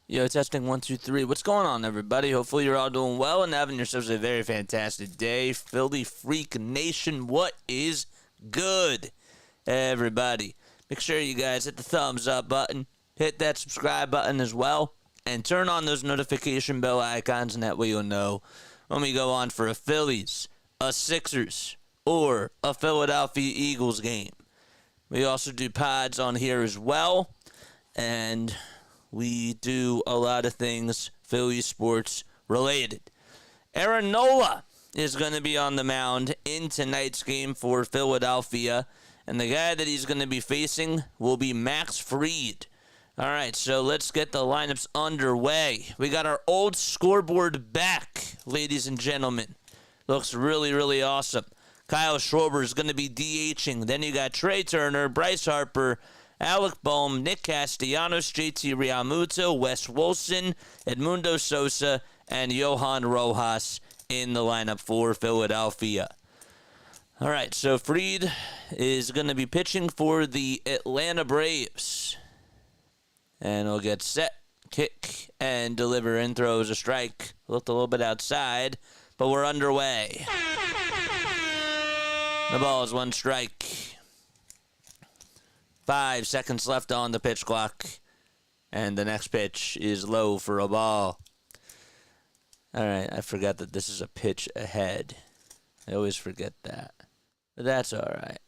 Yo, testing 1, 2, 3. What's going on, everybody? Hopefully you're all doing well and having yourselves a very fantastic day. Philly Freak Nation, what is good, everybody? Make sure you guys hit the thumbs up button, hit that subscribe button as well, and turn on those notification bell icons, and that way you'll know when we go on for a Phillies, a Sixers, or a Philadelphia Eagles game. We also do pods on here as well, and we do a lot of things Phillies sports related. Aaron Nola is going to be on the mound in tonight's game for Philadelphia, and the guy that he's going to be facing will be Max Fried. All right, so let's get the lineups underway. We got our old scoreboard back, ladies and gentlemen. Looks really, really awesome. Kyle Schwarber is going to be DHing. Then you got Trey Turner, Bryce Harper, Alec Bohm, Nick Castellanos, JT Realmuto, Wes Wilson, Edmundo Sosa, and Johan Rojas in the lineup for Philadelphia. All right, so Fried is going to be pitching for the Atlanta Braves. And he'll get set, kick, and deliver in, throws a strike. Looked a little bit outside, but we're underway. The ball is one strike. 5 seconds left on the pitch clock. And the next pitch is low for a ball. All right, I forgot that this is a pitch ahead. I always forget that. But that's all right.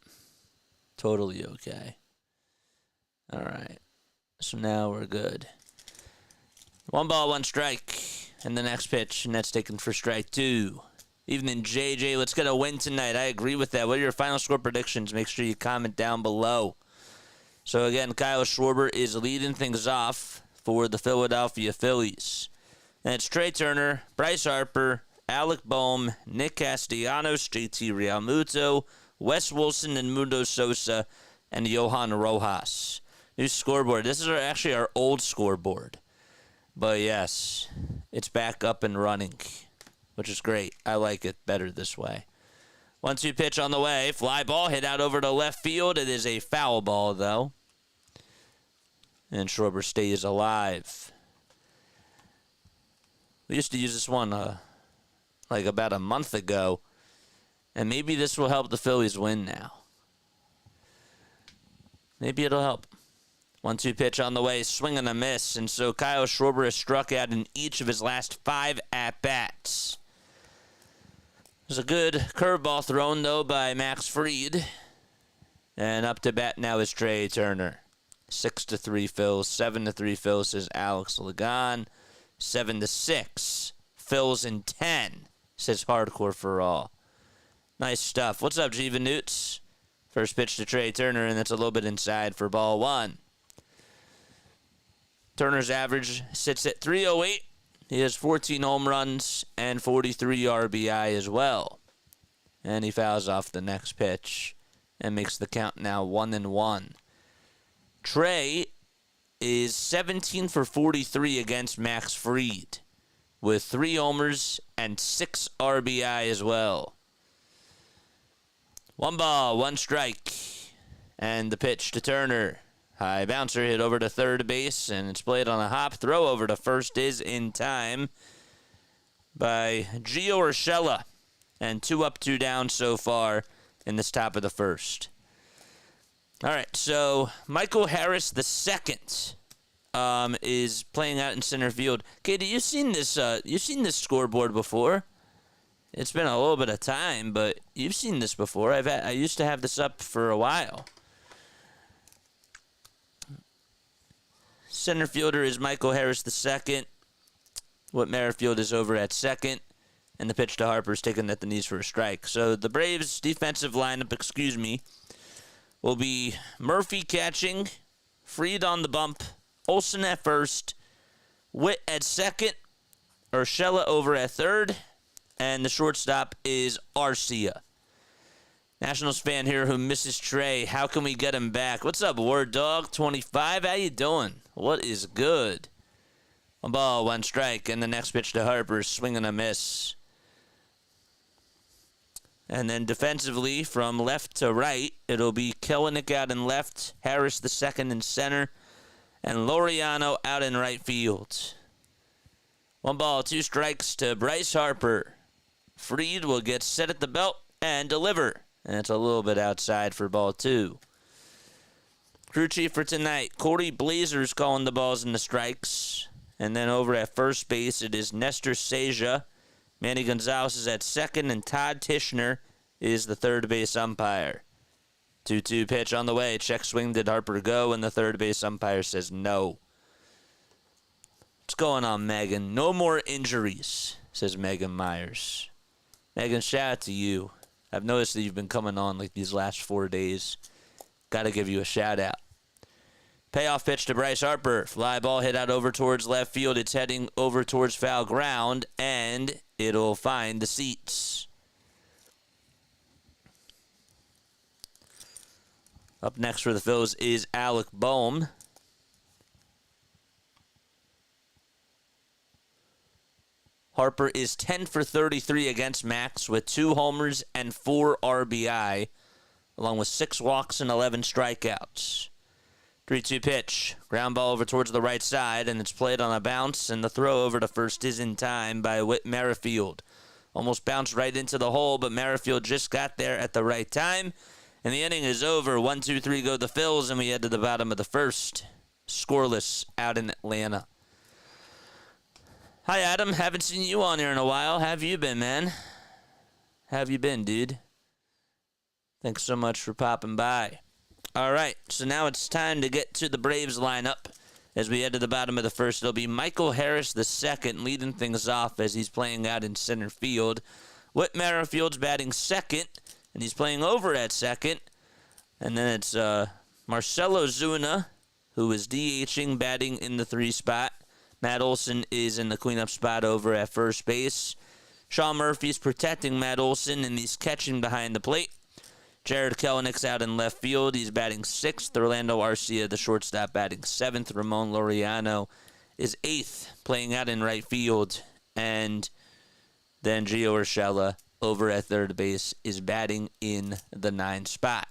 Totally okay. All right. So now we're good. 1 ball, 1 strike. And the next pitch, and that's taken for strike 2. Evening, JJ. Let's get a win tonight. I agree with that. What are your final score predictions? Make sure you comment down below. So again, Kyle Schwarber is leading things off for the Philadelphia Phillies. And it's Trey Turner, Bryce Harper, Alec Bohm, Nick Castellanos, JT Realmuto, Wes Wilson, and Edmundo Sosa, and Johan Rojas. New scoreboard. This is actually our old scoreboard. But yes, it's back up and running, which is great. I like it better this way. 1-2 pitch on the way. Fly ball hit out over to left field. It is a foul ball, though. And Schwarber stays alive. We used to use this one like about a month ago. And maybe this will help the Phillies win now. Maybe it'll help. 1-2 pitch on the way. Swing and a miss. And so Kyle Schwarber has struck out in each of his last 5 at-bats. There's a good curveball thrown, though, by Max Fried. And up to bat now is Trey Turner. 6-3 Phils. 7-3 Phils, says Alex Lagan. 7-6 Phils in 10, says Hardcore for All. Nice stuff. What's up, Jiva Newts? First pitch to Trey Turner, and that's a little bit inside for ball 1. Turner's average sits at 308. He has 14 home runs and 43 RBI as well. And he fouls off the next pitch and makes the count now 1-1. Trey is 17 for 43 against Max Fried with 3 homers and 6 RBI as well. 1 ball, 1 strike. And the pitch to Turner. High bouncer hit over to third base, and it's played on a hop. Throw over to first is in time by Gio Urshela. And 2 up, 2 down so far in this top of the first. All right, so Michael Harris II is playing out in center field. Katie, you've seen this scoreboard before. It's been a little bit of time, but you've seen this before. I used to have this up for a while. Center fielder is Michael Harris II. Whit Merrifield is over at second. And the pitch to Harper is taken at the knees for a strike. So the Braves' defensive lineup, will be Murphy catching, Fried on the bump, Olson at first, Whit at second, Urshela over at third, and the shortstop is Arcia. Nationals fan here who misses Trey. How can we get him back? What's up, Word Dog 25? How you doing? What is good? 1 ball, 1 strike, and the next pitch to Harper, swing and a miss. And then defensively, from left to right, it'll be Kelenic out in left, Harris the second in center, and Laureano out in right field. 1 ball, 2 strikes to Bryce Harper. Fried will get set at the belt and deliver. And it's a little bit outside for ball 2. Crew chief for tonight, Corey Blazers calling the balls and the strikes. And then over at first base, it is Nestor Seja. Manny Gonzalez is at second, and Todd Tishner is the third base umpire. 2-2 pitch on the way. Check swing, did Harper go? And the third base umpire says no. What's going on, Megan? No more injuries, says Megan Myers. Megan, shout out to you. I've noticed that you've been coming on like these last 4 days. Got to give you a shout out. Payoff pitch to Bryce Harper. Fly ball hit out over towards left field. It's heading over towards foul ground, and it'll find the seats. Up next for the Phillies is Alec Bohm. Harper is 10 for 33 against Max with 2 homers and 4 RBI, along with 6 walks and 11 strikeouts. 3-2 pitch. Ground ball over towards the right side, and it's played on a bounce, and the throw over to first is in time by Whit Merrifield. Almost bounced right into the hole, but Merrifield just got there at the right time, and the inning is over. 1-2-3 go the Phils, and we head to the bottom of the first. Scoreless out in Atlanta. Hi, Adam. Haven't seen you on here in a while. How have you been, man? How have you been, dude? Thanks so much for popping by. All right, so now it's time to get to the Braves lineup. As we head to the bottom of the first, it'll be Michael Harris II leading things off as he's playing out in center field. Whit Merrifield's batting second, and he's playing over at second. And then it's Marcelo Zuna, who is DHing, batting in the 3 spot. Matt Olson is in the cleanup spot over at first base. Sean Murphy's protecting Matt Olson, and he's catching behind the plate. Jared Kelenick's out in left field. He's batting 6th. Orlando Arcia, the shortstop, batting 7th. Ramon Laureano is 8th, playing out in right field. And then Gio Urshela over at third base is batting in the 9 spot.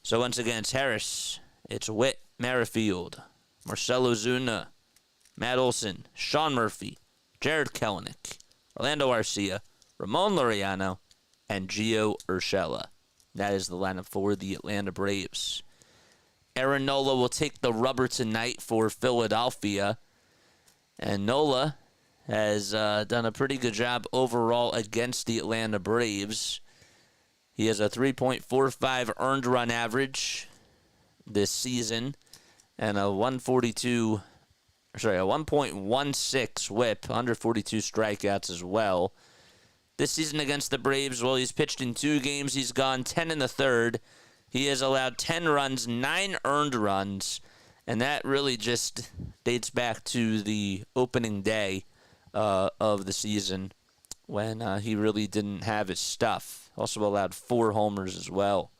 So once again, it's Harris. It's Whit Merrifield, Marcelo Zuna, Matt Olson, Sean Murphy, Jared Kelenick, Orlando Arcia, Ramon Laureano, and Gio Urshela. That is the lineup for the Atlanta Braves. Aaron Nola will take the rubber tonight for Philadelphia. And Nola has done a pretty good job overall against the Atlanta Braves. He has a 3.45 earned run average this season and a 1.16 whip, 142 strikeouts as well. This season against the Braves, well, he's pitched in 2 games. He's gone 10 in the third. He has allowed 10 runs, 9 earned runs, and that really just dates back to the opening day of the season when he really didn't have his stuff. Also allowed 4 homers as well.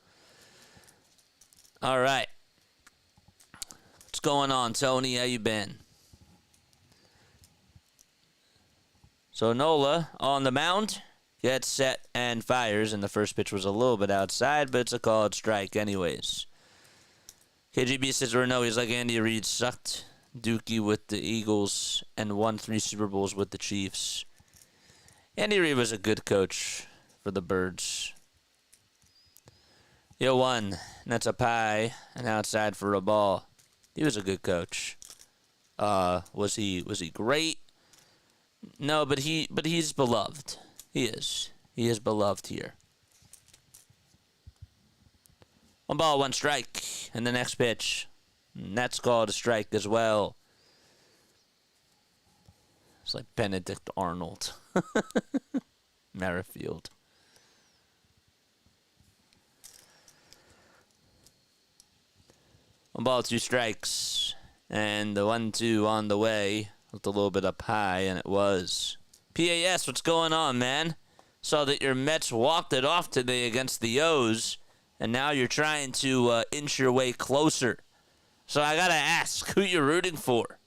All right. What's going on, Tony? How you been? So Nola on the mound. Gets set and fires, and the first pitch was a little bit outside, but it's a called strike anyways. KGB says Renault, he's like Andy Reid, sucked Dookie with the Eagles and won 3 Super Bowls with the Chiefs. Andy Reid was a good coach for the Birds. Yo, 1, and that's a pie, and outside for a ball. He was a good coach. Was he great? No, but he's beloved. He is. He is beloved here. 1 ball, 1 strike. And the next pitch. And that's called a strike as well. It's like Benedict Arnold. Merrifield. One ball, 2 strikes. And the 1-2 on the way. Looked a little bit up high, and it was. PAS, what's going on, man? Saw that your Mets walked it off today against the O's, and now you're trying to inch your way closer. So I got to ask, who you rooting for?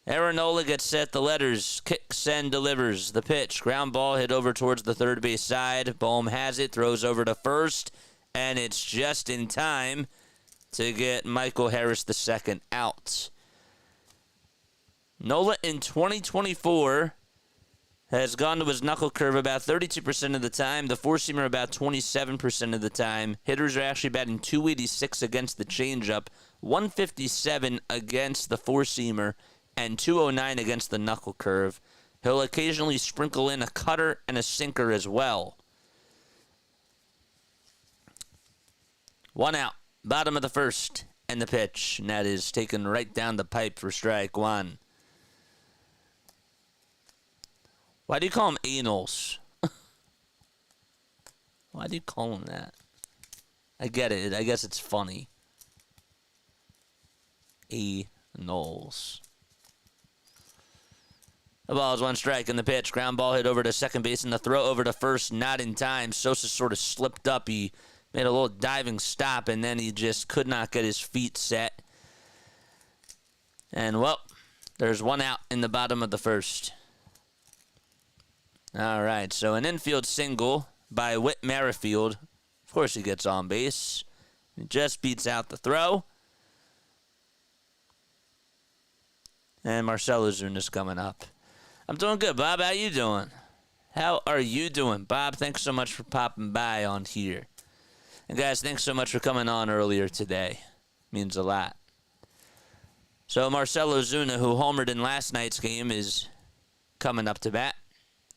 Aaron Nola gets set, the letters, kick, send, delivers. The pitch, ground ball hit over towards the third base side. Bohm has it, throws over to first, and it's just in time to get Michael Harris II out. Nola in 2024 has gone to his knuckle curve about 32% of the time. The four-seamer about 27% of the time. Hitters are actually batting .286 against the changeup, 157 against the four-seamer, and 209 against the knuckle curve. He'll occasionally sprinkle in a cutter and a sinker as well. 1 out, bottom of the first, and the pitch. And that is taken right down the pipe for strike one. Why do you call them anals? Why do you call them that? I get it. I guess it's funny. Anals. The ball is 1 strike in the pitch. Ground ball hit over to second base, and the throw over to first, not in time. Sosa sort of slipped up. He made a little diving stop, and then he just could not get his feet set. And, well, there's 1 out in the bottom of the first. All right, so an infield single by Whit Merrifield. Of course he gets on base. He just beats out the throw. And Marcell Ozuna's coming up. I'm doing good, Bob. How you doing? How are you doing? Bob, thanks so much for popping by on here. And guys, thanks so much for coming on earlier today. Means a lot. So Marcell Ozuna, who homered in last night's game, is coming up to bat.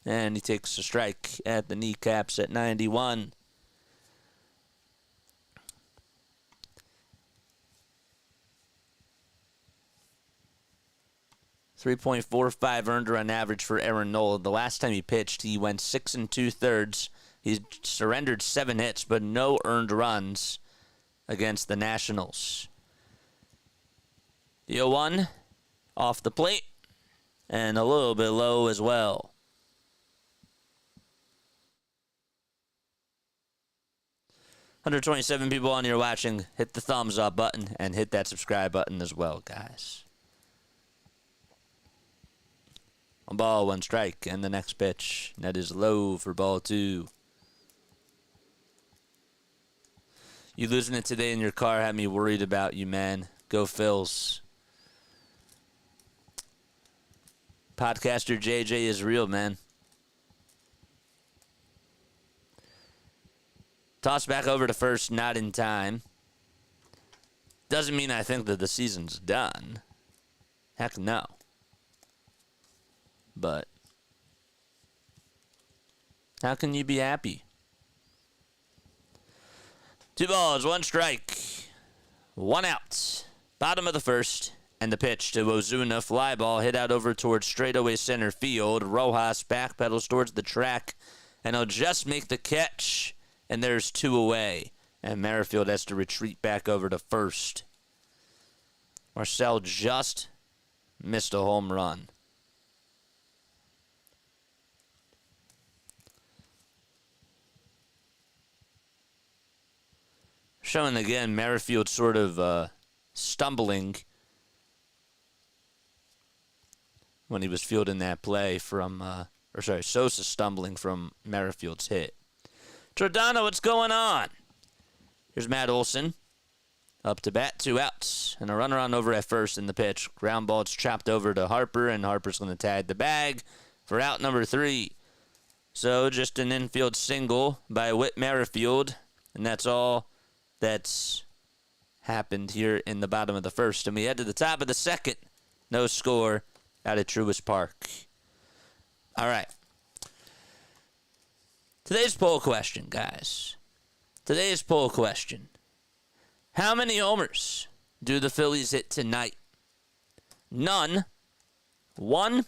And he takes a strike at the kneecaps at 91. .45 earned run average for Aaron Nola. The last time he pitched, he went 6 2/3. He surrendered 7 hits, but no earned runs against the Nationals. The 0-1 off the plate and a little bit low as well. 127 people on here watching. Hit the thumbs up button and hit that subscribe button as well, guys. 1 ball, 1 strike, and the next pitch. That is low for ball 2. You losing it today in your car had me worried about you, man. Go Phils. Podcaster JJ is real, man. Toss back over to first, not in time. Doesn't mean I think that the season's done. Heck no. But how can you be happy? 2 balls, 1 strike, 1 out. Bottom of the first, and the pitch to Ozuna. Fly ball hit out over towards straightaway center field. Rojas backpedals towards the track, and he'll just make the catch. And there's 2 away. And Merrifield has to retreat back over to first. Marcell just missed a home run. Showing again, Merrifield sort of stumbling when he was fielding that play from, Sosa stumbling from Merrifield's hit. Giordano, what's going on? Here's Matt Olson. Up to bat, 2 outs. And a runner on over at first in the pitch. Ground ball, it's chopped over to Harper, and Harper's going to tag the bag for out number 3. So just an infield single by Whit Merrifield. And that's all that's happened here in the bottom of the first. And we head to the top of the second. No score out at Truist Park. All right. Today's poll question, guys. Today's poll question. How many homers do the Phillies hit tonight? None, 1,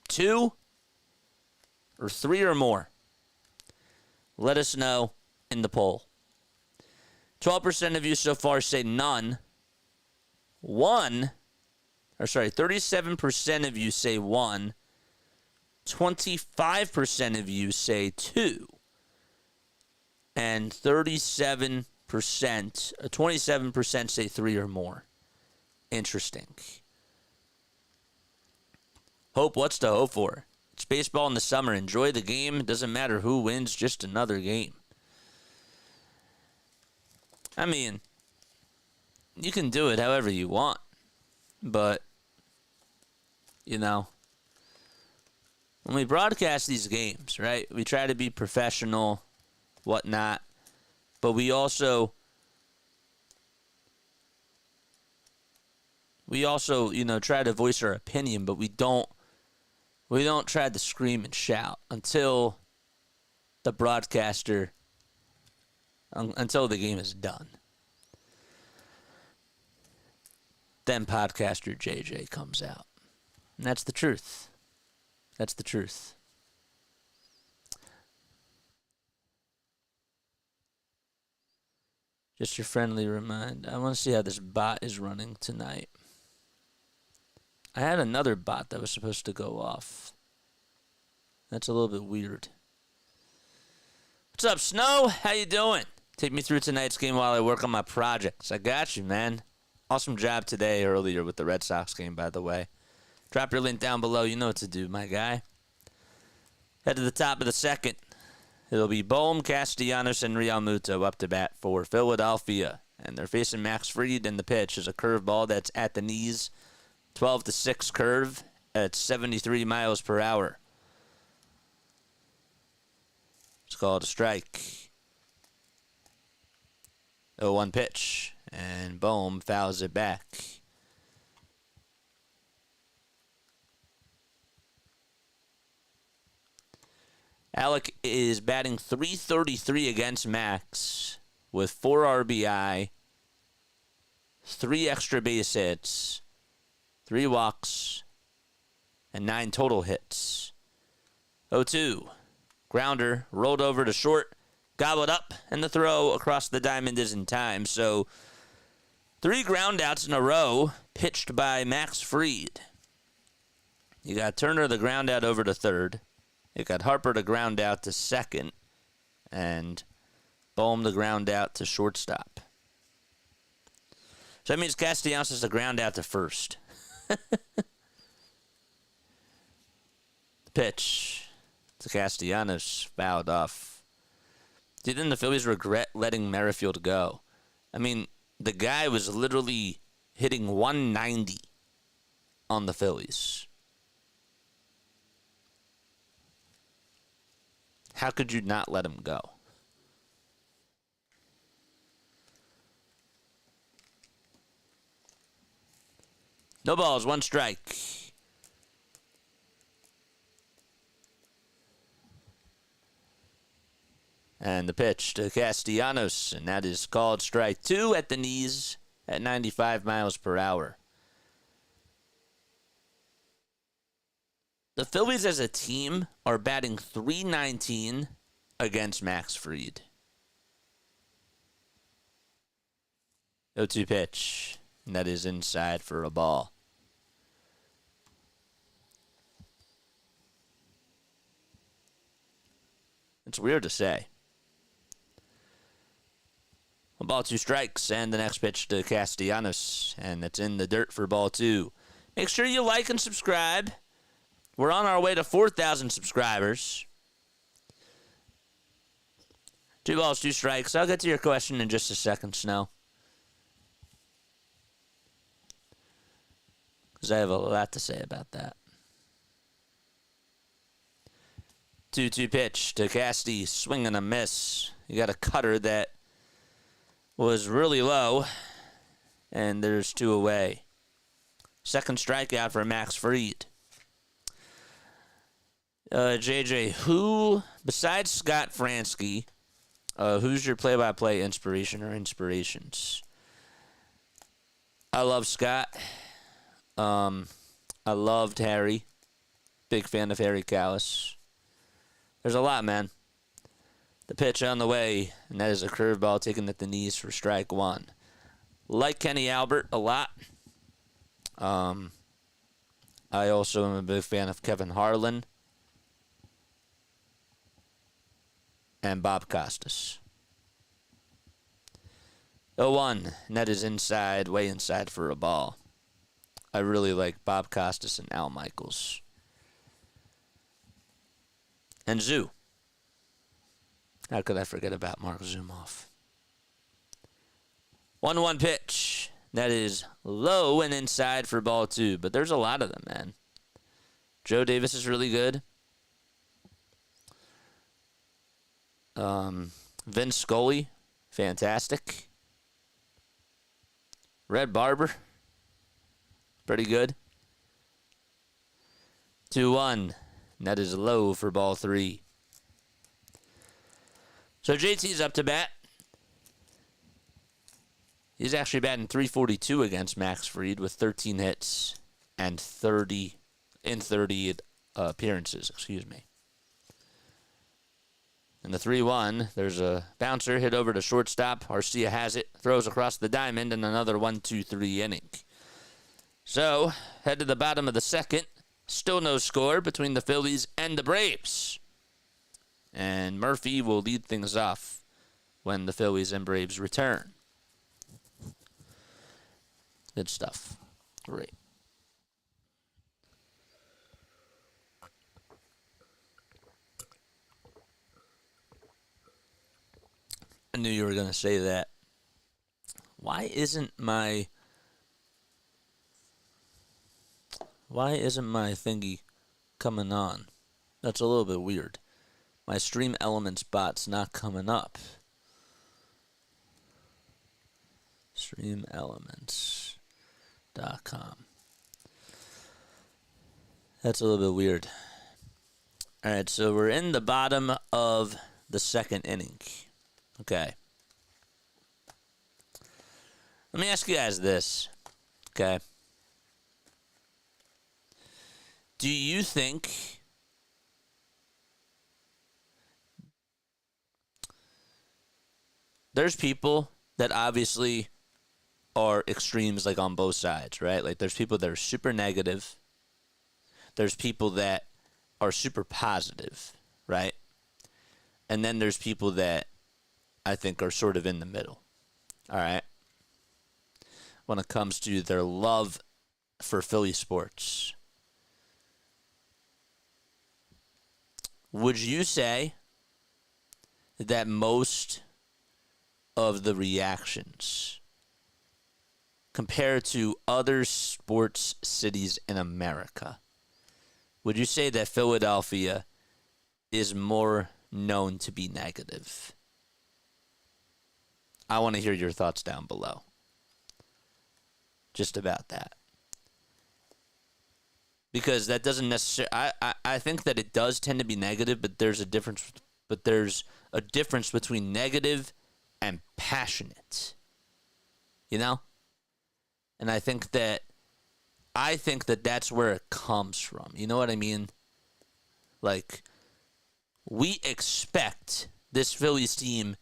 2, or 3 or more? Let us know in the poll. 12% of you so far say none. 37% of you say 1. 25% of you say 2. And 27% say 3 or more. Interesting. Hope, what's to hope for? It's baseball in the summer. Enjoy the game. It doesn't matter who wins, just another game. I mean, you can do it however you want. But, you know, when we broadcast these games, right, we try to be professional, whatnot, but we also, you know, try to voice our opinion, but we don't try to scream and shout until the broadcaster, until the game is done. Then podcaster JJ comes out. And that's the truth. That's the truth. Just your friendly reminder. I want to see how this bot is running tonight. I had another bot that was supposed to go off. That's a little bit weird. What's up, Snow? How you doing? Take me through tonight's game while I work on my projects. I got you, man. Awesome job today earlier with the Red Sox game, by the way. Drop your link down below. You know what to do, my guy. Head to the top of the second. It'll be Bohm, Castellanos, and Realmuto up to bat for Philadelphia. And they're facing Max Fried, and the pitch is a curveball that's at the knees. 12-6 curve at 73 miles per hour. It's called a strike. 0-1 pitch. And Bohm fouls it back. Alec is batting .333 against Max with 4 RBI, 3 extra base hits, 3 walks, and 9 total hits. 0-2. Grounder rolled over to short, gobbled up, and the throw across the diamond is in time. So 3 ground outs in a row pitched by Max Fried. You got Turner the ground out over to third. You got Harper to ground out to second. And Bohm the ground out to shortstop. So that means Castellanos is the ground out to first. The pitch to Castellanos fouled off. Didn't the Phillies regret letting Merrifield go? I mean, the guy was literally hitting 190 on the Phillies. How could you not let him go? No balls, 1 strike. And the pitch to Castellanos, and that is called strike 2 at the knees at 95 miles per hour. The Phillies as a team are batting .319 against Max Fried. 0-2 pitch, and that is inside for a ball. It's weird to say. 1 ball, 2 strikes, and the next pitch to Castellanos, and it's in the dirt for ball 2. Make sure you like and subscribe. We're on our way to 4,000 subscribers. 2 balls, 2 strikes. I'll get to your question in just a second, Snow. Because I have a lot to say about that. 2-2 pitch to Casty, swing and a miss. You got a cutter that was really low, and there's 2 away. Second strikeout for Max Fried. JJ, who, besides Scott Fransky, who's your play-by-play inspiration or inspirations? I love Scott. I loved Harry. Big fan of Harry Callis. There's a lot, man. The pitch on the way, and that is a curveball taken at the knees for strike 1. Like Kenny Albert a lot. I also am a big fan of Kevin Harlan and Bob Costas. 0-1, and that is inside, way inside for a ball. I really like Bob Costas and Al Michaels. And Zoo. How could I forget about Mark Zumoff? 1-1 pitch. That is low and inside for ball 2. But there's a lot of them, man. Joe Davis is really good. Vince Scully, fantastic. Red Barber, pretty good. 2-1. That is low for ball 3. So JT's up to bat. He's actually batting .342 against Max Fried with 13 hits and 30 appearances. Excuse me. In the 3-1, there's a bouncer hit over to shortstop. Arcia has it, throws across the diamond, and another 1-2-3 inning. So, head to the bottom of the second. Still no score between the Phillies and the Braves. And Murphy will lead things off when the Phillies and Braves return. Good stuff. Great. I knew you were going to say that. Why isn't my thingy coming on? That's a little bit weird. My Stream Elements bot's not coming up. StreamElements.com. That's a little bit weird. All right, so we're in the bottom of the second inning. Okay. Let me ask you guys this. Okay. Do you think there's people that obviously are extremes, like on both sides, right? Like there's people that are super negative. There's people that are super positive, right? And then there's people that I think are sort of in the middle, all right? When it comes to their love for Philly sports. Would you say that most of the reactions compared to other sports cities in America, would you say that Philadelphia is more known to be negative? I want to hear your thoughts down below. Just about that. Because that doesn't necessarily... I think that it does tend to be negative, but there's a difference. But there's a difference between negative and passionate. You know? And I think that that's where it comes from. You know what I mean? Like, we expect this Phillies team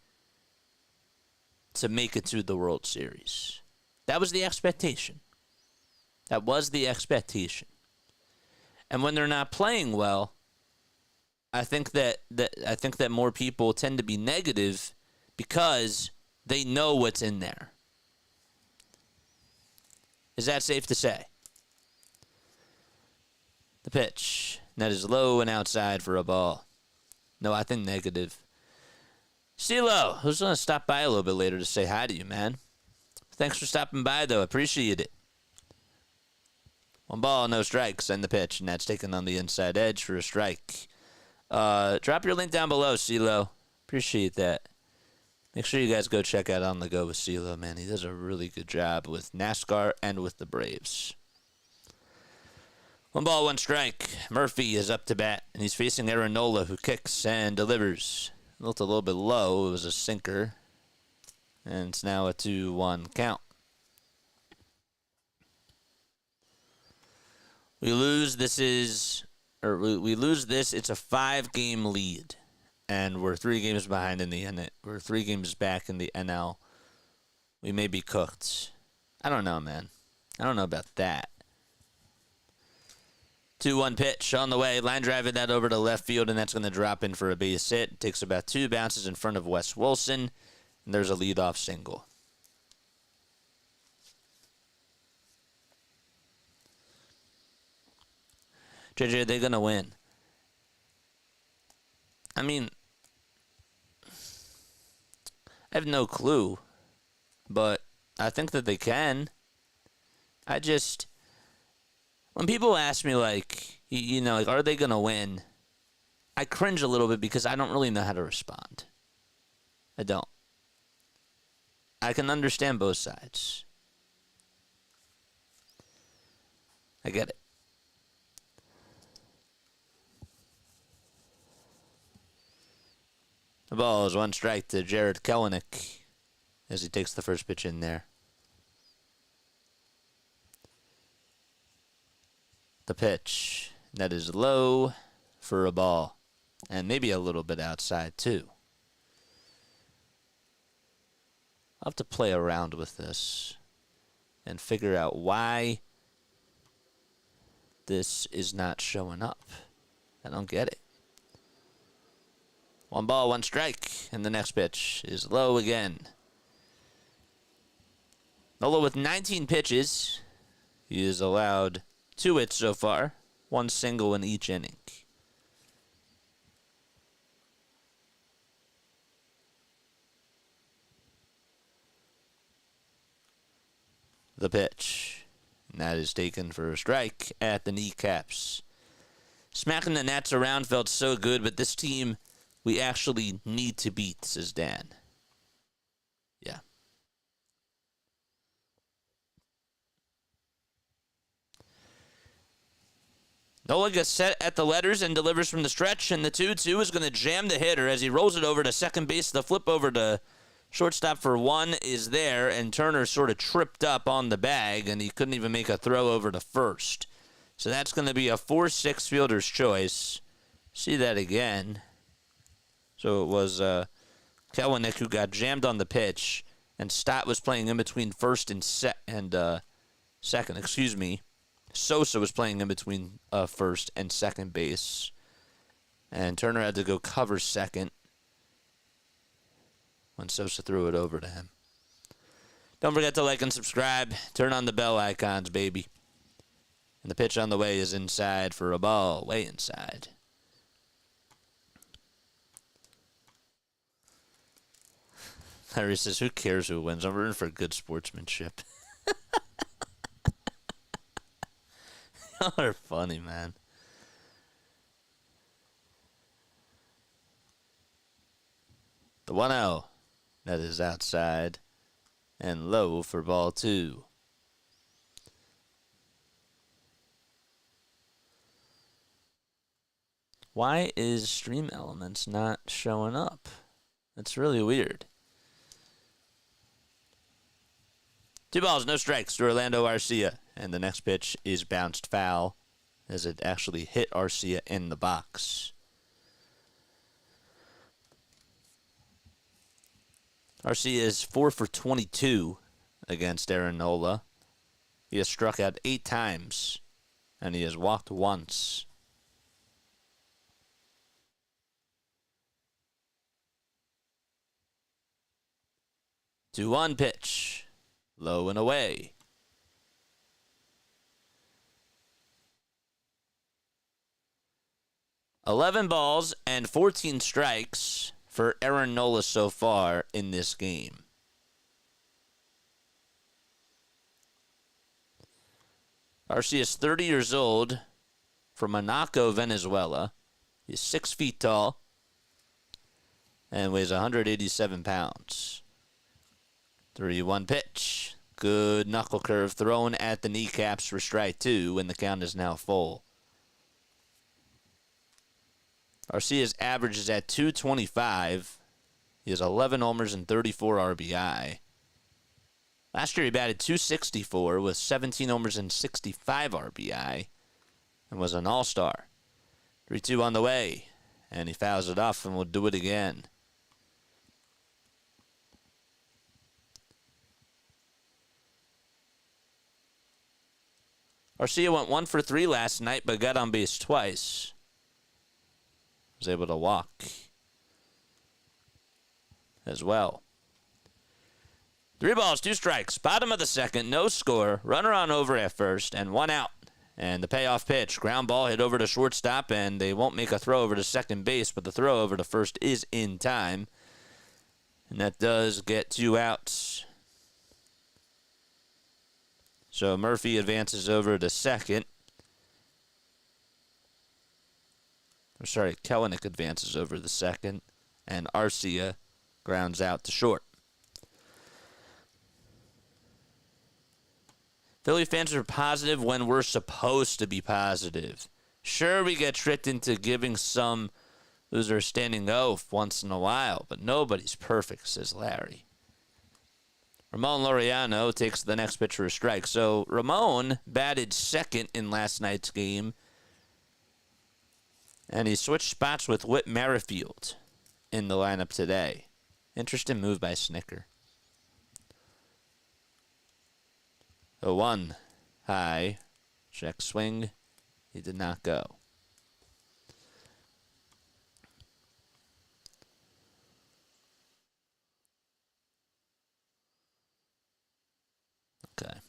to make it to the World Series. That was the expectation. That was the expectation. And when they're not playing well, I think that more people tend to be negative because they know what's in there. Is that safe to say? The pitch. That is low and outside for a ball. No, I think negative. CeeLo, who's going to stop by a little bit later to say hi to you, man. Thanks for stopping by, though. Appreciate it. 1 ball, no strikes. Send the pitch, and that's taken on the inside edge for a strike. Drop your link down below, CeeLo. Appreciate that. Make sure you guys go check out On The Go with CeeLo, man. He does a really good job with NASCAR and with the Braves. 1 ball, 1 strike. Murphy is up to bat, and he's facing Aaron Nola, who kicks and delivers. Looked a little bit low. It was a sinker. And it's now a 2-1 count. We lose this. It's a 5-game lead. And we're 3 games behind in the NL. We're 3 games back in the NL. We may be cooked. I don't know, man. I don't know about that. 2-1 pitch on the way. Line driving that over to left field, and that's going to drop in for a base hit. It takes about 2 bounces in front of Wes Wilson, and there's a leadoff single. JJ, they're going to win. I mean, I have no clue, but I think that they can. I just, when people ask me, like, like, are they going to win? I cringe a little bit because I don't really know how to respond. I don't. I can understand both sides. I get it. The ball is 1 strike to Jared Kelenic as he takes the first pitch in there. The pitch. That is low for a ball. And maybe a little bit outside, too. I'll have to play around with this and figure out why this is not showing up. I don't get it. 1 ball, 1 strike, and the next pitch is low again. Nola with 19 pitches. He has allowed 2 hits so far, 1 single in each inning. The pitch. And that is taken for a strike at the kneecaps. Smacking the Nats around felt so good, but this team we actually need to beat, says Dan. Yeah. Nola gets set at the letters and delivers from the stretch, and the 2-2 is going to jam the hitter as he rolls it over to second base. The flip over to shortstop for 1 is there, and Turner sort of tripped up on the bag, and he couldn't even make a throw over to first. So that's going to be a 4-6 fielder's choice. See that again. So it was Kelenic who got jammed on the pitch, and Stott was playing in between first and second. Excuse me. Sosa was playing in between first and second base, and Turner had to go cover second when Sosa threw it over to him. Don't forget to like and subscribe. Turn on the bell icons, baby. And the pitch on the way is inside for a ball, way inside. Larry says, who cares who wins? I'm rooting for good sportsmanship. Y'all are funny, man. The 1-0. That is outside and low for ball 2. Why is Stream Elements not showing up? That's really weird. 2 balls, no strikes to Orlando Arcia. And the next pitch is bounced foul as it actually hit Arcia in the box. Arcia is 4 for 22 against Aaron Nola. He has struck out 8 times, and he has walked once. To 1 pitch. Low and away. $11 balls and 14 strikes for Aaron Nola so far in this game. Arcia is 30 years old, from Monaco, Venezuela. He's 6 feet tall and weighs 187 pounds. 3-1 pitch. Good knuckle curve thrown at the kneecaps for strike 2, and the count is now full. Arcia's average is at 225. He has 11 homers and 34 RBI. Last year he batted 264 with 17 homers and 65 RBI and was an all-star. 3-2 on the way, and he fouls it off and will do it again. Arcia went 1 for 3 last night, but got on base twice. Was able to walk as well. 3 balls, 2 strikes. Bottom of the second, no score. Runner on over at first, and 1 out. And the payoff pitch, ground ball hit over to shortstop, and they won't make a throw over to second base, but the throw over to first is in time. And that does get 2 outs. So Murphy advances over to second. Kelenic advances over the second. And Arcia grounds out to short. Philly fans are positive when we're supposed to be positive. Sure, we get tricked into giving some loser a standing oath once in a while, but nobody's perfect, says Larry. Ramon Laureano takes the next pitch for a strike. So Ramon batted second in last night's game, and he switched spots with Whit Merrifield in the lineup today. Interesting move by Snicker. 0-1 high. Check swing. He did not go. Okay.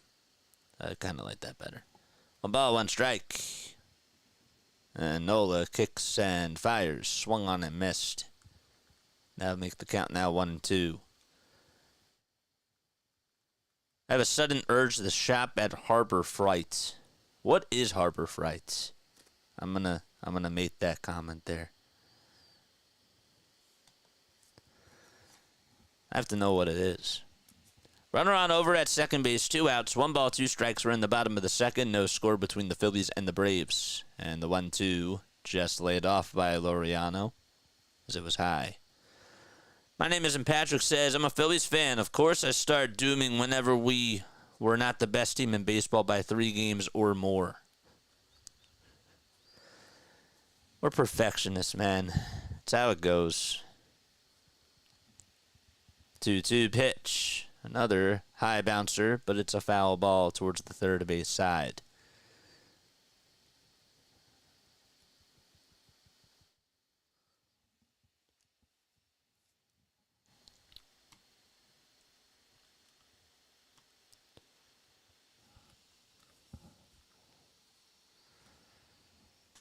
I kind of like that better. 1-1 strike. And Nola kicks and fires. Swung on and missed. That'll make the count now 1-2. I have a sudden urge to shop at Harbor Freight. What is Harbor Freight? I'm gonna make that comment there. I have to know what it is. Runner on over at second base, 2 outs, 1 ball, 2 strikes. We're in the bottom of the second. No score between the Phillies and the Braves. And the 1-2 just laid off by Laureano as it was high. My name isn't Patrick says, I'm a Phillies fan. Of course I start dooming whenever we were not the best team in baseball by 3 games or more. We're perfectionists, man. That's how it goes. 2-2 pitch. Another high bouncer, but it's a foul ball towards the third base side.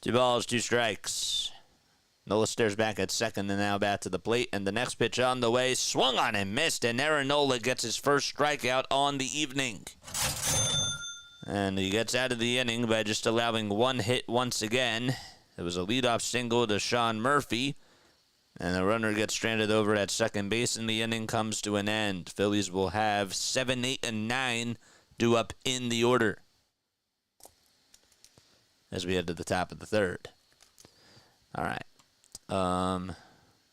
Two balls, 2 strikes. Nola stares back at second and now back to the plate. And the next pitch on the way, swung on and missed. And Aaron Nola gets his first strikeout on the evening. And he gets out of the inning by just allowing 1 hit once again. It was a leadoff single to Sean Murphy. And the runner gets stranded over at second base, and the inning comes to an end. Phillies will have 7, 8, and 9 due up in the order as we head to the top of the third. All right.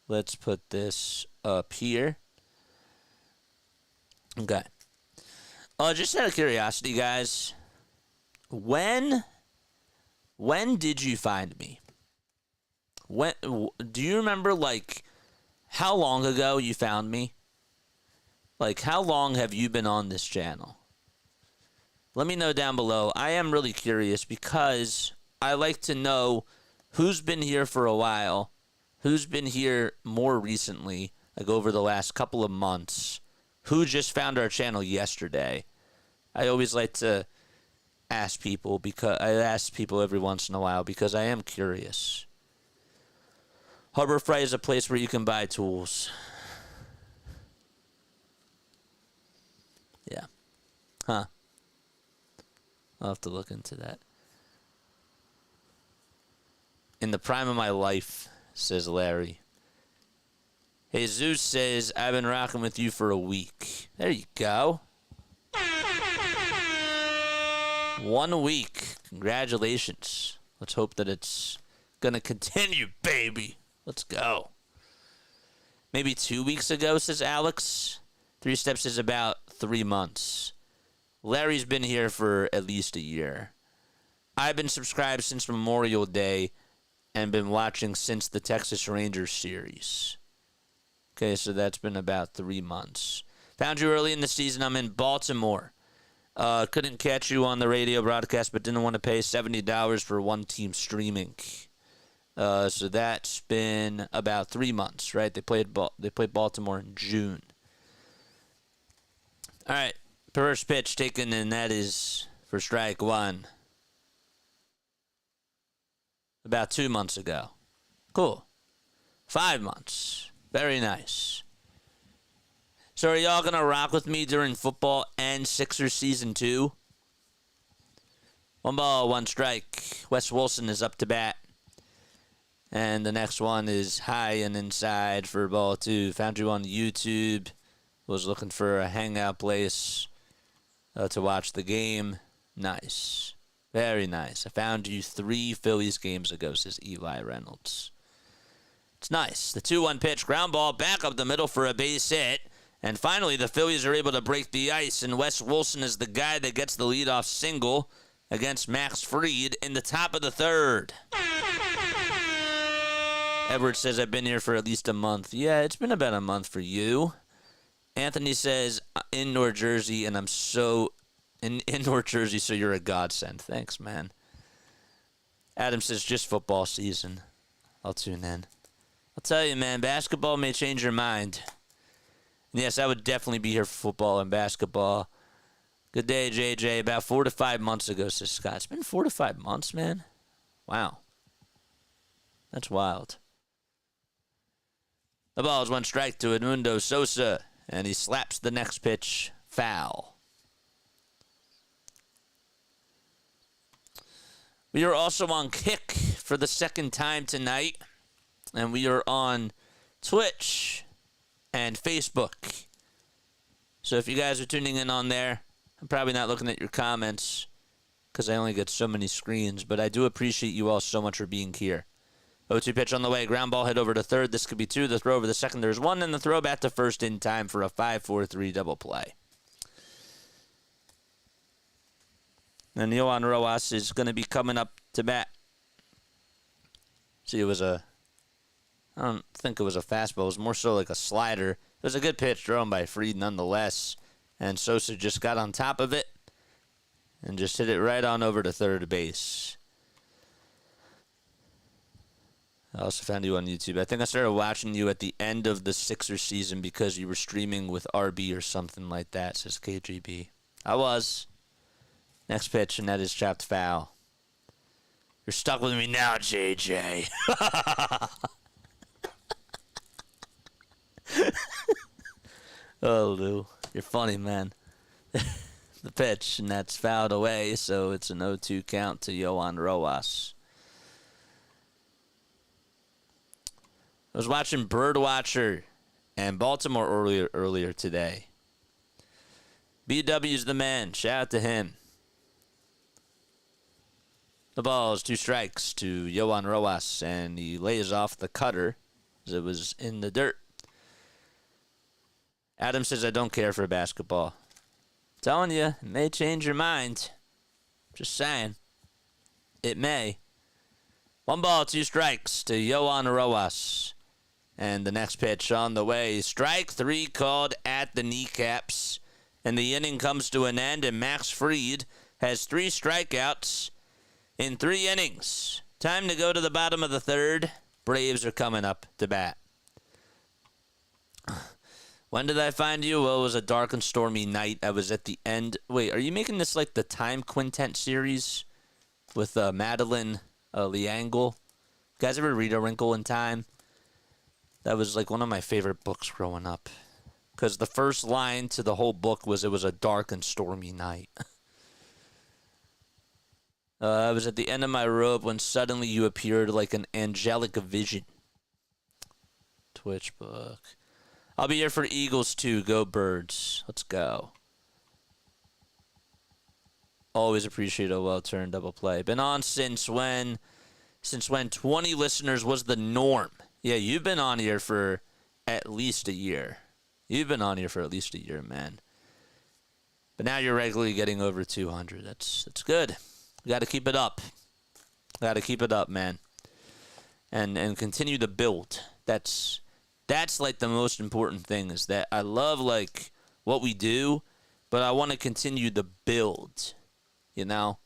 Let's put this up here. Okay. Just out of curiosity, guys, when did you find me? When do you remember, like, how long ago you found me? Like, how long have you been on this channel? Let me know down below. I am really curious because I like to know who's been here for a while, who's been here more recently, like over the last couple of months, who just found our channel yesterday. I always like to ask people because I ask people every once in a while because I am curious. Harbor Freight is a place where you can buy tools. Yeah. Huh. I'll have to look into that. In the prime of my life, says Larry. Jesus says, I've been rocking with you for a week. There you go. 1 week. Congratulations. Let's hope that it's going to continue, baby. Let's go. Maybe 2 weeks ago, says Alex. 3 steps is about 3 months. Larry's been here for at least a year. I've been subscribed since Memorial Day and been watching since the Texas Rangers series. Okay, so that's been about 3 months. Found you early in the season. I'm in Baltimore. Couldn't catch you on the radio broadcast, but didn't want to pay $70 for one team streaming. So that's been about 3 months, right? They played Baltimore in June. All right, first pitch taken, and that is for strike 1. About 2 months ago. Cool. 5 months. Very nice. So are y'all going to rock with me during football and Sixers season 2? One ball, one strike. Wes Wilson is up to bat. And the next one is high and inside for ball 2. Found you on YouTube. Was looking for a hangout place to watch the game. Nice. Very nice. I found you 3 Phillies games ago, says Eli Reynolds. It's nice. The 2-1 pitch, ground ball, back up the middle for a base hit. And finally, the Phillies are able to break the ice, and Wes Wilson is the guy that gets the leadoff single against Max Fried in the top of the 3rd. Edward says, I've been here for at least a month. Yeah, it's been about a month for you. Anthony says, indoor jersey, and I'm so... indoor jersey, so you're a godsend. Thanks, man. Adam says, just football season. I'll tune in. I'll tell you, man, basketball may change your mind. And yes, I would definitely be here for football and basketball. Good day, JJ. About 4 to 5 months ago, says Scott. It's been 4 to 5 months, man. Wow. That's wild. The ball is 1 strike to Edmundo Sosa, and he slaps the next pitch foul. We are also on Kick for the 2nd time tonight, and we are on Twitch and Facebook. So if you guys are tuning in on there, I'm probably not looking at your comments because I only get so many screens, but I do appreciate you all so much for being here. 0-2 pitch on the way, ground ball hit over to 3rd. This could be 2. The throw over the 2nd. There's 1, and the throw back to 1st in time for a 5-4-3 double play. And Yohan Rojas is going to be coming up to bat. See, I don't think it was a fastball. It was more so like a slider. It was a good pitch thrown by Fried nonetheless. And Sosa just got on top of it and just hit it right on over to 3rd base. I also found you on YouTube. I think I started watching you at the end of the Sixers season because you were streaming with RB or something like that, says KGB. I was. Next pitch, and that is chopped foul. You're stuck with me now, JJ. Oh, Lou. You're funny, man. The pitch, and that's fouled away, so it's an 0-2 count to Yohan Rojas. I was watching Birdwatcher and Baltimore earlier today. BW's the man. Shout out to him. The ball is 2 strikes to Yohan Rojas, and he lays off the cutter as it was in the dirt. Adam says, I don't care for basketball. I'm telling you, it may change your mind. Just saying. It may. 1 ball, 2 strikes to Yohan Rojas. And the next pitch on the way. Strike 3 called at the kneecaps. And the inning comes to an end, and Max Fried has 3 strikeouts in 3 innings. Time to go to the bottom of the 3rd. Braves are coming up to bat. When did I find you? Well, it was a dark and stormy night. I was at the end. Wait, are you making this like the Time Quintet series with Madeline Leangle? You guys ever read A Wrinkle in Time? That was like one of my favorite books growing up. Because the first line to the whole book was, it was a dark and stormy night. I was at the end of my rope when suddenly you appeared like an angelic vision. Twitch book. I'll be here for Eagles too. Go Birds. Let's go. Always appreciate a well-turned double play. Been on since when 20 listeners was the norm. Yeah, you've been on here for at least a year. You've been on here for at least a year, man. But now you're regularly getting over 200. That's good. We got to keep it up. Got to keep it up, man. And continue to build. That's like the most important thing, is that I love like what we do, but I want to continue to build, you know?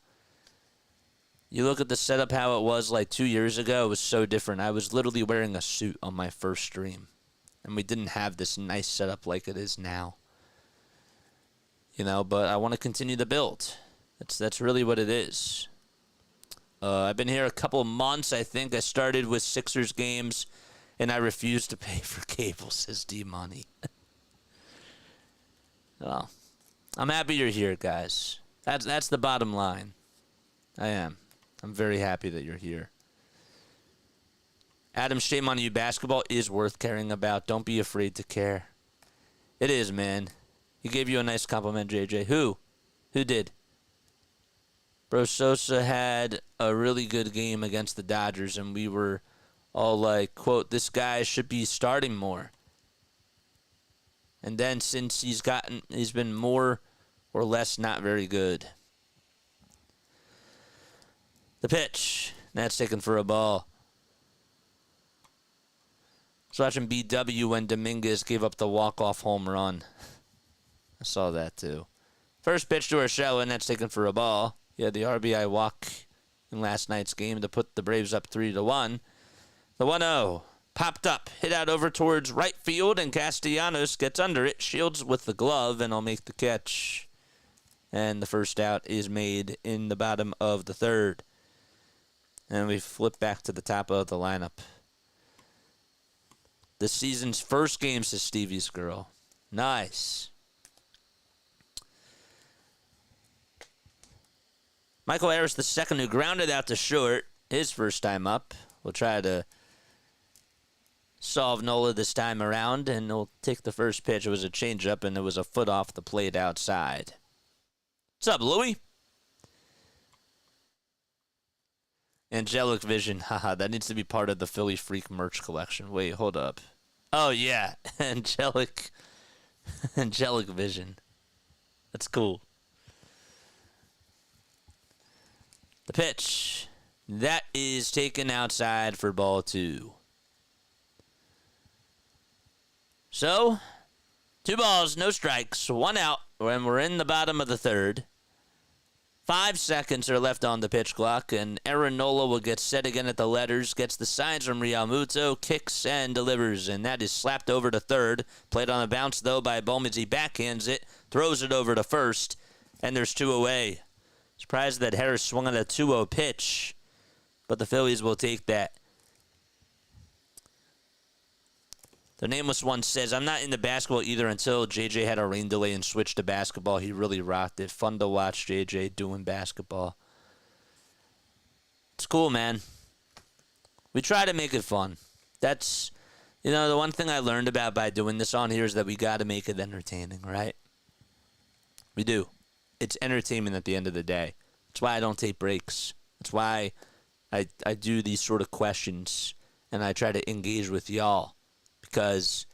You look at the setup, how it was like 2 years ago, it was so different. I was literally wearing a suit on my first stream, and we didn't have this nice setup like it is now. You know, but I want to continue to build. That's really what it is. I've been here a couple of months. I think I started with Sixers games, and I refused to pay for cable, says D-Money. Well, I'm happy you're here, guys. That's the bottom line. I am. I'm very happy that you're here. Adam, shame on you. Basketball is worth caring about. Don't be afraid to care. It is, man. He gave you a nice compliment, JJ. Who? Who did? Bro, Sosa had a really good game against the Dodgers, and we were all like, quote, this guy should be starting more. And then since he's been more or less not very good. The pitch. That's taken for a ball. I was watching BW when Dominguez gave up the walk-off home run. I saw that too. First pitch to Urshela, and that's taken for a ball. He had the RBI walk in last night's game to put the Braves up 3-1. The 1-0 popped up, hit out over towards right field, and Castellanos gets under it, shields with the glove, and will make the catch. And the first out is made in the bottom of the third. And we flip back to the top of the lineup. This season's first game, says Stevie's girl. Nice. Michael Harris, the second, who grounded out to short, his first time up. We'll try to solve Nola this time around, and he'll take the first pitch. It was a changeup, and it was a foot off the plate outside. What's up, Louie? Angelic Vision. Haha, that needs to be part of the Philly Freak merch collection. Wait, hold up. Oh, yeah. Angelic Vision. That's cool. The pitch. That is taken outside for ball 2. So, 2 balls, no strikes, 1 out, when we're in the bottom of the third. 5 seconds are left on the pitch clock, and Aaron Nola will get set again at the letters, gets the signs from Realmuto, kicks and delivers, and that is slapped over to third. Played on a bounce, though, by Bohm as he backhands it, throws it over to first, and there's 2 away. Surprised that Harris swung on a 2-0 pitch, but the Phillies will take that. The Nameless One says, I'm not into basketball either until JJ had a rain delay and switched to basketball. He really rocked it. Fun to watch JJ doing basketball. It's cool, man. We try to make it fun. That's, the one thing I learned about by doing this on here is that we got to make it entertaining, right? We do. It's entertainment at the end of the day. That's why I don't take breaks. That's why I do these sort of questions, and I try to engage with y'all. Because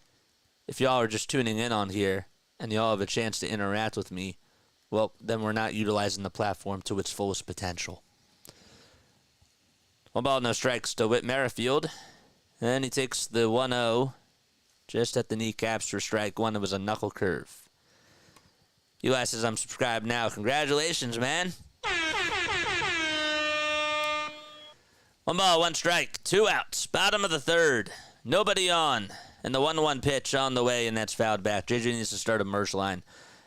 if y'all are just tuning in on here and y'all have a chance to interact with me, well, then we're not utilizing the platform to its fullest potential. 1 ball, no strikes to Whit Merrifield. And he takes the 1-0 just at the kneecaps for strike 1. It was a knuckle curve. Eli says, I'm subscribed now. Congratulations, man. 1 ball, 1 strike, 2 outs. Bottom of the third. Nobody on. And the 1-1 pitch on the way, and that's fouled back. JJ needs to start a merge line.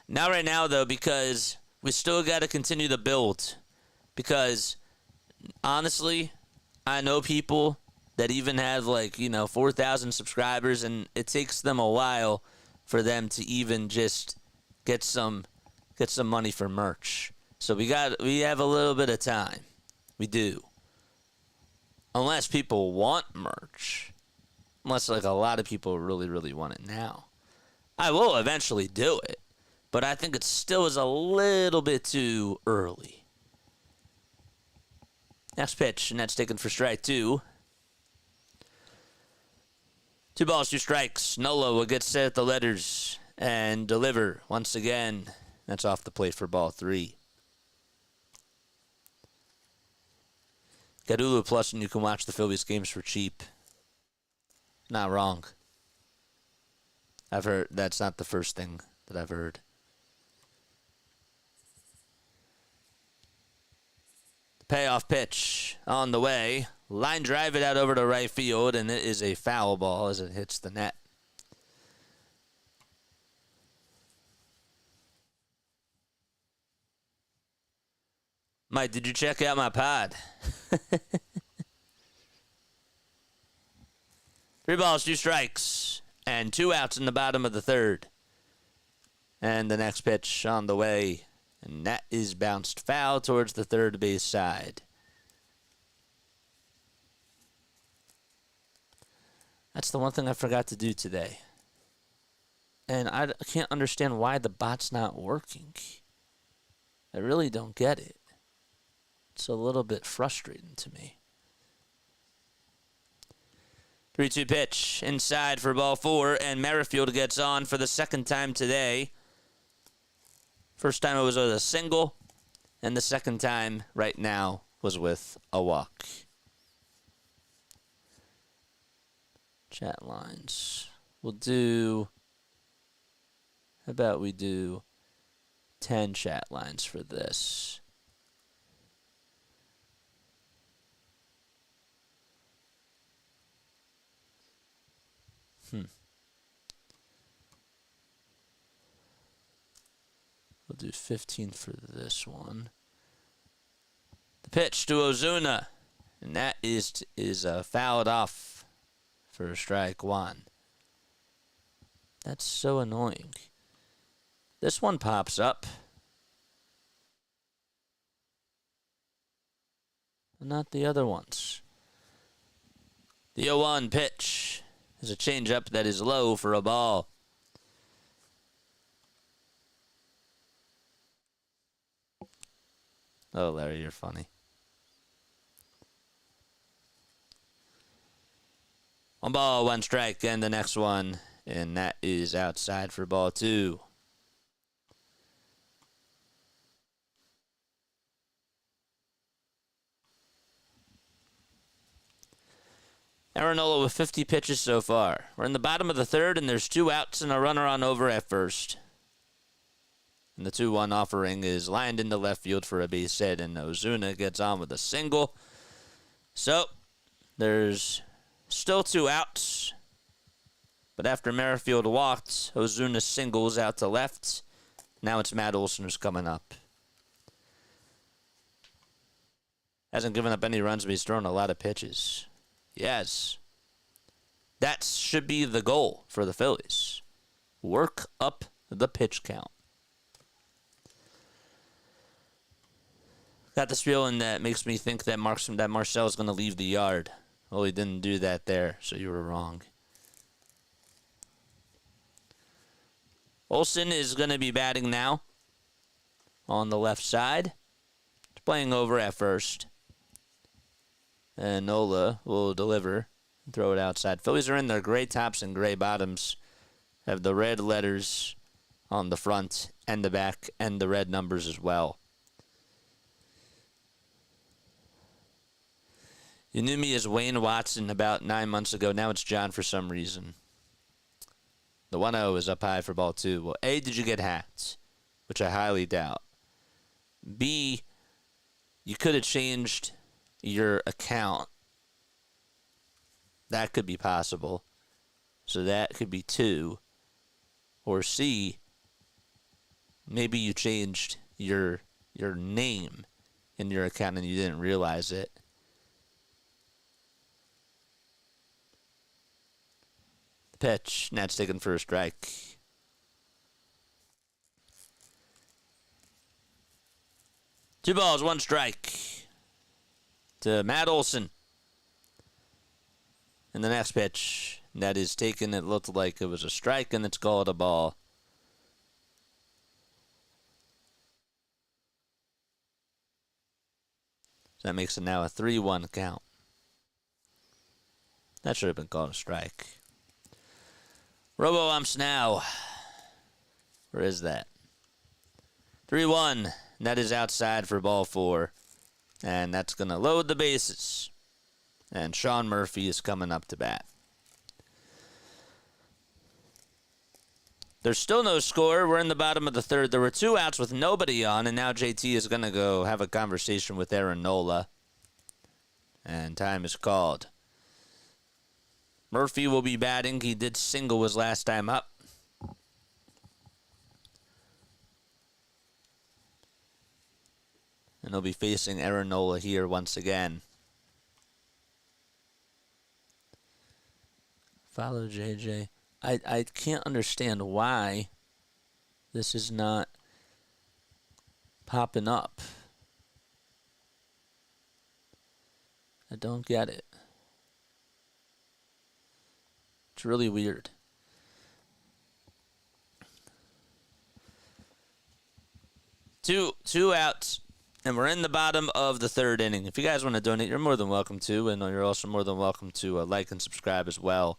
Not right now, though, because we still got to continue the build. Because, honestly, I know people that even have, 4,000 subscribers, and it takes them a while for them to even just get some money for merch. So we have a little bit of time. We do. Unless people want merch. Unless, a lot of people really, really want it now. I will eventually do it. But I think it still is a little bit too early. Next pitch, and that's taken for strike 2. 2 balls, 2 strikes. Nola will get set at the letters and deliver once again. That's off the plate for ball 3. Get Hulu Plus, and you can watch the Phillies games for cheap. Not wrong. I've heard that's not the first thing that I've heard. The payoff pitch on the way. Line drive it out over to right field, and it is a foul ball as it hits the net. Mike, did you check out my pod? 3 balls, 2 strikes, and 2 outs in the bottom of the third. And the next pitch on the way And that is bounced foul towards the third base side. That's the one thing I forgot to do today. And I can't understand why the bot's not working. I really don't get it. It's a little bit frustrating to me. 3-2 pitch inside for ball 4, and Merrifield gets on for the second time today. First time it was with a single, and the second time right now was with a walk. Chat lines. We'll do, how about we do 10 chat lines for this? We'll do 15 for this one. The pitch to Ozuna, and that is fouled off for strike 1. That's so annoying. This one pops up. Not the other ones. The 0-1 pitch is a changeup that is low for a ball. Oh, Larry, you're funny. 1 ball, 1 strike, and the next one, and that is outside for ball 2. Nola with 50 pitches so far. We're in the bottom of the third, and there's 2 outs and a runner on over at first. And the 2-1 offering is lined into left field for a base hit, and Ozuna gets on with a single. So, there's still 2 outs. But after Merrifield walked, Ozuna singles out to left. Now it's Matt Olson who's coming up. Hasn't given up any runs, but he's thrown a lot of pitches. Yes. That should be the goal for the Phillies. Work up the pitch count. Got this feeling that makes me think that Marcell is going to leave the yard. Well, he didn't do that there, so you were wrong. Olson is going to be batting now on the left side. He's playing over at first. And Nola will deliver and throw it outside. Phillies are in their gray tops and gray bottoms. Have the red letters on the front and the back and the red numbers as well. You knew me as Wayne Watson about 9 months ago. Now it's John for some reason. The 1-0 is up high for ball 2. Well, A, did you get hacked? Which I highly doubt. B, you could have changed your account. That could be possible. So that could be 2. Or C, maybe you changed your name in your account and you didn't realize it. The pitch, Nat's taken for a strike. Two balls, 1 strike to Matt Olson. And the next pitch, that is taken. It looked like it was a strike, and it's called a ball. So that makes it now a 3-1 count. That should have been called a strike. Robo-umps now. Where is that? 3-1. And that is outside for ball 4. And that's going to load the bases. And Sean Murphy is coming up to bat. There's still no score. We're in the bottom of the third. There were 2 outs with nobody on, and now JT is going to go have a conversation with Aaron Nola. And time is called. Murphy will be batting. He did single his last time up. And he'll be facing Aaron Nola here once again. Follow JJ. I can't understand why this is not popping up? I don't get it. It's really weird. Two outs, and we're in the bottom of the third inning. If you guys want to donate, you're more than welcome to, and you're also more than welcome to like and subscribe as well.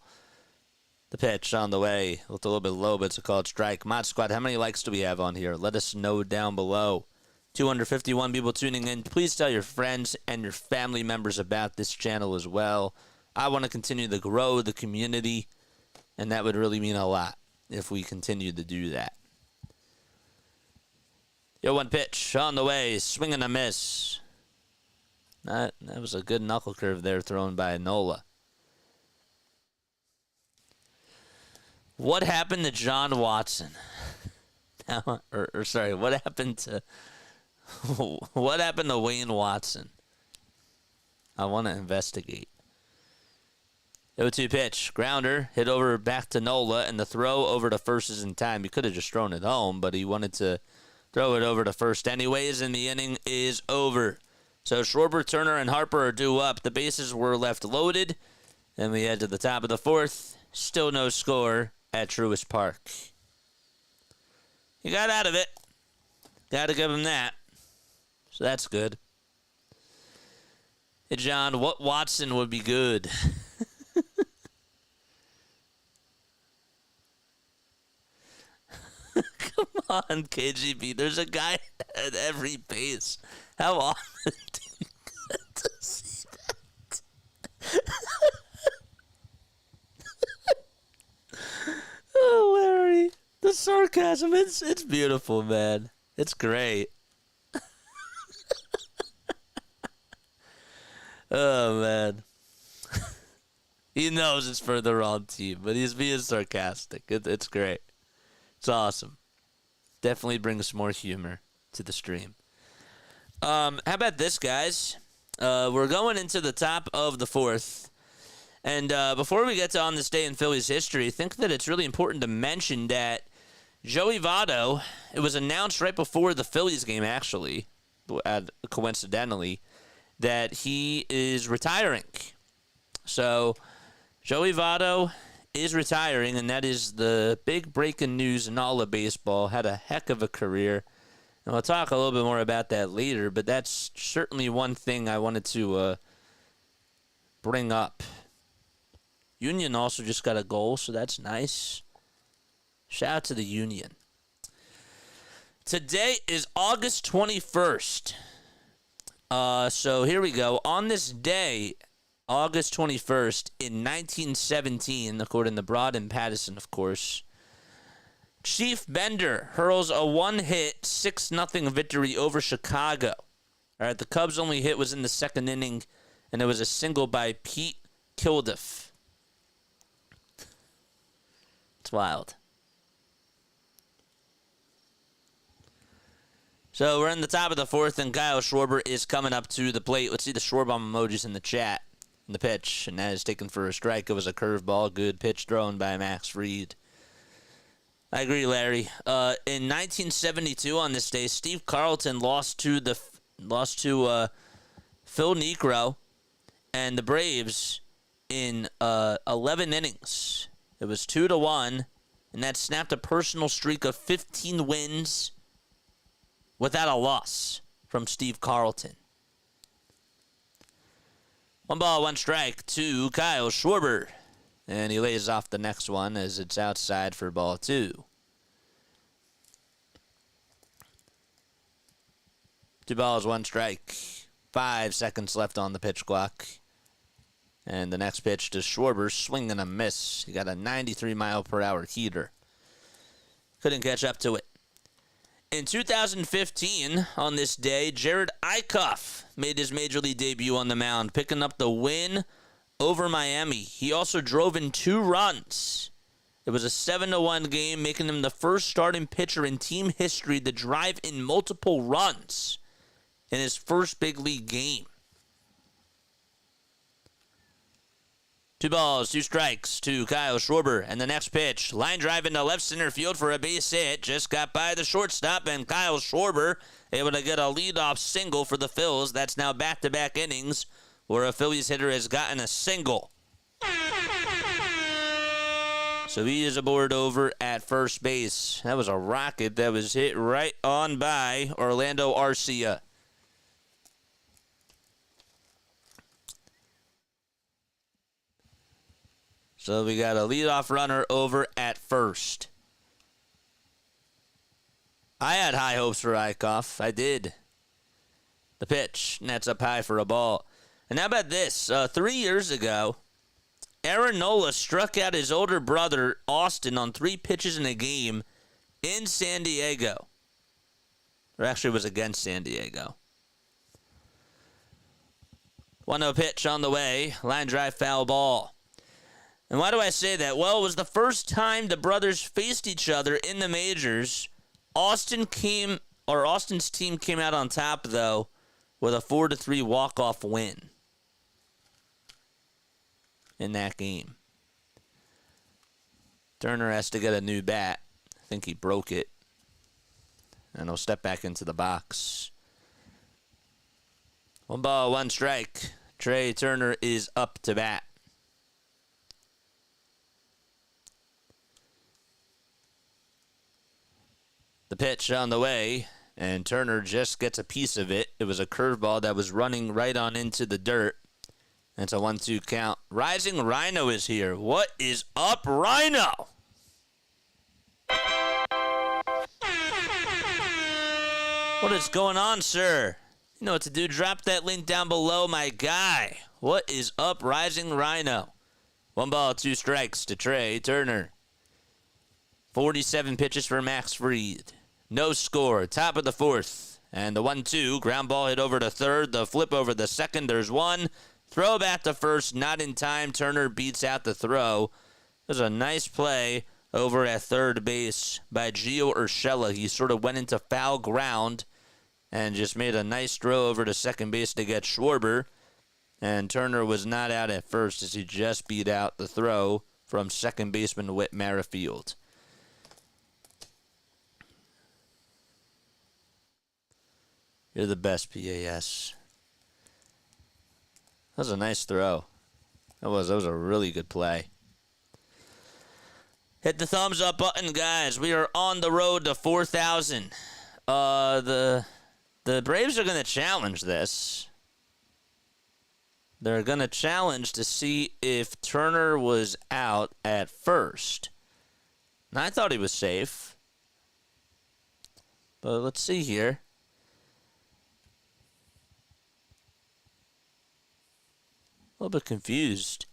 The pitch on the way. Looked a little bit low, but it's a called strike. Mod Squad, how many likes do we have on here? Let us know down below. 251 people tuning in. Please tell your friends and your family members about this channel as well. I want to continue to grow the community, and that would really mean a lot if we continue to do that. Yo, one pitch on the way. Swing and a miss. That was a good knuckle curve there thrown by Nola. What happened to John Watson? Sorry, what happened to Wayne Watson? I want to investigate. 0-2 pitch. Grounder. Hit over back to Nola, and the throw over to first is in time. He could have just thrown it home, but he wanted to throw it over to first anyways, and the inning is over. So Schwarber, Turner, and Harper are due up. The bases were left loaded, and we head to the top of the fourth. Still no score at Truist Park. He got out of it. Got to give him that. So that's good. Hey, John, what Watson would be good? Come on, KGB. There's a guy at every base. How often do you get to see that? Oh, Larry. The sarcasm, it's beautiful, man. It's great. Oh, man. He knows it's for the wrong team, but he's being sarcastic. It's great. It's awesome. Definitely brings more humor to the stream. How about this, guys? We're going into the top of the fourth. And before we get to On This Day in Phillies history, I think that it's really important to mention that Joey Votto, it was announced right before the Phillies game, actually, coincidentally, that he is retiring. So Joey Votto is retiring, and that is the big breaking news in all of baseball. Had a heck of a career. And we'll talk a little bit more about that later, but that's certainly one thing I wanted to bring up. Union also just got a goal, so that's nice. Shout out to the Union. Today is August 21st. So here we go. On this day, August 21st, in 1917, according to Broad and Pattison, of course, Chief Bender hurls a one-hit 6-0 victory over Chicago. All right, the Cubs' only hit was in the second inning, and it was a single by Pete Kilduff. It's wild. So we're in the top of the fourth, and Kyle Schwarber is coming up to the plate. Let's see the Schwarbomb emojis in the chat. In the pitch, and that is taken for a strike. It was a curveball. Good pitch thrown by Max Fried. I agree, Larry. In 1972, on this day, Steve Carlton lost to Phil Niekro and the Braves in 11 innings. It was 2-1, and that snapped a personal streak of 15 wins without a loss from Steve Carlton. 1-1 to Kyle Schwarber. And he lays off the next one as it's outside for ball 2. 2-1. 5 seconds left on the pitch clock. And the next pitch to Schwarber, swing and a miss. He got a 93-mile-per-hour heater. Couldn't catch up to it. In 2015, on this day, Jared Eichhoff made his major league debut on the mound, picking up the win over Miami. He also drove in 2 runs. It was a 7-1 game, making him the first starting pitcher in team history to drive in multiple runs in his first big league game. 2 balls, 2 strikes to Kyle Schwarber. And the next pitch, line drive into left center field for a base hit. Just got by the shortstop, and Kyle Schwarber able to get a leadoff single for the Phils. That's now back-to-back innings where a Phillies hitter has gotten a single. So he is aboard over at first base. That was a rocket that was hit right on by Orlando Arcia. So we got a leadoff runner over at first. I had high hopes for Eichhoff. I did. The pitch, and that's up high for a ball. And how about this? 3 years ago, Aaron Nola struck out his older brother, Austin, on 3 pitches in a game in San Diego. Or actually, it was against San Diego. 1-0 pitch on the way. Line drive, foul ball. And why do I say that? Well, it was the first time the brothers faced each other in the majors. Austin's team came out on top, though, with a 4-3 walk-off win in that game. Turner has to get a new bat. I think he broke it. And he'll step back into the box. 1 ball, 1 strike. Trey Turner is up to bat. The pitch on the way, and Turner just gets a piece of it. It was a curveball that was running right on into the dirt. It's a 1-2 count. Rising Rhino is here. What is up, Rhino? What is going on, sir? You know what to do. Drop that link down below, my guy. What is up, Rising Rhino? 1 ball, 2 strikes to Trey Turner. 47 pitches for Max Fried. No score. Top of the 4th. And the 1-2. Ground ball hit over to third. The flip over the second. There's 1. Throw back to first. Not in time. Turner beats out the throw. There's a nice play over at third base by Gio Urshela. He sort of went into foul ground and just made a nice throw over to second base to get Schwarber. And Turner was not out at first as he just beat out the throw from second baseman Whit Merrifield. You're the best, PAS. That was a nice throw. That was a really good play. Hit the thumbs up button, guys. We are on the road to 4,000. The Braves are going to challenge this. They're going to challenge to see if Turner was out at first. And I thought he was safe. But let's see here. A little bit confused.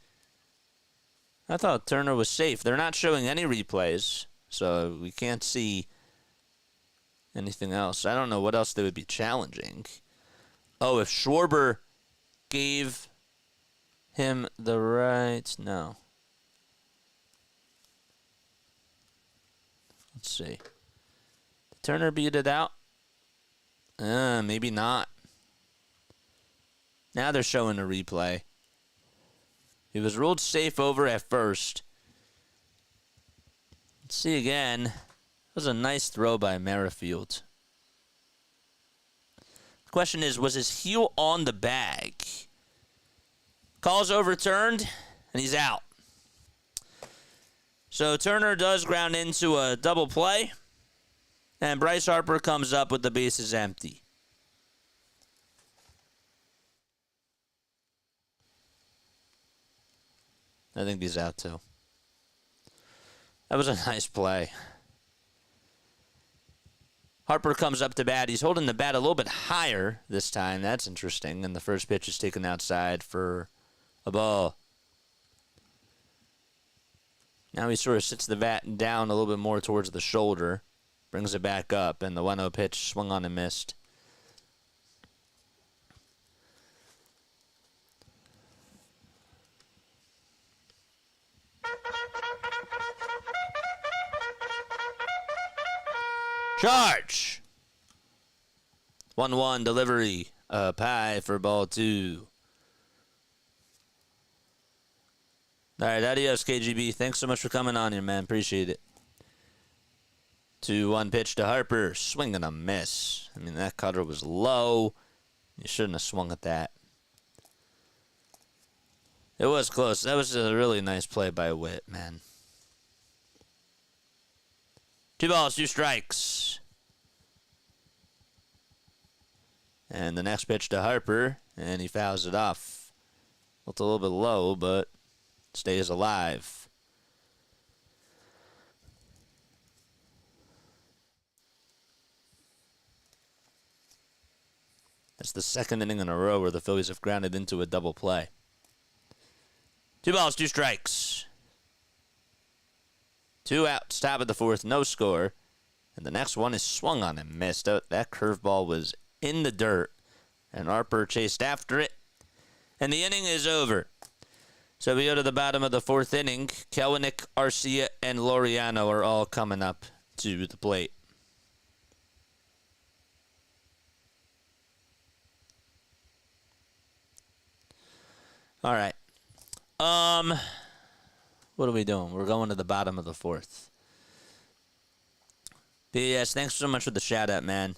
I thought Turner was safe. They're not showing any replays, so we can't see anything else. I don't know what else they would be challenging. Oh, if Schwarber gave him the right... No. Let's see. Did Turner beat it out? Maybe not. Now they're showing a replay. He was ruled safe over at first. Let's see again. That was a nice throw by Merrifield. The question is, was his heel on the bag? Call's overturned, and he's out. So Turner does ground into a double play, and Bryce Harper comes up with the bases empty. I think he's out, too. That was a nice play. Harper comes up to bat. He's holding the bat a little bit higher this time. That's interesting. And the first pitch is taken outside for a ball. Now he sort of sits the bat down a little bit more towards the shoulder. Brings it back up. And the 1-0 pitch swung on and missed. Charge! 1-1 delivery. Up high for ball 2. All right, adios, KGB. Thanks so much for coming on here, man. Appreciate it. 2-1 pitch to Harper. Swing and a miss. I mean, that cutter was low. You shouldn't have swung at that. It was close. That was a really nice play by Witt, man. 2 balls, 2 strikes. And the next pitch to Harper, and he fouls it off. Looked a little bit low, but stays alive. That's the second inning in a row where the Phillies have grounded into a double play. 2 balls, 2 strikes. 2 outs, top of the 4th, no score. And the next one is swung on and missed. That curveball was in the dirt, and Harper chased after it. And the inning is over. So we go to the bottom of the 4th inning. Kelenic, Arcia, and Laureano are all coming up to the plate. All right. What are we doing? We're going to the bottom of the 4th. P.S. Thanks so much for the shout out, man.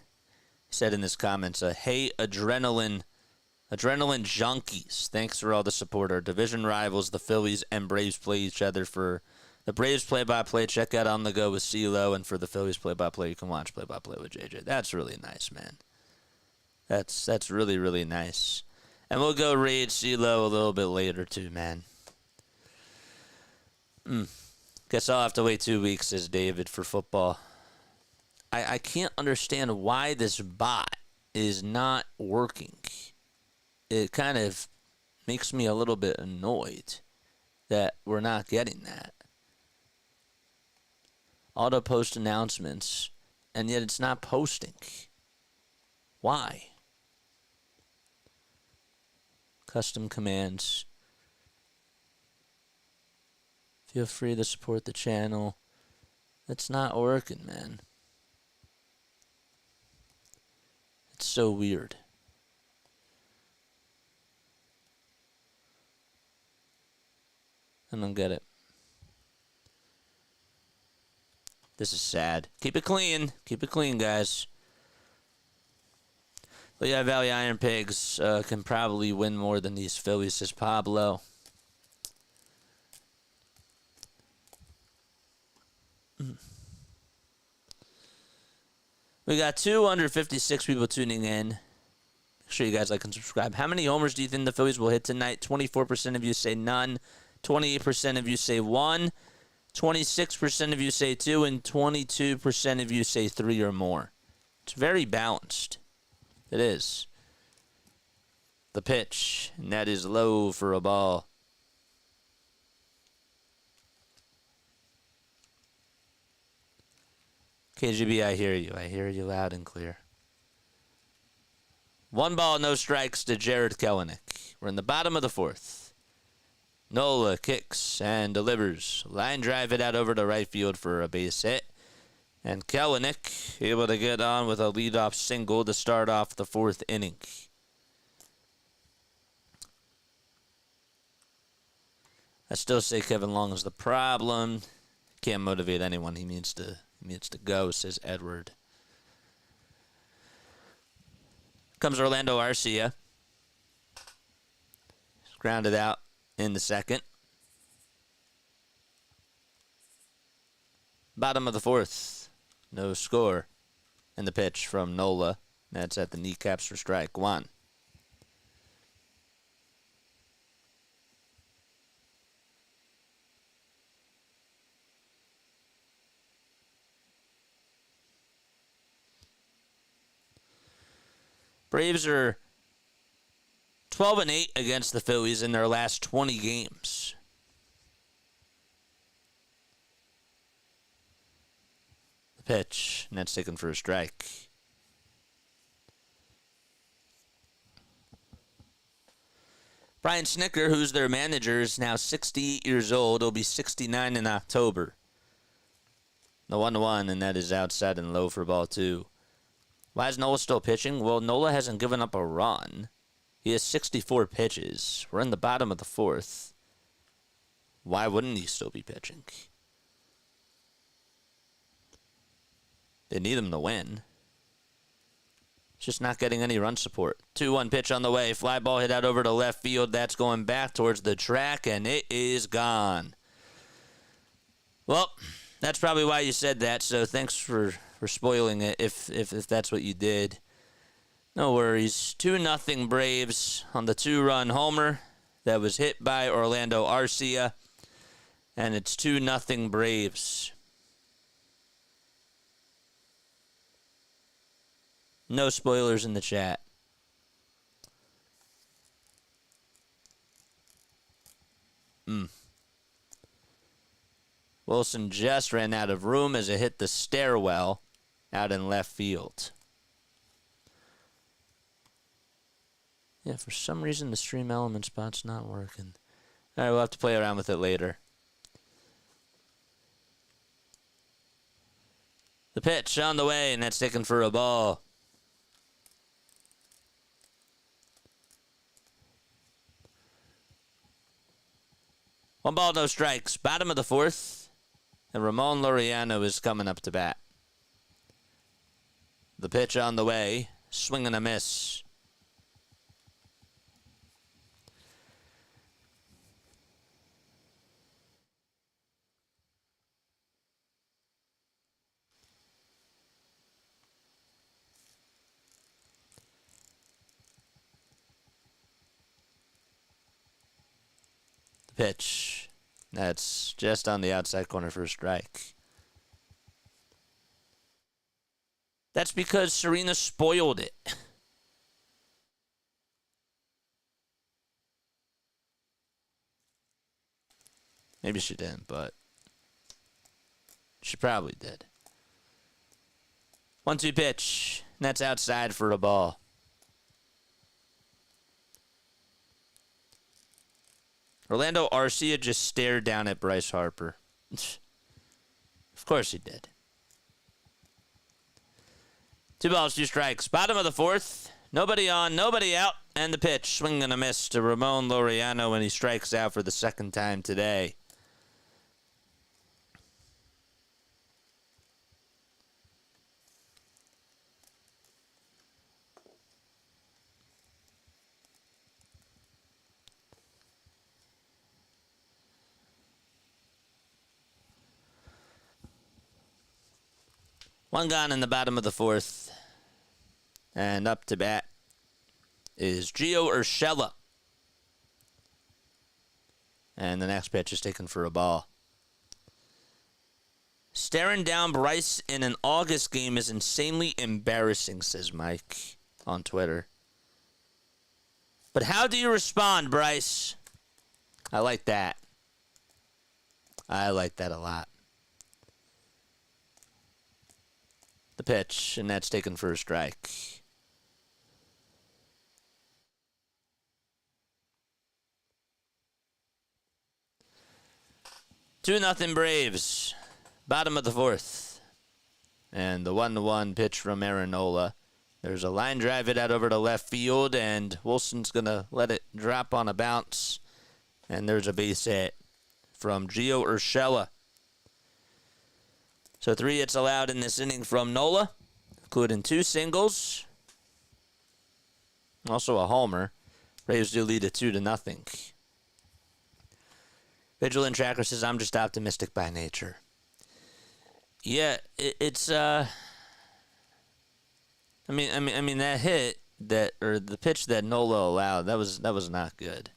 He said in his comments, hey, adrenaline junkies. Thanks for all the support. Our division rivals, the Phillies and Braves, play each other. For the Braves play-by-play, check out On The Go with CeeLo. And for the Phillies play-by-play, you can watch play-by-play with JJ. That's really nice, man. That's really, really nice. And we'll go raid CeeLo a little bit later, too, man. Guess I'll have to wait 2 weeks, says David, for football. I can't understand why this bot is not working. It kind of makes me a little bit annoyed that we're not getting that. Auto post announcements, and yet it's not posting. Why? Custom commands. Feel free to support the channel. It's not working, man. It's so weird. I don't get it. This is sad. Keep it clean. Keep it clean, guys. Lehigh Valley Iron Pigs can probably win more than these Phillies, says Pablo. We got 256 people tuning in. Make sure you guys like and subscribe. How many homers do you think the Phillies will hit tonight? 24% of you say none. 28% of you say 1. 26% of you say 2. And 22% of you say 3 or more. It's very balanced. It is. The pitch. And that is low for a ball. KGB, I hear you. I hear you loud and clear. 1 ball, no strikes to Jared Kelenic. We're in the bottom of the 4th. Nola kicks and delivers. Line drive it out over to right field for a base hit. And Kelenic able to get on with a leadoff single to start off the 4th inning. I still say Kevin Long is the problem. Can't motivate anyone. He needs to go, says Edward. Comes Orlando Arcia. Grounded out in the 2nd. Bottom of the 4th. No score. And the pitch from Nola. That's at the kneecaps for strike 1. Braves are 12-8 against the Phillies in their last 20 games. The pitch, and that's taken for a strike. Brian Snitker, who's their manager, is now 68 years old. He'll be 69 in October. The 1-1, and that is outside and low for ball 2. Why is Nola still pitching? Well, Nola hasn't given up a run. He has 64 pitches. We're in the bottom of the 4th. Why wouldn't he still be pitching? They need him to win. Just not getting any run support. 2-1 pitch on the way. Fly ball hit out over to left field. That's going back towards the track, and it is gone. Well, that's probably why you said that, so thanks for spoiling it if that's what you did. No worries. 2-0 Braves on the 2-run homer that was hit by Orlando Arcia, and it's 2-0 Braves. No spoilers in the chat. Wilson just ran out of room as it hit the stairwell out in left field. Yeah, for some reason the stream element spot's not working. All right, we'll have to play around with it later. The pitch on the way, and that's taken for a ball. One ball, no strikes. Bottom of the fourth, and Ramon Laureano is coming up to bat. The pitch on the way, swing and a miss. Pitch. That's just on the outside corner for a strike. That's because Serena spoiled it. Maybe she didn't, but she probably did. 1-2 pitch. That's outside for a ball. Orlando Arcia just stared down at Bryce Harper. Of course he did. 2 balls, 2 strikes. Bottom of the fourth. Nobody on, nobody out. And the pitch, swing and a miss to Ramon Laureano, and he strikes out for the second time today. One gone in the bottom of the fourth. And up to bat is Gio Urshela. And the next pitch is taken for a ball. Staring down Bryce in an August game is insanely embarrassing, says Mike on Twitter. But how do you respond, Bryce? I like that. I like that a lot. The pitch, and that's taken for a strike. Two nothing Braves. Bottom of the fourth. And the 1-1 pitch from Nola. There's a line drive it out over to left field, and Wilson's going to let it drop on a bounce. And there's a base hit from Gio Urshela. So 3 hits allowed in this inning from Nola, including 2 singles. Also a homer. Braves do lead it 2-0. Vigilant Tracker says, I'm just optimistic by nature. Yeah, it's I mean that hit or the pitch that Nola allowed, that was not good.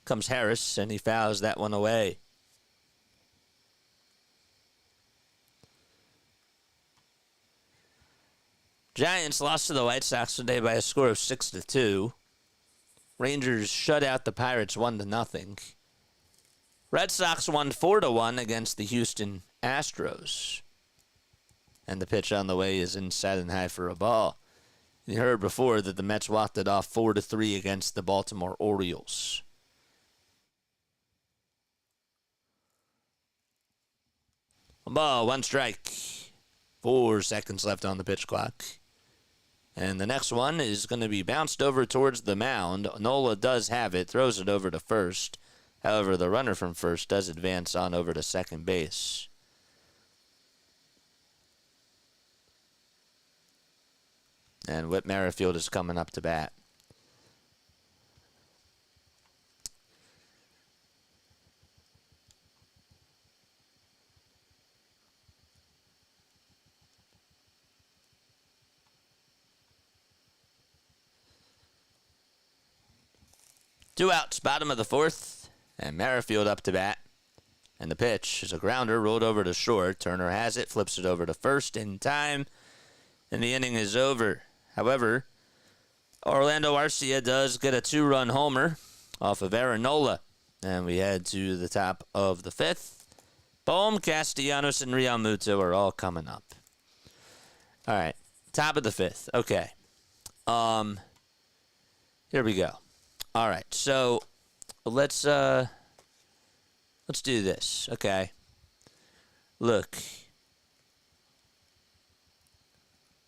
Comes Harris and he fouls that one away. Giants lost to the White Sox today by a score of 6-2. Rangers shut out the Pirates 1-0. Red Sox won 4-1 against the Houston Astros. And the pitch on the way is inside and high for a ball. You heard before that the Mets walked it off 4-3 against the Baltimore Orioles. One ball, 1 strike. 4 seconds left on the pitch clock. And the next one is going to be bounced over towards the mound. Nola does have it, throws it over to first. However, the runner from first does advance on over to second base. And Whit Merrifield is coming up to bat. Two outs, bottom of the fourth, and Merrifield up to bat. And the pitch is a grounder rolled over to short. Turner has it, flips it over to first in time, and the inning is over. However, Orlando Arcia does get a 2-run homer off of Aaron Nola. And we head to the top of the fifth. Bohm, Castellanos, and Real Muto are all coming up. All right, top of the fifth. Okay. Here we go. All right, so let's do this. Okay. Look.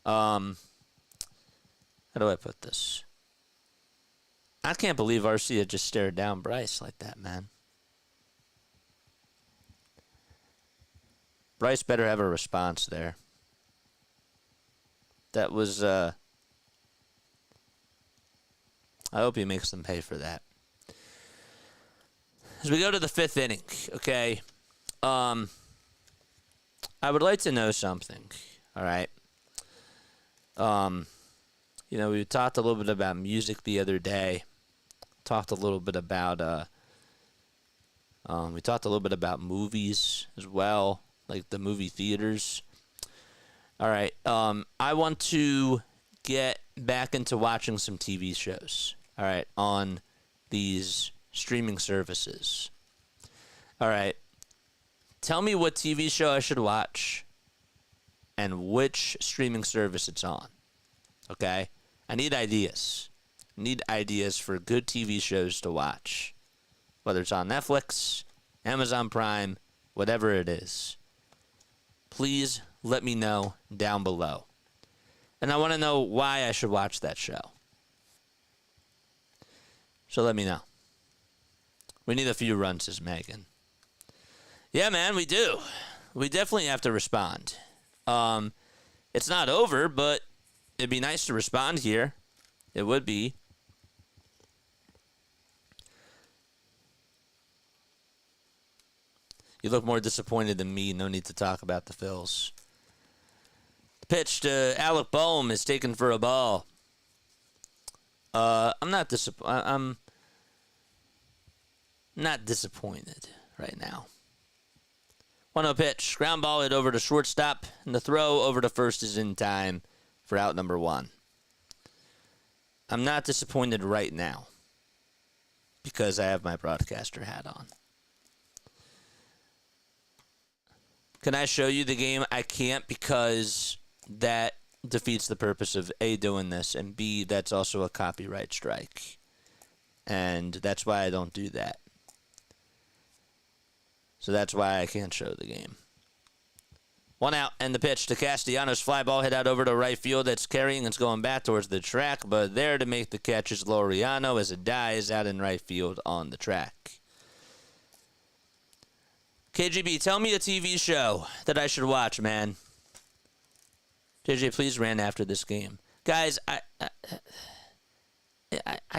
How do I put this? I can't believe Arcia just stared down Bryce like that, man. Bryce better have a response there. That was, I hope he makes them pay for that. As we go to the fifth inning, okay, I would like to know something, all right? You know, we talked a little bit about music the other day. Talked a little bit about, we talked a little bit about movies as well, like the movie theaters. All right, I want to get back into watching some TV shows, all right, on these streaming services. All right, tell me what TV show I should watch and which streaming service it's on, okay? I need ideas. I need ideas for good TV shows to watch, whether it's on Netflix, Amazon Prime, whatever it is. Please let me know down below. And I want to know why I should watch that show. So let me know. We need a few runs, says Megan. Yeah, man, we do. We definitely have to respond. It's not over, but it'd be nice to respond here. It would be. You look more disappointed than me. No need to talk about the Phils. The pitch to Alec Bohm is taken for a ball. I'm not disappointed right now. 1-0 pitch. Ground ball it over to shortstop. And the throw over to first is in time for out number one. I'm not disappointed right now because I have my broadcaster hat on. Can I show you the game? I can't because that defeats the purpose of A, doing this, and B, that's also a copyright strike. And that's why I don't do that. So that's why I can't show the game. 1 out, and the pitch to Castellanos. Fly ball hit out over to right field. That's carrying. It's going back towards the track, but there to make the catch is Laureano as it dies out in right field on the track. KGB, tell me a TV show that I should watch, man. JJ, please rant after this game. Guys, I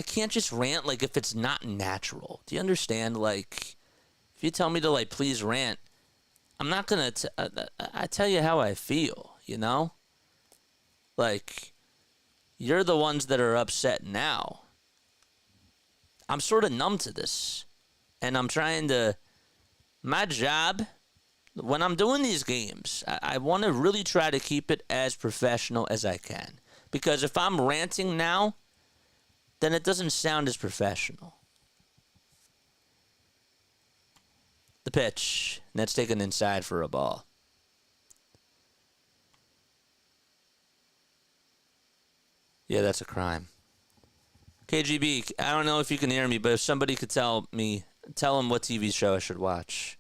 can't just rant like if it's not natural. Do you understand? Like, if you tell me to, like, please rant, I'm not going to, I tell you how I feel, you know? Like, you're the ones that are upset now. I'm sort of numb to this. And I'm trying to, my job, when I'm doing these games, I want to really try to keep it as professional as I can. Because if I'm ranting now, then it doesn't sound as professional. The pitch, and that's taken inside for a ball. Yeah, that's a crime. KGB, I don't know if you can hear me, but if somebody could tell them what TV show I should watch.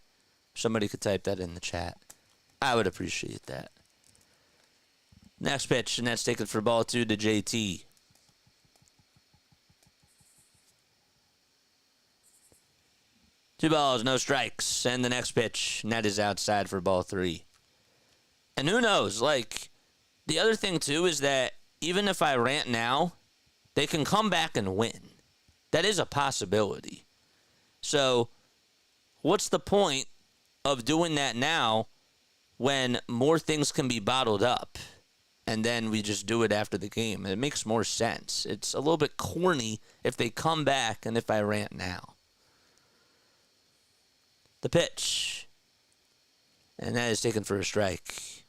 Somebody could type that in the chat. I would appreciate that. Next pitch, and that's taken for ball 2 to JT. Two balls, no strikes. And the next pitch, and that is outside for ball 3. And who knows, like, the other thing, too, is that even if I rant now, they can come back and win. That is a possibility. So, what's the point of doing that now when more things can be bottled up? And then we just do it after the game. It makes more sense. It's a little bit corny if they come back and if I rant now. The pitch. And that is taken for a strike.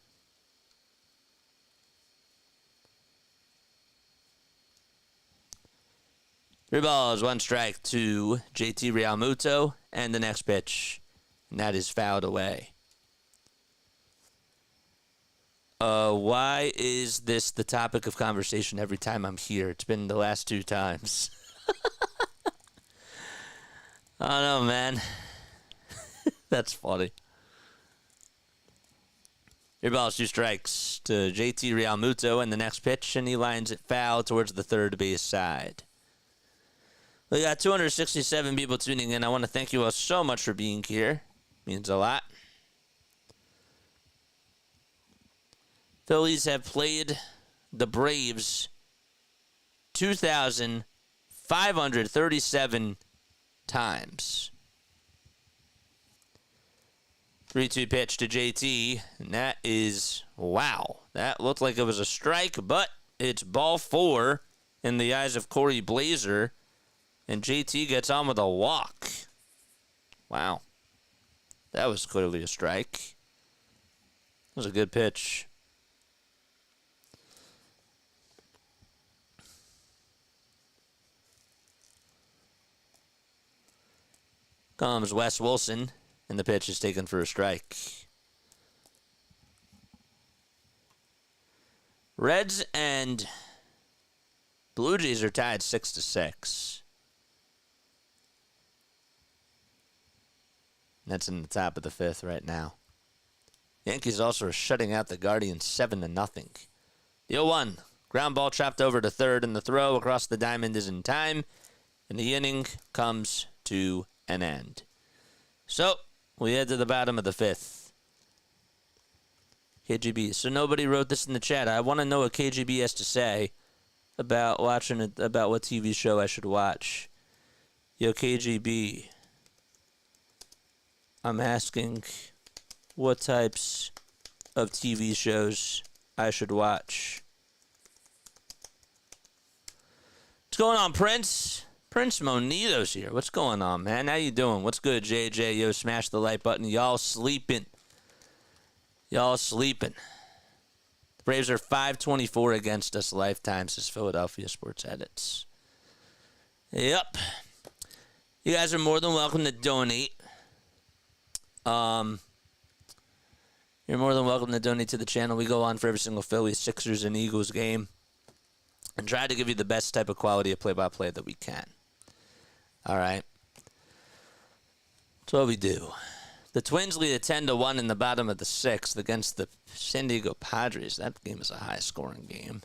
Three balls, one strike to JT Realmuto. And the next pitch. And that is fouled away. Why is this the topic of conversation every time I'm here? It's been the last 2 times. I don't know, man. That's funny. 3 balls, 2 strikes to JT Realmuto, and the next pitch, and he lines it foul towards the third base side. We got 267 people tuning in. I want to thank you all so much for being here. Means a lot. Phillies have played the Braves 2,537 times. 3-2 pitch to JT, and that is, wow. That looked like it was a strike, but it's ball 4 in the eyes of Corey Blazer, and JT gets on with a walk. Wow. That was clearly a strike. That was a good pitch. Comes Wes Wilson, and the pitch is taken for a strike. Reds and Blue Jays are tied 6-6. That's in the top of the 5th right now. Yankees also are shutting out the Guardians 7-0. The 0-1. Ground ball chopped over to third, and the throw across the diamond is in time, and the inning comes to an end. So, we head to the bottom of the 5th. KGB. So nobody wrote this in the chat. I want to know what KGB has to say about watching it, about what TV show I should watch. Yo, KGB. I'm asking what types of TV shows I should watch. What's going on, Prince? Prince Monito's here. What's going on, man? How you doing? What's good, JJ? Yo, smash the like button. Y'all sleeping. Y'all sleeping. The Braves are 524 against us lifetime, says Philadelphia Sports Edits. Yep. You guys are more than welcome to donate. You're more than welcome to donate to the channel. We go on for every single Phillies, Sixers, and Eagles game and try to give you the best type of quality of play-by-play that we can. All right. That's what we do. The Twins lead at 10-1 in the bottom of the 6th against the San Diego Padres. That game is a high-scoring game.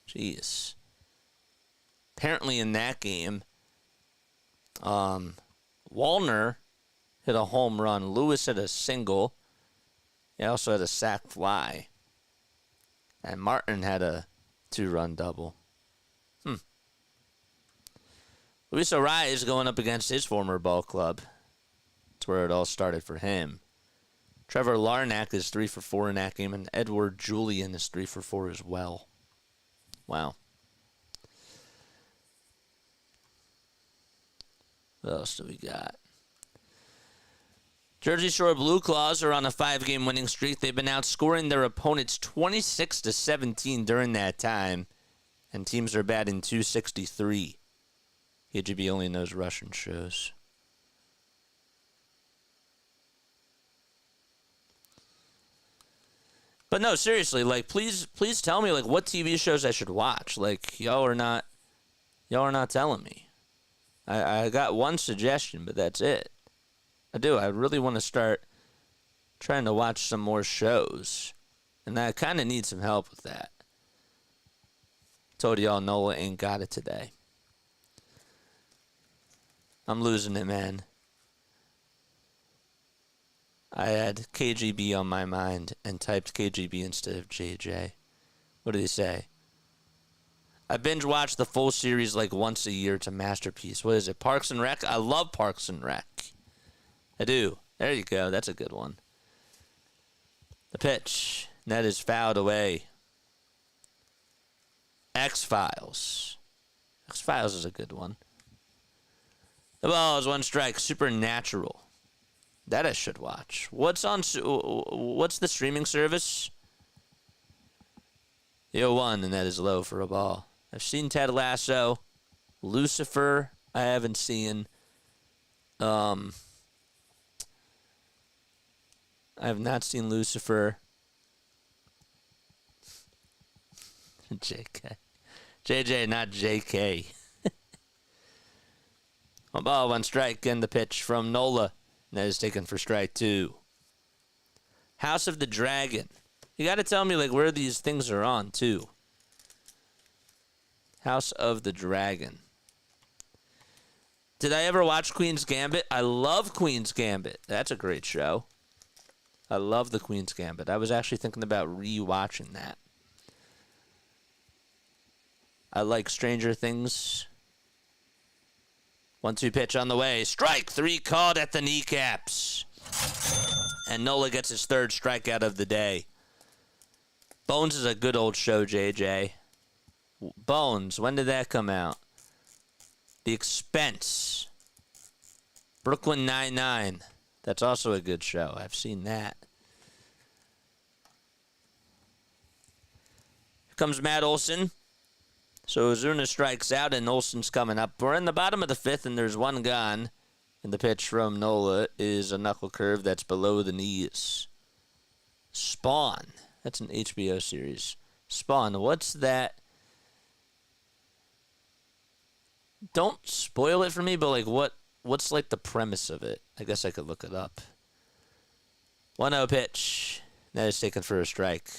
Jeez. Apparently in that game, Wallner hit a home run. Lewis hit a single. He also had a sac fly. And Martin had a 2-run double. Luis Arraez going up against his former ball club. That's where it all started for him. Trevor Larnach is 3 for 4 in that game, and Edward Julian is 3 for 4 as well. Wow. What else do we got? Jersey Shore Blue Claws are on a 5-game winning streak. They've been outscoring their opponents 26-17 during that time, and teams are batting .263. KGB only knows Russian shows. But no, seriously, like, please tell me, like, what TV shows I should watch. Like, y'all are not telling me. I got one suggestion, but that's it. I do. I really want to start trying to watch some more shows And I kind of need some help with that. Told y'all Nola ain't got it today. I'm losing it, man. I had KGB on my mind and typed KGB instead of JJ. What did he say? I binge watch the full series like once a year. It's a masterpiece. What is it? Parks and Rec? I love Parks and Rec. I do. There you go. That's a good one. The pitch. That is fouled away. X-Files. X-Files is a good one. The ball is 1 strike. Supernatural. That I should watch. What's the streaming service? The 0-1, and that is low for a ball. I've seen Ted Lasso. Lucifer, I haven't seen. I have not seen Lucifer. JK. JJ, not JK. 1 ball, 1 strike, and the pitch from Nola. That is taken for strike 2. House of the Dragon. You got to tell me like where these things are on, too. House of the Dragon. Did I ever watch Queen's Gambit? I love Queen's Gambit. That's a great show. I love the Queen's Gambit. I was actually thinking about re-watching that. I like Stranger Things. 1-2 pitch on the way. Strike 3 called at the kneecaps. And Nola gets his 3rd strikeout of the day. Bones is a good old show, JJ. Bones, when did that come out? The Expense. Brooklyn Nine-Nine. That's also a good show. I've seen that. Here comes Matt Olson. So Ozuna strikes out, and Olson's coming up. We're in the bottom of the 5th, and there's 1 gone. And the pitch from Nola is a knuckle curve that's below the knees. Spawn. That's an HBO series. Spawn. What's that? Don't spoil it for me, but like what's like the premise of it? I guess I could look it up. 1-0 pitch. That is taken for a strike.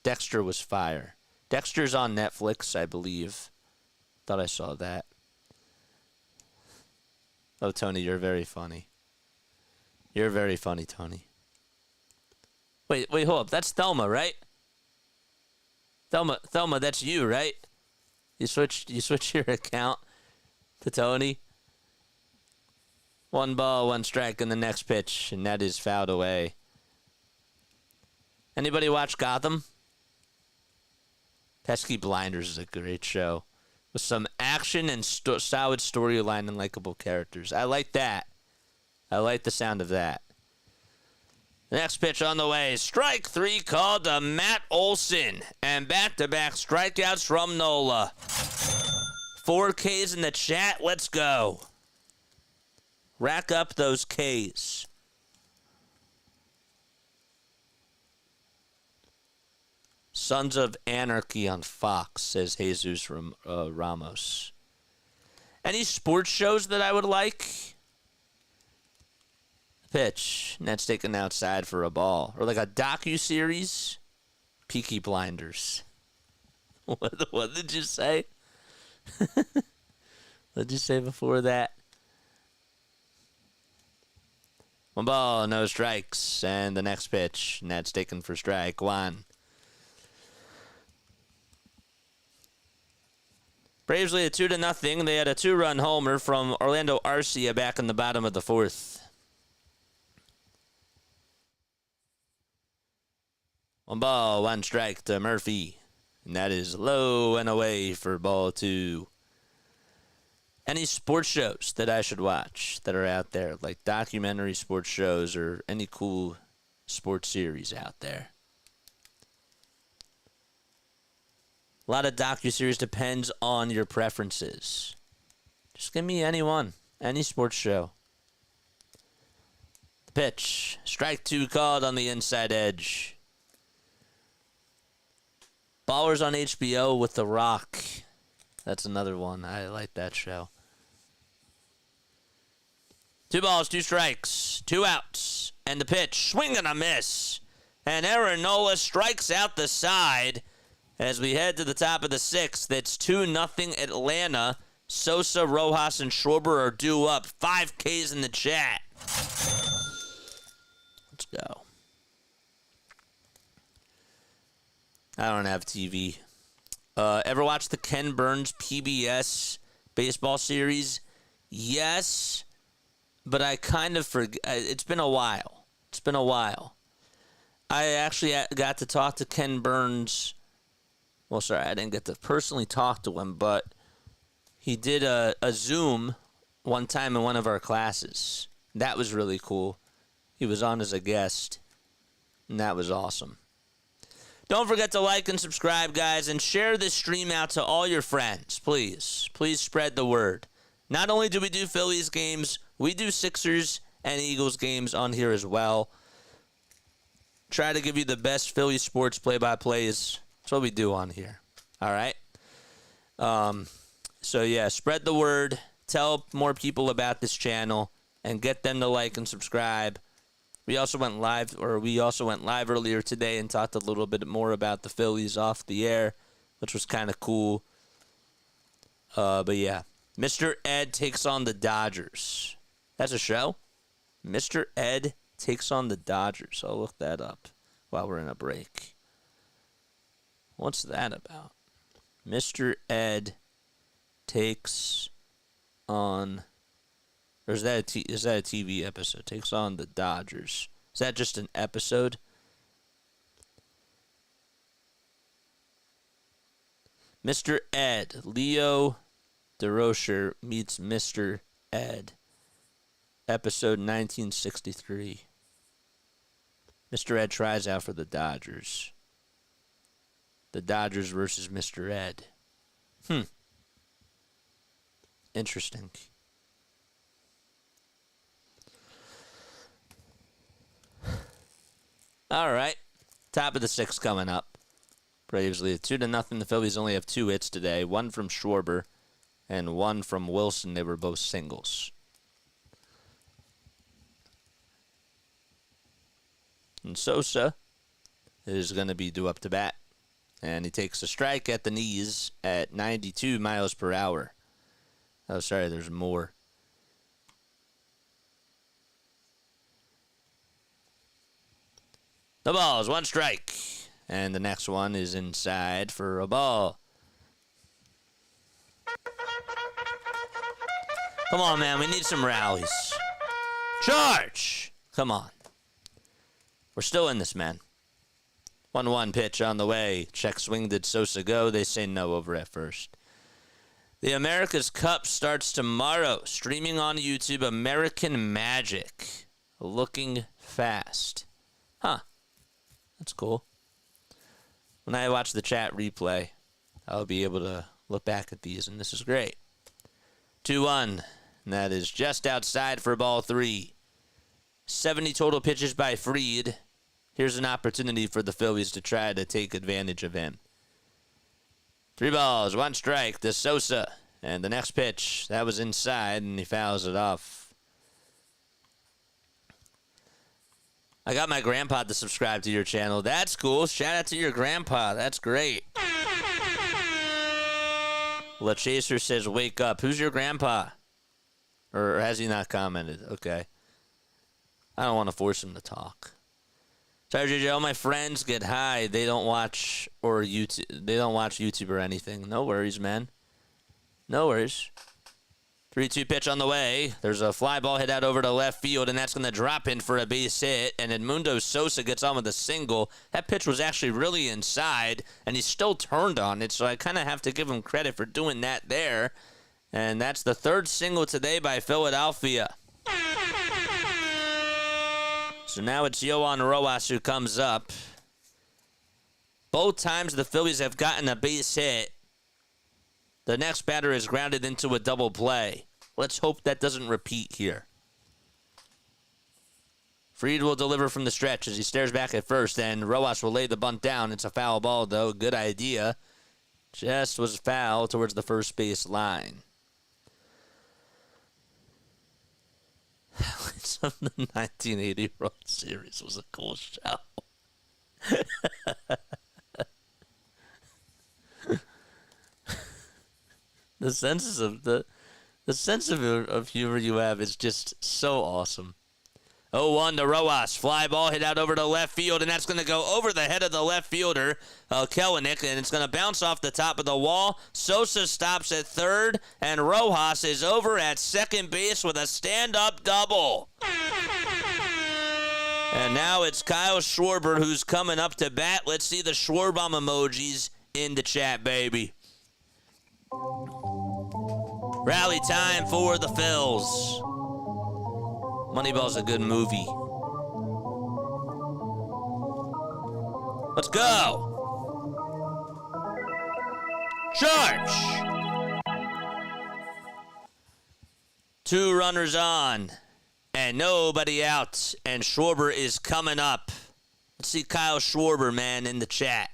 Dexter was fire. Dexter's on Netflix, I believe. Thought I saw that. Oh, Tony, you're very funny. You're very funny, Tony. Wait, hold up. That's Thelma, right? Thelma, that's you, right? You switch your account to Tony. 1 ball, 1 strike in the next pitch, and that is fouled away. Anybody watch Gotham? Pesky Blinders is a great show with some action and solid storyline and likable characters. I like that. I like the sound of that. The next pitch on the way. Strike 3 called to Matt Olson. And back-to-back strikeouts from Nola. 4 Ks in the chat. Let's go. Rack up those Ks. Sons of Anarchy on Fox, says Jesus Ramos. Any sports shows that I would like? Pitch. And that's taken outside for a ball. Or like a docu-series. Peaky Blinders. What did you say? What did you say before that? 1 ball, no strikes. And the next pitch. And that's taken for strike 1. Braves lead 2-0. They had a 2-run homer from Orlando Arcia back in the bottom of the 4th. 1 ball, 1 strike to Murphy. And that is low and away for ball 2. Any sports shows that I should watch that are out there, like documentary sports shows or any cool sports series out there? A lot of docuseries depends on your preferences. Just give me any one. Any sports show. Pitch. Strike 2 called on the inside edge. Ballers on HBO with The Rock. That's another one. I like that show. 2 balls, 2 strikes, 2 outs. And the pitch. Swing and a miss. And Aaron Nola strikes out the side as we head to the top of the sixth. It's 2-0 Atlanta. Sosa, Rojas, and Schwarber are due up. 5 Ks in the chat. Let's go. I don't have TV. Ever watch the Ken Burns PBS baseball series? Yes, but I kind of forget. It's been a while. I actually got to talk to Ken Burns. Well, sorry, I didn't get to personally talk to him, but he did a Zoom one time in one of our classes. That was really cool. He was on as a guest, and that was awesome. Don't forget to like and subscribe, guys, and share this stream out to all your friends, please. Please spread the word. Not only do we do Phillies games, we do Sixers and Eagles games on here as well. Try to give you the best Phillies sports play-by-plays. That's what we do on here. All right? So, yeah, spread the word. Tell more people about this channel and get them to like and subscribe. We also went live earlier today and talked a little bit more about the Phillies off the air, which was kind of cool. But yeah, Mr. Ed takes on the Dodgers. That's a show? Mr. Ed takes on the Dodgers. I'll look that up while we're in a break. What's that about? Mr. Ed takes on... Or is that a TV episode? Takes on the Dodgers. Is that just an episode? Mr. Ed. Leo DeRocher meets Mr. Ed. Episode 1963. Mr. Ed tries out for the Dodgers. The Dodgers versus Mr. Ed. Interesting. All right. Top of the sixth coming up. Braves lead 2-0. The Phillies only have 2 hits today. One from Schwarber and one from Wilson. They were both singles. And Sosa is going to be due up to bat. And he takes a strike at the knees at 92 miles per hour. Oh, sorry, there's more. The ball is 1 strike. And the next one is inside for a ball. Come on, man. We need some rallies. Charge! Come on. We're still in this, man. 1-1 pitch on the way. Check swing. Did Sosa go? They say no over at first. The America's Cup starts tomorrow. Streaming on YouTube. American Magic. Looking fast. Huh. That's cool. When I watch the chat replay, I'll be able to look back at these, and this is great. 2-1. And that is just outside for ball 3. 70 total pitches by Fried. Here's an opportunity for the Phillies to try to take advantage of him. 3 balls, 1 strike to Sosa. And the next pitch, that was inside, and he fouls it off. I got my grandpa to subscribe to your channel. That's cool. Shout out to your grandpa. That's great. La Chaser says, wake up. Who's your grandpa? Or has he not commented? Okay. I don't want to force him to talk. Sorry, JJ, all my friends get high. They don't watch YouTube or anything. No worries, man. No worries. 3-2 pitch on the way. There's a fly ball hit out over to left field, and that's going to drop in for a base hit. And Edmundo Sosa gets on with a single. That pitch was actually really inside, and he still turned on it, so I kind of have to give him credit for doing that there. And that's the 3rd single today by Philadelphia. So now it's Yohan Rojas who comes up. Both times the Phillies have gotten a base hit. The next batter is grounded into a double play. Let's hope that doesn't repeat here. Fried will deliver from the stretch as he stares back at first, and Rojas will lay the bunt down. It's a foul ball, though. Good idea. Just was foul towards the first base line. Highlights of the 1980 World Series was a cool show. The sense of of humor you have is just so awesome. 0-1 to Rojas. Fly ball hit out over to left field, and that's going to go over the head of the left fielder, Kelenic, and it's going to bounce off the top of the wall. Sosa stops at third, and Rojas is over at second base with a stand-up double. And now it's Kyle Schwarber who's coming up to bat. Let's see the Schwarbomb emojis in the chat, baby. Rally time for the Phils. Moneyball's a good movie. Let's go. Charge. 2 runners on and nobody out. And Schwarber is coming up. Let's see Kyle Schwarber, man, in the chat.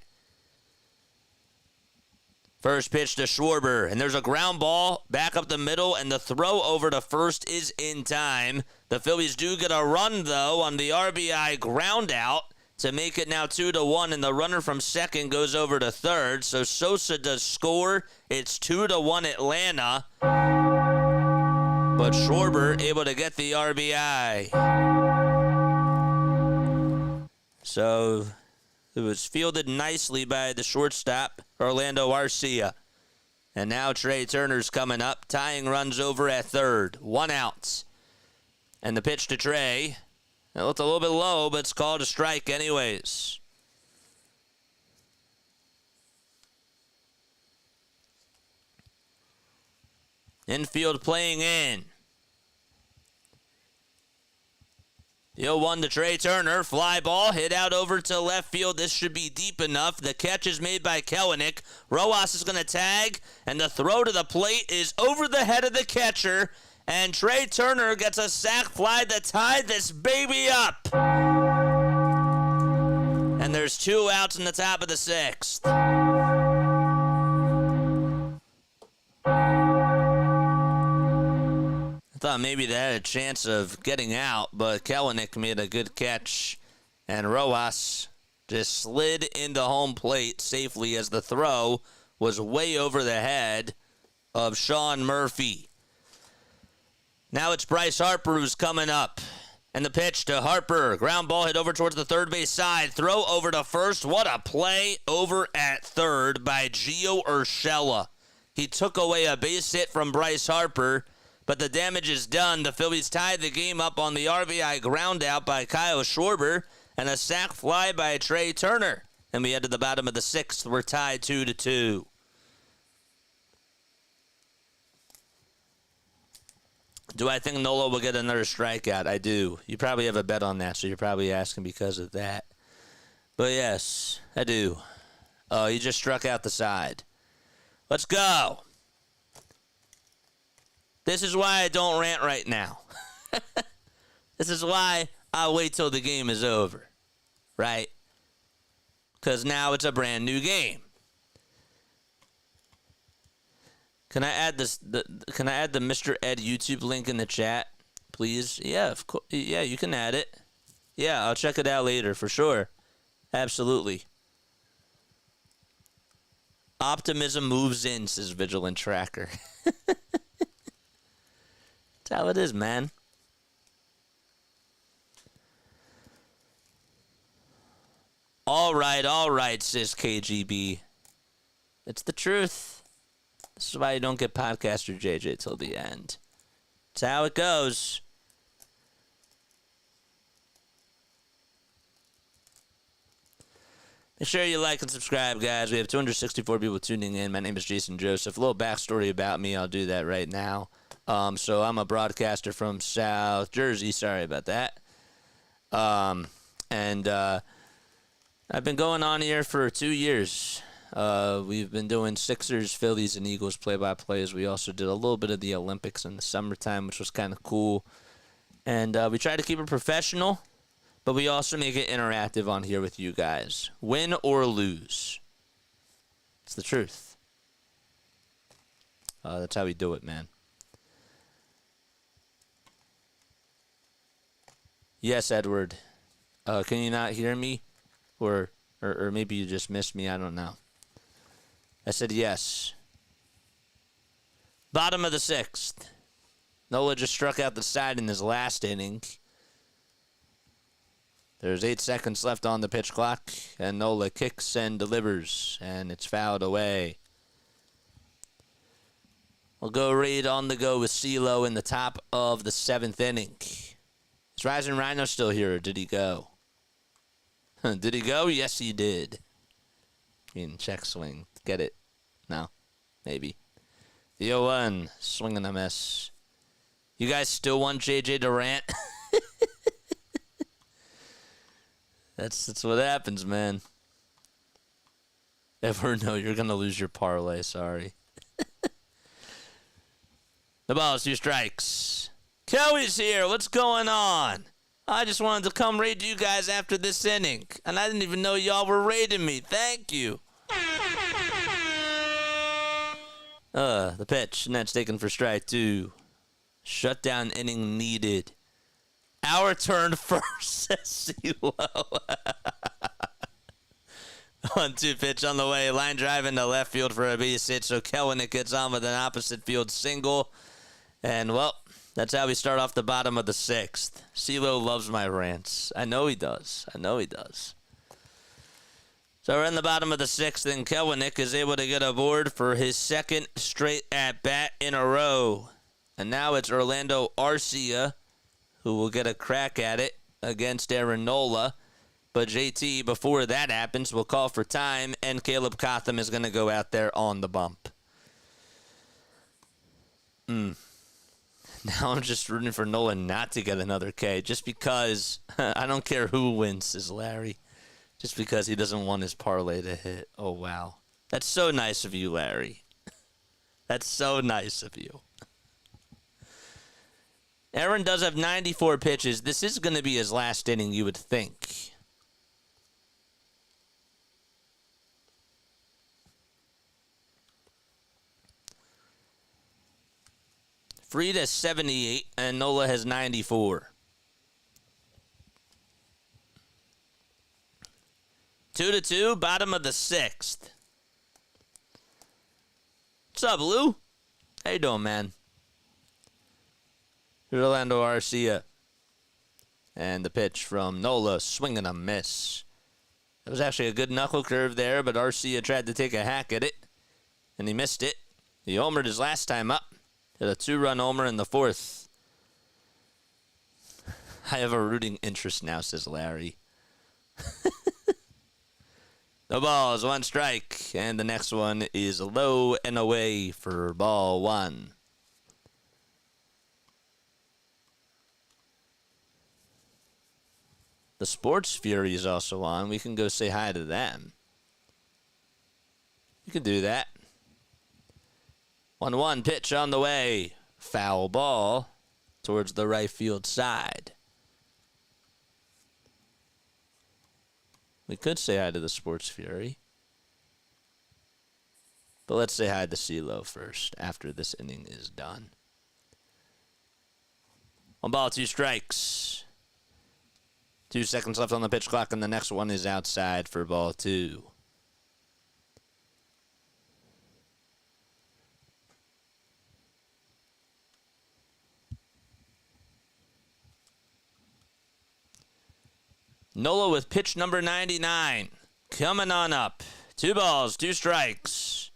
First pitch to Schwarber, and there's a ground ball back up the middle, and the throw over to first is in time. The Phillies do get a run, though, on the RBI ground out to make it now 2-1, and the runner from second goes over to third. So Sosa does score. It's 2-1 Atlanta, but Schwarber able to get the RBI. So it was fielded nicely by the shortstop, Orlando Arcia. And now Trey Turner's coming up, tying runs over at third. 1 out. And the pitch to Trey. It looked a little bit low, but it's called a strike anyways. Infield playing in. The 0-1 to Trey Turner. Fly ball hit out over to left field. This should be deep enough. The catch is made by Kelenic. Rojas is going to tag, and the throw to the plate is over the head of the catcher. And Trey Turner gets a sac fly to tie this baby up. And there's 2 outs in the top of the 6th. Thought maybe they had a chance of getting out, but Kelenic made a good catch, and Rojas just slid into home plate safely as the throw was way over the head of Sean Murphy. Now it's Bryce Harper who's coming up, and the pitch to Harper. Ground ball hit over towards the third base side. Throw over to first. What a play over at third by Gio Urshela. He took away a base hit from Bryce Harper, but the damage is done. The Phillies tied the game up on the RBI ground out by Kyle Schwarber and a sac fly by Trey Turner. And we head to the bottom of the 6th. We're tied 2-2. Do I think Nola will get another strikeout? I do. You probably have a bet on that, so you're probably asking because of that. But yes, I do. Oh, he just struck out the side. Let's go. This is why I don't rant right now. This is why I'll wait till the game is over, right? Because now it's a brand new game. Can I add this? Can I add the Mr. Ed YouTube link in the chat, please? Yeah, of course. Yeah, you can add it. Yeah, I'll check it out later for sure. Absolutely. Optimism moves in, says Vigilant Tracker. That's how it is, man. All right, says KGB. It's the truth. This is why you don't get Podcaster JJ till the end. That's how it goes. Make sure you like and subscribe, guys. We have 264 people tuning in. My name is Jason Joseph. A little backstory about me. I'll do that right now. So I'm a broadcaster from South Jersey. Sorry about that. And I've been going on here for 2 years. We've been doing Sixers, Phillies, and Eagles play-by-plays. We also did a little bit of the Olympics in the summertime, which was kind of cool. And we try to keep it professional, but we also make it interactive on here with you guys. Win or lose. It's the truth. That's how we do it, man. Yes, Edward. Can you not hear me? Or maybe you just missed me. I don't know. I said yes. Bottom of the 6th. Nola just struck out the side in his last inning. There's 8 seconds left on the pitch clock, and Nola kicks and delivers, and it's fouled away. We'll go right on the go with CeeLo in the top of the 7th inning. Is Rising Rhino still here, or did he go? Did he go? Yes, he did. Check swing. Get it? No. Maybe. The 0-1. Swing and a miss. You guys still want J.J. Durant? That's what happens, man. Ever know you're going to lose your parlay. Sorry. The ball is 2 strikes. Kelly's here. What's going on? I just wanted to come raid you guys after this inning, and I didn't even know y'all were raiding me. Thank you. The pitch, and that's taken for strike 2. Shutdown inning needed. Our turn first, says CeeLo. 1-2 pitch on the way. Line drive into left field for a base hit, so Kelenic gets on with an opposite field single. And, well, that's how we start off the bottom of the 6th. CeeLo loves my rants. I know he does. So we're in the bottom of the 6th, and Kelenic is able to get aboard for his 2nd straight at-bat in a row. And now it's Orlando Arcia who will get a crack at it against Aaron Nola. But JT, before that happens, will call for time, and Caleb Cotham is going to go out there on the bump. Now I'm just rooting for Nola not to get another K, just because I don't care who wins, says Larry. Just because he doesn't want his parlay to hit. Oh, wow. That's so nice of you, Larry. That's so nice of you. Aaron does have 94 pitches. This is going to be his last inning, you would think. Fried has 78, and Nola has 94. 2-2, bottom of the 6th. What's up, Lou? How you doing, man? Orlando Arcia. And the pitch from Nola, swing and a miss. That was actually a good knuckle curve there, but Arcia tried to take a hack at it, and he missed it. He homered his last time up. Hit a 2-run homer in the 4th. I have a rooting interest now, says Larry. No balls, 1 strike, and the next one is low and away for ball 1. The Sports Fury is also on. We can go say hi to them. You can do that. 1-1 pitch on the way. Foul ball towards the right field side. We could say hi to the Sports Fury. But let's say hi to CeeLo first after this inning is done. 1 ball, 2 strikes. 2 seconds left on the pitch clock, and the next one is outside for ball 2. Nola with pitch number 99. Coming on up. 2 balls, 2 strikes.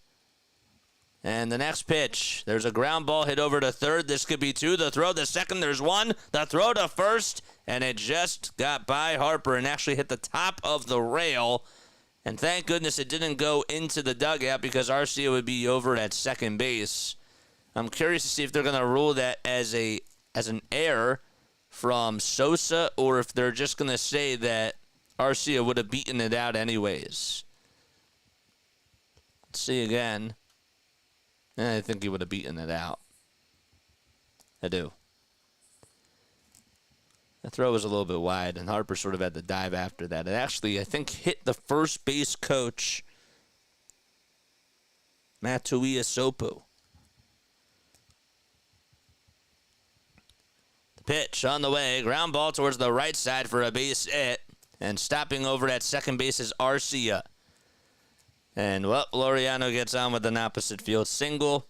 And the next pitch, there's a ground ball hit over to third. This could be 2. The throw, the second, there's 1. The throw to first, and it just got by Harper and actually hit the top of the rail. And thank goodness it didn't go into the dugout because Arcia would be over at second base. I'm curious to see if they're going to rule that as an error from Sosa, or if they're just going to say that Arcia would have beaten it out anyways. Let's see again. I think he would have beaten it out. I do. The throw was a little bit wide, and Harper sort of had to dive after that. It actually, I think, hit the first base coach, Matuia Sopu. Pitch on the way. Ground ball towards the right side for a base hit. And stopping over at second base is Arcia. And, well, Laureano gets on with an opposite field single.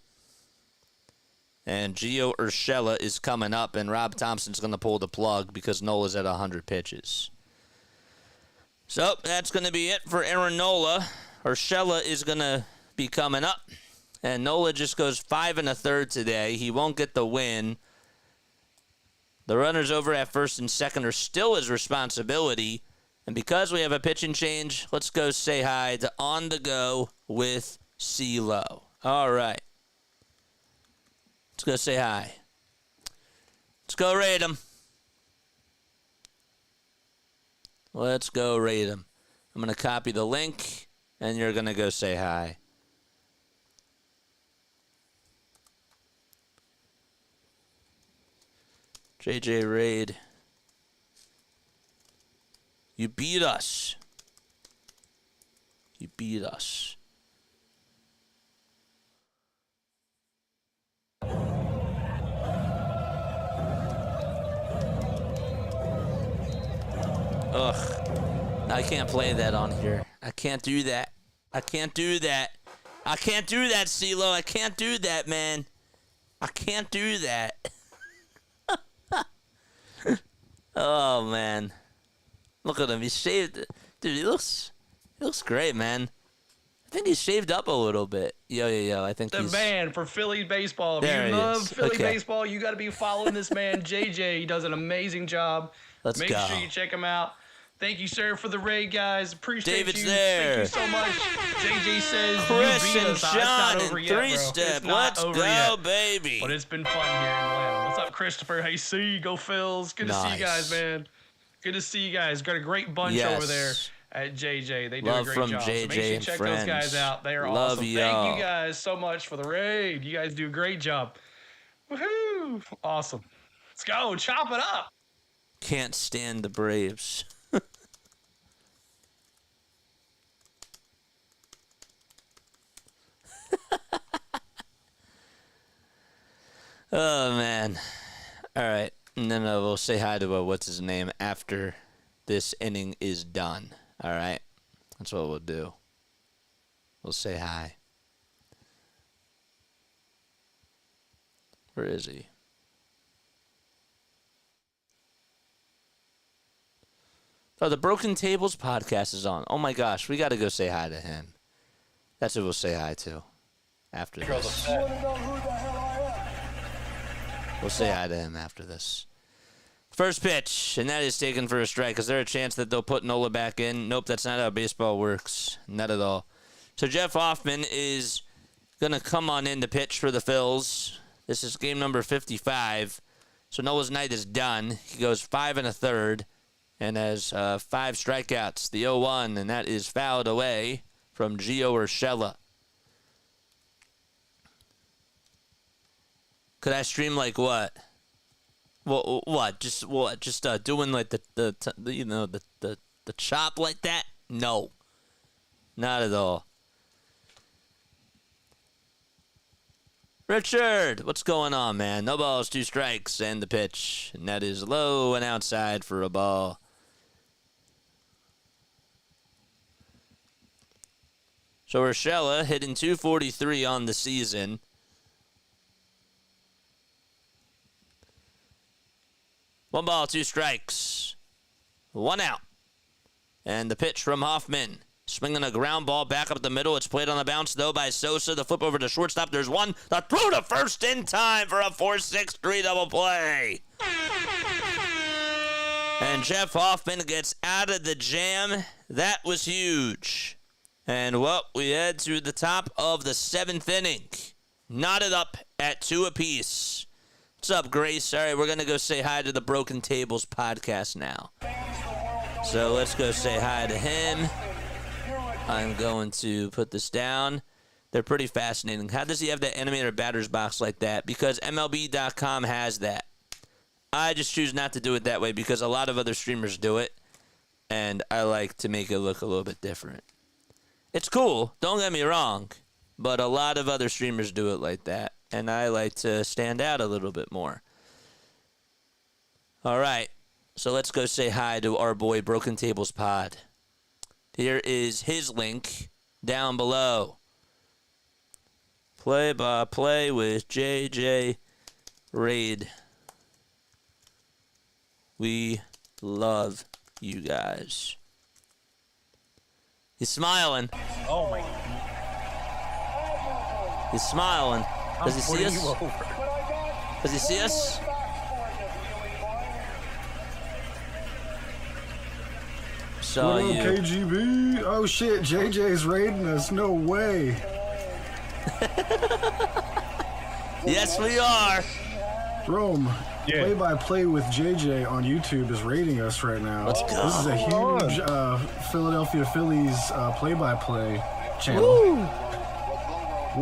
And Gio Urshela is coming up, and Rob Thomson's going to pull the plug because Nola's at 100 pitches. So that's going to be it for Aaron Nola. Urshela is going to be coming up, and Nola just goes 5 1/3 today. He won't get the win. The runners over at first and second are still his responsibility. And because we have a pitching change, let's go say hi to On the Go with CeeLo. All right. Let's go say hi. Let's go rate him. Let's go rate him. I'm going to copy the link, and you're going to go say hi. JJ Raid. You beat us. You beat us. Ugh. I can't play that on here. I can't do that. I can't do that. I can't do that, CeeLo. I can't do that, man. I can't do that. Oh, man. Look at him. He shaved. Dude, he looks great, man. I think he's shaved up a little bit. Yo. I think he's... The man for Phillies baseball. If there you love is. Philly Okay. baseball, you got to be following this man, JJ. He does an amazing job. Let's Make go. sure you check him out. Thank you, sir, for the raid, guys. Appreciate David's you. there. Thank you so much. JJ says Chris you beat and us. It's John not over and yet, bro. three-step. It's not Let's over go, yet. baby. But it's been fun here in Atlanta. What's up, Christopher? Hey, C. Go Phils. Good to see you guys, man. Good to see you guys. Got a great bunch over there at JJ. They do Love a great from job. JJ So make sure you and check friends. those guys out. They are Love awesome. y'all. Thank you guys so much for the raid. You guys do a great job. Woohoo! Awesome. Let's go. Chop it up. Can't stand the Braves. Oh, man. All right. And then we'll say hi to what's his name after this inning is done. All right. That's what we'll do. We'll say hi. Where is he? Oh, the Broken Tables podcast is on. Oh, my gosh. We got to go say hi to him. That's who we'll say hi to after this. We'll say hi to him after this. First pitch, and that is taken for a strike. Is there a chance that they'll put Nola back in? Nope, that's not how baseball works. Not at all. So Jeff Hoffman is going to come on in to pitch for the Phils. This is game number 55. So Nola's night is done. He goes 5 1/3 and has 5 strikeouts. The 0-1, and that is fouled away from Gio Urshela. Could I stream like what? Well, what? Just what? Just doing like the chop like that? No, not at all. Richard, what's going on, man? No balls, 2 strikes, and the pitch, and that is low and outside for a ball. So Urshela hitting .243 on the season. One ball, 2 strikes. 1 out. And the pitch from Hoffman. Swinging a ground ball back up the middle. It's played on the bounce, though, by Sosa. The flip over to shortstop. There's one. The throw to first in time for a 4-6-3 double play. And Jeff Hoffman gets out of the jam. That was huge. And, well, we head to the top of the 7th inning. Knotted up at 2 apiece. What's up, Grace? All right, we're going to go say hi to the Broken Tables podcast now. So let's go say hi to him. I'm going to put this down. They're pretty fascinating. How does he have that animated batter's box like that? Because MLB.com has that. I just choose not to do it that way because a lot of other streamers do it, and I like to make it look a little bit different. It's cool, don't get me wrong, but a lot of other streamers do it like that. And I like to stand out a little bit more. All right. So let's go say hi to our boy Broken Tables Pod. Here is his link down below. Play by play with JJ Raid. We love you guys. He's smiling. Oh my. He's smiling. Does he see us? Does he see us? Saw what up, you. KGB? Oh shit, JJ's raiding us. No way. Yes, we are. Rome, play-by-play with JJ on YouTube is raiding us right now. Let's go. This is a huge Philadelphia Phillies play-by-play channel. Woo!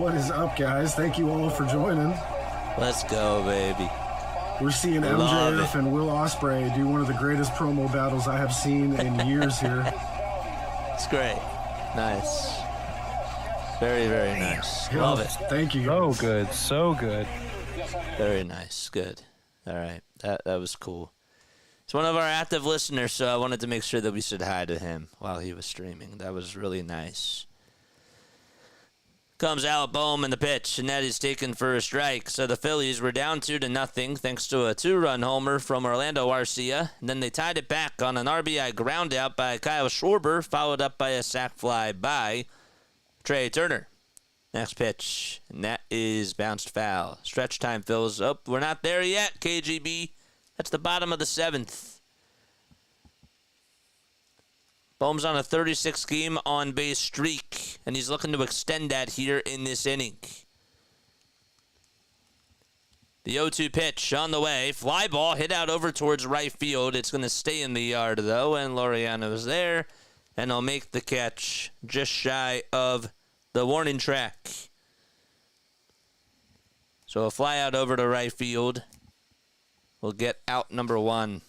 What is up, guys? Thank you all for joining. Let's go, baby. We're seeing Love MJF it. and Will Ospreay do one of the greatest promo battles I have seen in years here. It's great. Nice. Very, very nice. Yeah, Love it. Thank you. So good. So good. Very nice. Good. All right. That was cool. He's one of our active listeners, so I wanted to make sure that we said hi to him while he was streaming. That was really nice. Comes out Bohm in the pitch, and that is taken for a strike. So the Phillies were down 2-0 thanks to a 2-run homer from Orlando Arcia. And then they tied it back on an RBI ground out by Kyle Schwarber, followed up by a sac fly by Trey Turner. Next pitch, and that is bounced foul. Stretch time fills up. We're not there yet, KGB. That's the bottom of the 7th. Bohm's on a 36-game on-base streak, and he's looking to extend that here in this inning. The 0-2 pitch on the way. Fly ball hit out over towards right field. It's going to stay in the yard, though, and Laureano's there, and he'll make the catch just shy of the warning track. So a fly out over to right field will get out number 1.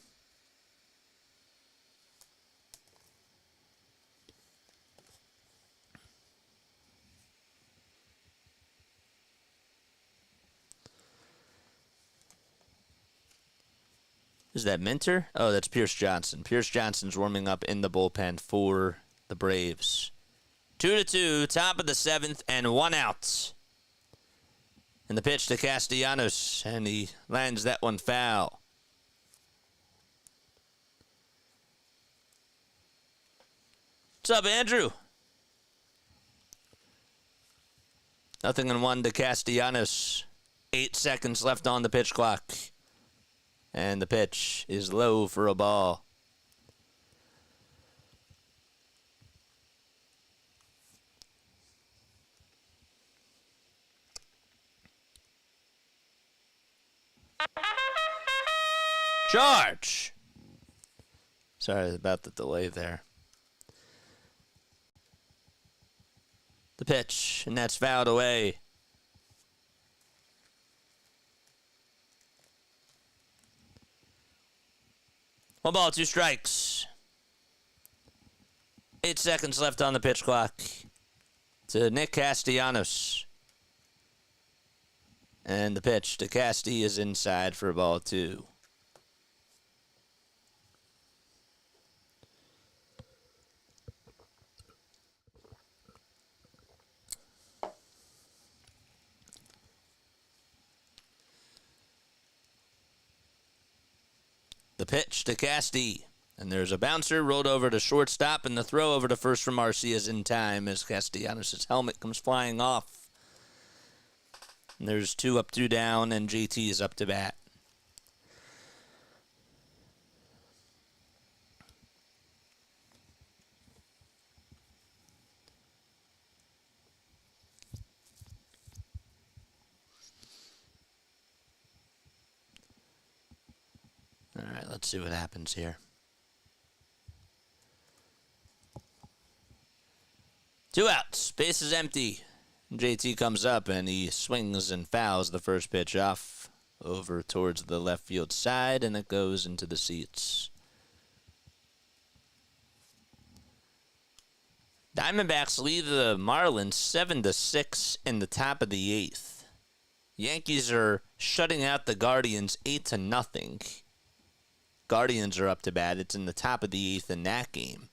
Is that Minter? Oh, that's Pierce Johnson. Pierce Johnson's warming up in the bullpen for the Braves. 2-2, top of the 7th, and 1 out. And the pitch to Castellanos, and he lands that one foul. What's up, Andrew? 0-1 to Castellanos. 8 seconds left on the pitch clock. And the pitch is low for a ball. Charge! Sorry about the delay there. The pitch, and that's fouled away. One ball, 2 strikes. 8 seconds left on the pitch clock. To Nick Castellanos. And the pitch to Casti is inside for ball 2. The pitch to Casti. And there's a bouncer rolled over to shortstop, and the throw over to first from Arcia is in time as Castellanos' helmet comes flying off. And there's 2 up, 2 down, and JT is up to bat. All right, let's see what happens here. 2 outs, base is empty. JT comes up and he swings and fouls the first pitch off over towards the left field side, and it goes into the seats. Diamondbacks lead the Marlins 7-6 in the top of the 8th. Yankees are shutting out the Guardians 8-0. Guardians are up to bat. It's in the top of the 8th in that game.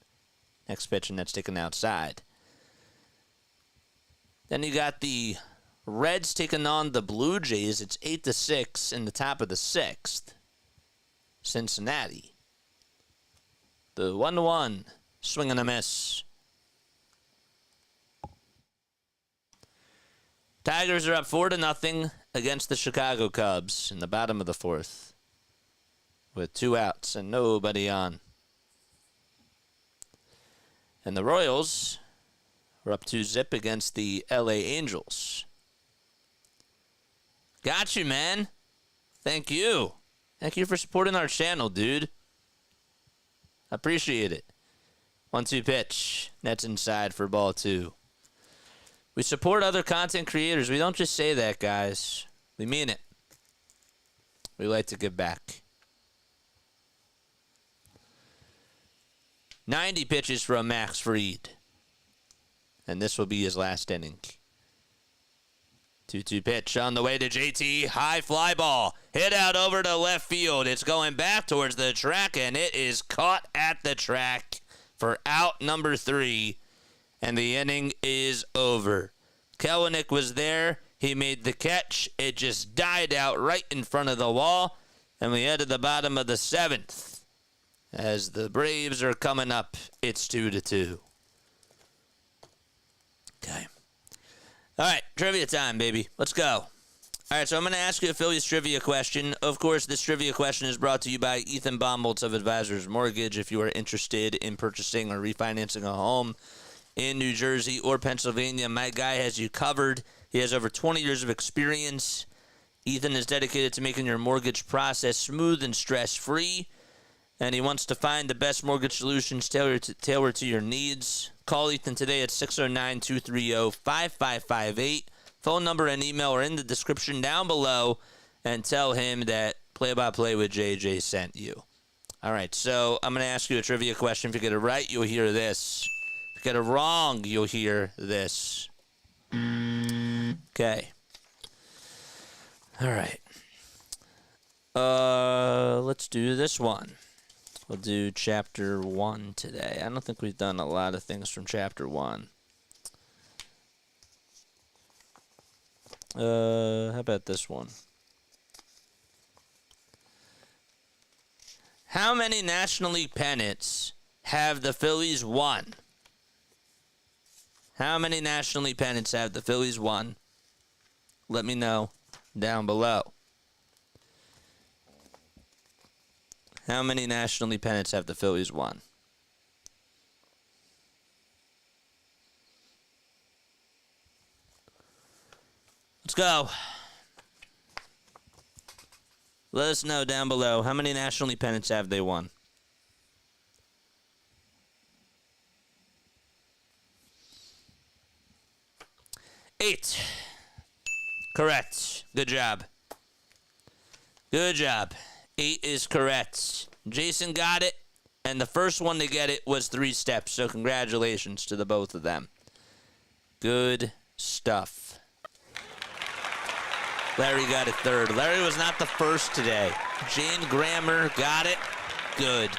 Next pitch, and that's taken outside. Then you got the Reds taking on the Blue Jays. It's 8-6 in the top of the 6th. Cincinnati. The 1-1. Swing and a miss. Tigers are up 4-0 against the Chicago Cubs in the bottom of the 4th. With 2 outs and nobody on. And the Royals are up 2-0 against the LA Angels. Got you, man. Thank you. Thank you for supporting our channel, dude. Appreciate it. 1-2 pitch. That's inside for ball 2. We support other content creators. We don't just say that, guys. We mean it. We like to give back. 90 pitches from Max Fried. And this will be his last inning. 2-2 pitch on the way to JT. High fly ball. Hit out over to left field. It's going back towards the track, and it is caught at the track for out number 3. And the inning is over. Kelenic was there. He made the catch. It just died out right in front of the wall. And we head to the bottom of the 7th. As the Braves are coming up, it's 2-2. Okay. All right, trivia time, baby. Let's go. All right, so I'm going to ask you a Phillies trivia question. Of course, this trivia question is brought to you by Ethan Baumholtz of Advisors Mortgage. If you are interested in purchasing or refinancing a home in New Jersey or Pennsylvania, my guy has you covered. He has over 20 years of experience. Ethan is dedicated to making your mortgage process smooth and stress-free, and he wants to find the best mortgage solutions tailored to your needs. Call Ethan today at 609-230-5558. Phone number and email are in the description down below, and tell him that Play-by-Play with JJ sent you. All right, so I'm going to ask you a trivia question. If you get it right, you'll hear this. If you get it wrong, you'll hear this. Okay. All right. Let's do this one. We'll do chapter 1 today. I don't think we've done a lot of things from chapter 1. How about this one? How many National League pennants have the Phillies won? How many National League pennants have the Phillies won? Let me know down below. How many National League pennants have the Phillies won? Let's go. Let us know down below. How many National League pennants have they won? Eight. Correct. Good job. Good job. 8 is correct. Jason got it, and the first one to get it was 3 steps, so congratulations to the both of them. Good stuff. Larry got it third. Larry was not the first today. Jane Grammer got it. Good.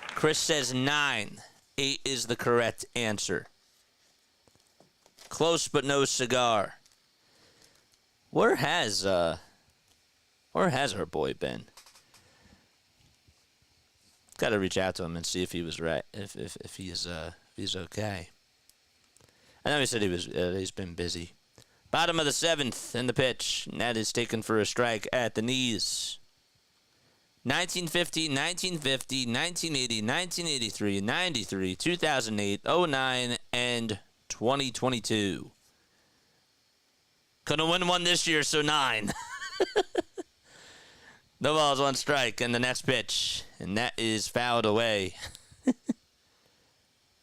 Chris says 9. 8 is the correct answer. Close but no cigar. Where has our boy been? Got to reach out to him and see if he was right, if he's okay. I know he said he's been busy. Bottom of the 7th in the pitch, and that is taken for a strike at the knees. 1950, 1950, 1980, 1983, 93, 2008, 09, and 2022. Couldn't win one this year, so 9. No balls, 1 strike, and the next pitch. And that is fouled away.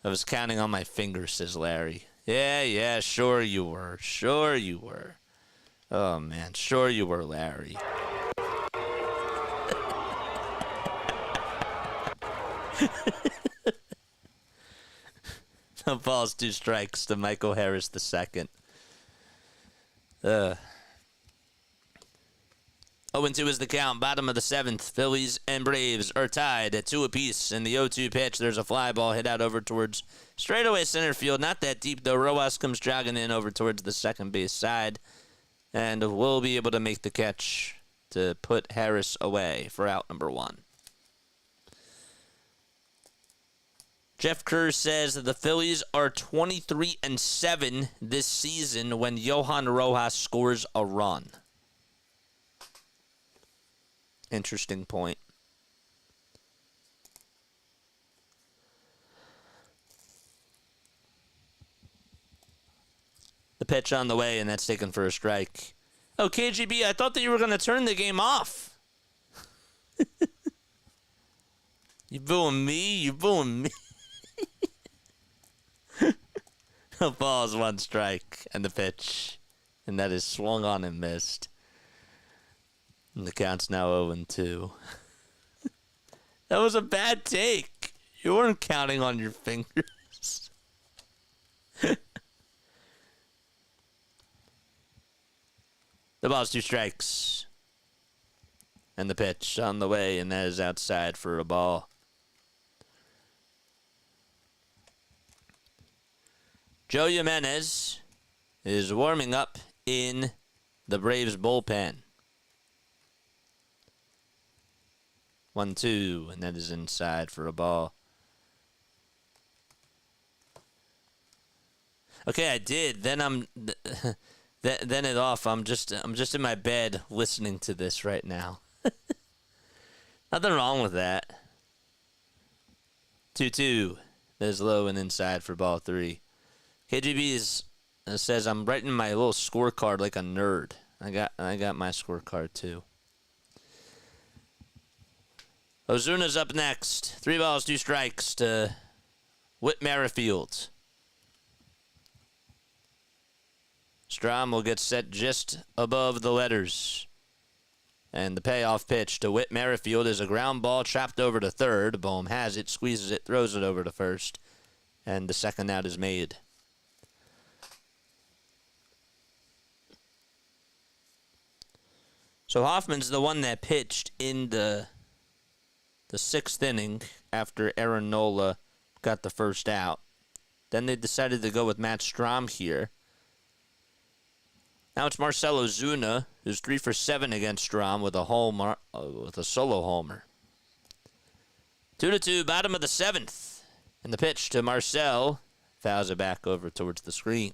I was counting on my fingers, says Larry. Yeah, sure you were. Sure you were. Oh, man, sure you were, Larry. No balls, 2 strikes to Michael Harris II. 0-2 is the count. Bottom of the 7th. Phillies and Braves are tied at 2 apiece. In the 0-2 pitch, there's a fly ball hit out over towards straightaway center field. Not that deep, though. Rojas comes jogging in over towards the second base side. And will be able to make the catch to put Harris away for out number 1. Jeff Kerr says that the Phillies are 23-7 this season when Johan Rojas scores a run. Interesting point. The pitch on the way, and that's taken for a strike. Oh, KGB, I thought that you were going to turn the game off. You booing me? You booing me? The ball is 1 strike, and the pitch. And that is swung on and missed. And the count's now 0-2. That was a bad take. You weren't counting on your fingers. The ball's 2 strikes. And the pitch on the way, and that is outside for a ball. Joe Jimenez is warming up in the Braves bullpen. 1-2, and that is inside for a ball. Okay, I did. Then then it off. I'm just in my bed listening to this right now. Nothing wrong with that. 2-2. There's low and inside for ball 3. KGB says I'm writing my little scorecard like a nerd. I got my scorecard too. Ozuna's up next. 3 balls, 2 strikes to Whit Merrifield. Strom will get set just above the letters. And the payoff pitch to Whit Merrifield is a ground ball chopped over to third. Bohm has it, squeezes it, throws it over to first. And the second out is made. So Hoffman's the one that pitched in the 6th inning after Aaron Nola got the first out. Then they decided to go with Matt Strom here. Now it's Marcell Ozuna, who's 3 for 7 against Strom with a solo homer. 2-2, bottom of the 7th. And the pitch to Marcell fouls it back over towards the screen.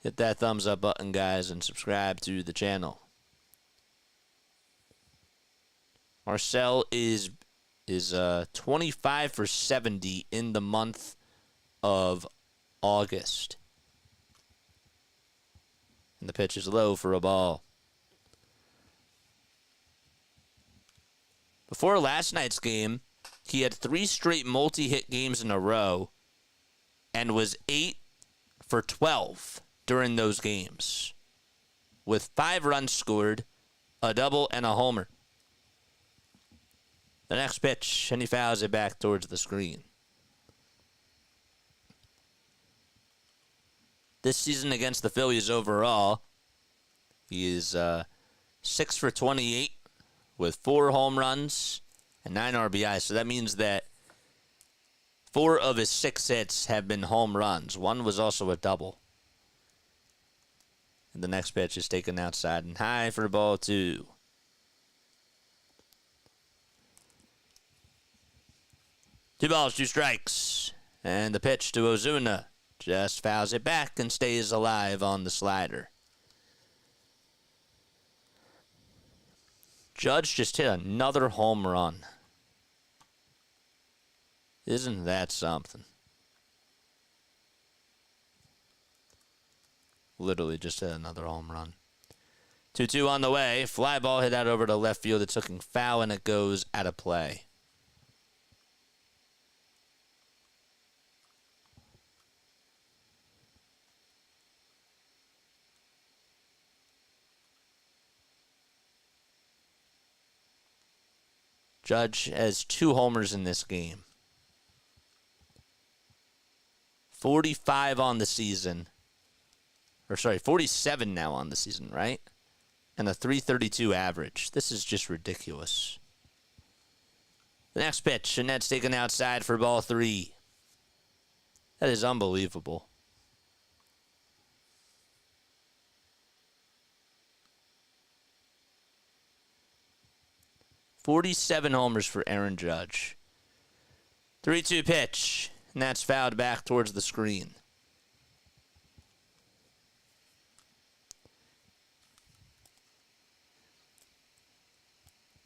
Hit that thumbs up button, guys, and subscribe to the channel. Marcell is 25 for 70 in the month of August. And the pitch is low for a ball. Before last night's game, he had 3 straight multi-hit games in a row and was 8 for 12 during those games, with 5 runs scored, a double, and a homer. The next pitch, and he fouls it back towards the screen. This season against the Phillies overall, he is 6 for 28 with 4 home runs and 9 RBIs. So that means that 4 of his 6 hits have been home runs. 1 was also a double. And the next pitch is taken outside and high for ball 2. Two balls, 2 strikes. And the pitch to Ozuna just fouls it back and stays alive on the slider. Judge just hit another home run. Isn't that something? Literally just hit another home run. 2-2 on the way. Fly ball hit out over to left field. It's looking foul, and it goes out of play. Judge has 2 homers in this game. 45 on the season. Or sorry, 47 now on the season, right? and a 332 average. This is just ridiculous. The next pitch, and that's taken outside for ball 3. That is unbelievable. "47 homers for Aaron Judge." 3-2 pitch, and that's fouled back towards the screen.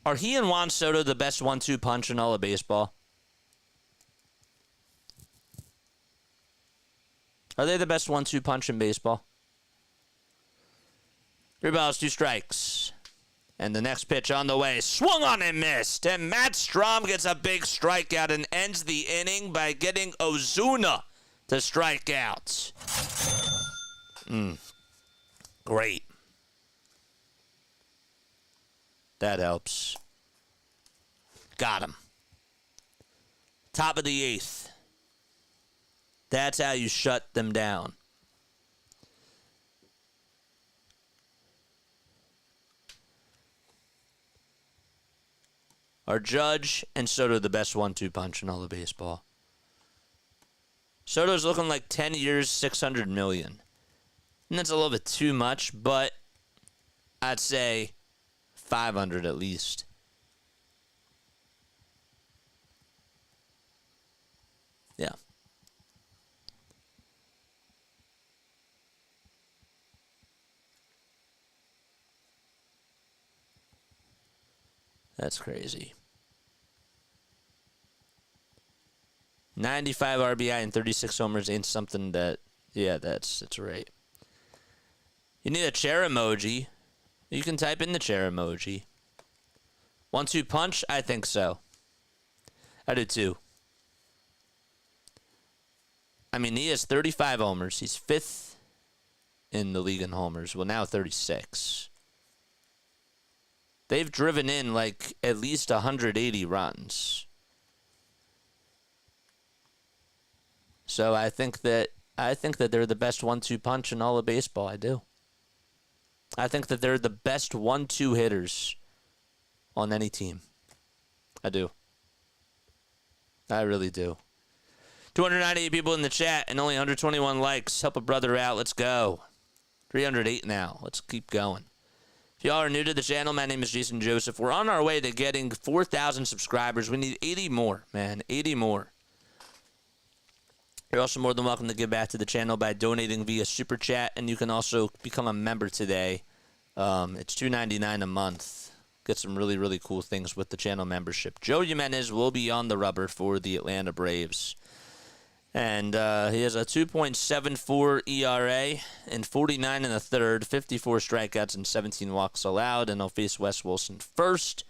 Are he and Juan Soto the best 1-2 punch in all of baseball? Are they the best 1-2 punch in baseball? 3 balls, 2 strikes. And the next pitch on the way, swung on and missed. And Matt Strahm gets a big strikeout and ends the inning by getting Ozuna to strike out. Great. That helps. Got him. Top of the 8th. That's how you shut them down. Are Judge and Soto the best 1-2 punch in all of baseball? Soto's looking like 10 years, $600 million. And that's a little bit too much, but I'd say 500 at least. Yeah. That's crazy. 95 RBI and 36 homers ain't something that, yeah, that's right. You need a chair emoji. You can type in the chair emoji. 1-2 punch? I think so. I do too. I mean, he has 35 homers. He's 5th in the league in homers. Well, now 36. They've driven in like at least 180 runs. So I think that they're the best 1-2 punch in all of baseball. I do. I think that they're the best 1-2 hitters on any team. I do. I really do. 298 people in the chat and only 121 likes. Help a brother out. Let's go. 308 now. Let's keep going. If y'all are new to the channel, my name is Jason Joseph. We're on our way to getting 4,000 subscribers. We need 80 more, man. 80 more. You're also more than welcome to give back to the channel by donating via Super Chat, and you can also become a member today. It's $2.99 a month. Get some really, really cool things with the channel membership. Joe Jimenez will be on the rubber for the Atlanta Braves. And he has a 2.74 ERA in 49 and a third, 54 strikeouts and 17 walks allowed, and he'll face Wes Wilson first.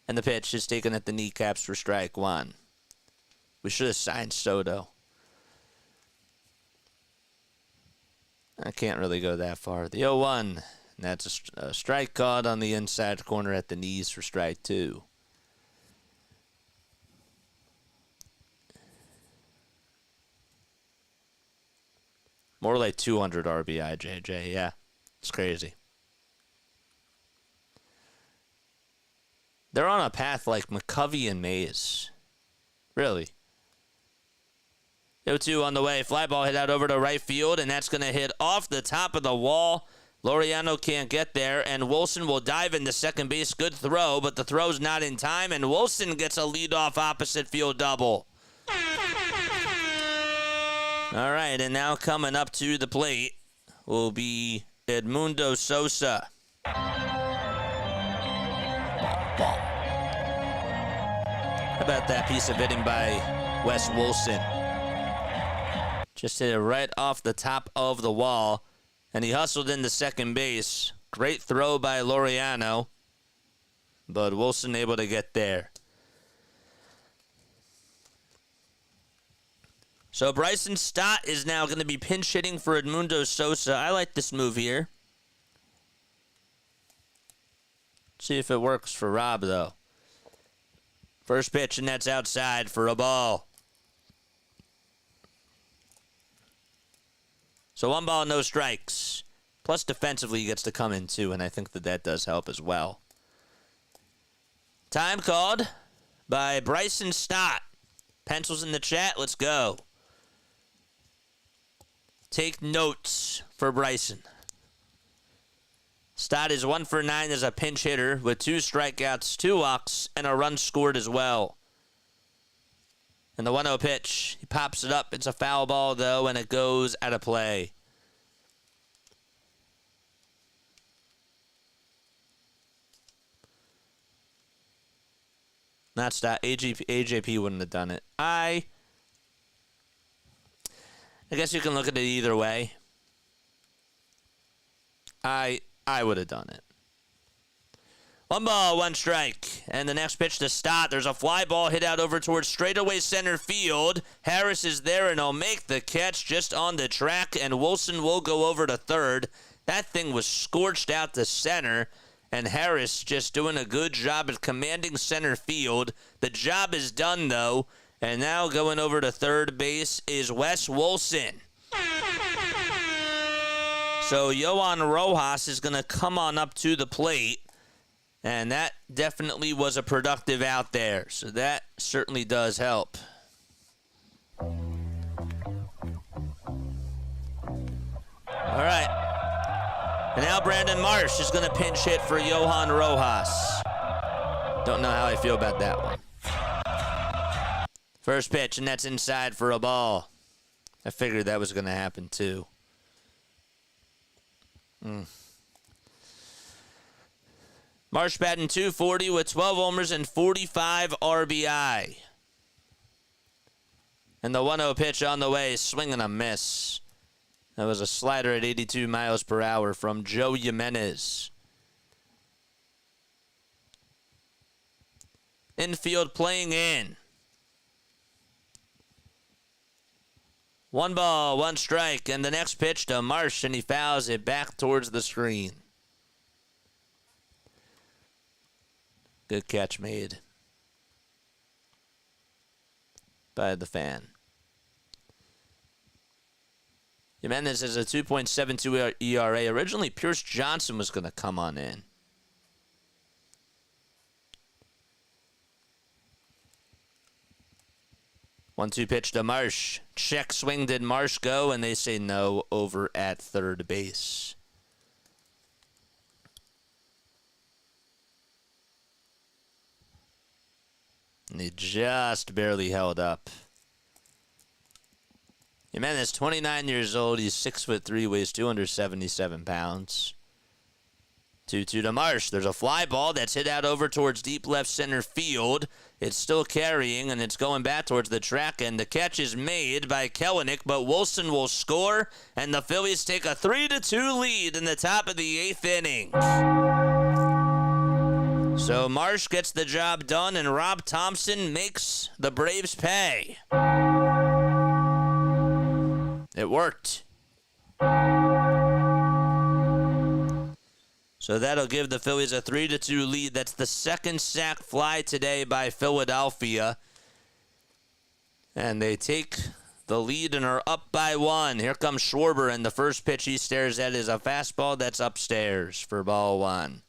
And the pitch is taken at the kneecaps for strike 1. We should have signed Soto. I can't really go that far. The 0-1, and that's a strike caught on the inside corner at the knees for strike 2. More like 200 RBI, JJ. Yeah, it's crazy. They're on a path like McCovey and Mays. Really. 0-2 on the way. Fly ball hit out over to right field, and that's going to hit off the top of the wall. Laureano can't get there, and Wilson will dive into second base. Good throw, but the throw's not in time, and Wilson gets a leadoff opposite field double. All right, and now coming up to the plate will be Edmundo Sosa. How about that piece of hitting by Wes Wilson? Just hit it right off the top of the wall, and he hustled into second base. Great throw by Laureano, but Wilson able to get there. So Bryson Stott is now going to be pinch hitting for Edmundo Sosa. I like this move here. See if it works for Rob, though. First pitch, and that's outside for a ball. So 1 ball, no strikes. Plus, defensively, he gets to come in, too, and I think that does help as well. Time called by Bryson Stott. Pencils in the chat. Let's go. Take notes for Bryson. Stott is 1 for 9 as a pinch hitter with 2 strikeouts, 2 walks, and a run scored as well. And the 1-0 pitch, he pops it up. It's a foul ball, though, and it goes out of play. Not Stott. AJP wouldn't have done it. I guess you can look at it either way. I would have done it. 1 ball, 1 strike. And the next pitch to Stott. There's a fly ball hit out over towards straightaway center field. Harris is there, and he'll make the catch just on the track, and Wilson will go over to third. That thing was scorched out to center, and Harris just doing a good job at commanding center field. The job is done, though, and now going over to third base is Wes Wilson. So Johan Rojas is going to come on up to the plate, and that definitely was a productive out there. So that certainly does help. All right. And now Brandon Marsh is going to pinch hit for Johan Rojas. Don't know how I feel about that one. First pitch, and that's inside for a ball. I figured that was going to happen too. Marsh batting .240 with 12 homers and 45 RBI. And the 1-0 pitch on the way, swing and a miss. That was a slider at 82 miles per hour from Joe Jimenez. Infield playing in. 1 ball, 1 strike, and the next pitch to Marsh, and he fouls it back towards the screen. Good catch made by the fan. Jimenez has a 2.72 ERA. Originally, Pierce Johnson was going to come on in. One-two pitch to Marsh. Check swing, did Marsh go? And they say no over at third base. And he just barely held up. Jimenez, 29 years old. He's 6'3", weighs 277 pounds. 2-2 to Marsh. There's a fly ball that's hit out over towards deep left center field. It's still carrying, and it's going back towards the track, and the catch is made by Kelenic, but Wilson will score, and the Phillies take a 3-2 lead in the top of the 8th inning. So Marsh gets the job done, and Rob Thomson makes the Braves pay. It worked. So that'll give the Phillies a 3-2 lead. That's the second sac fly today by Philadelphia. And they take the lead and are up by 1. Here comes Schwarber, and the first pitch he stares at is a fastball that's upstairs for ball 1.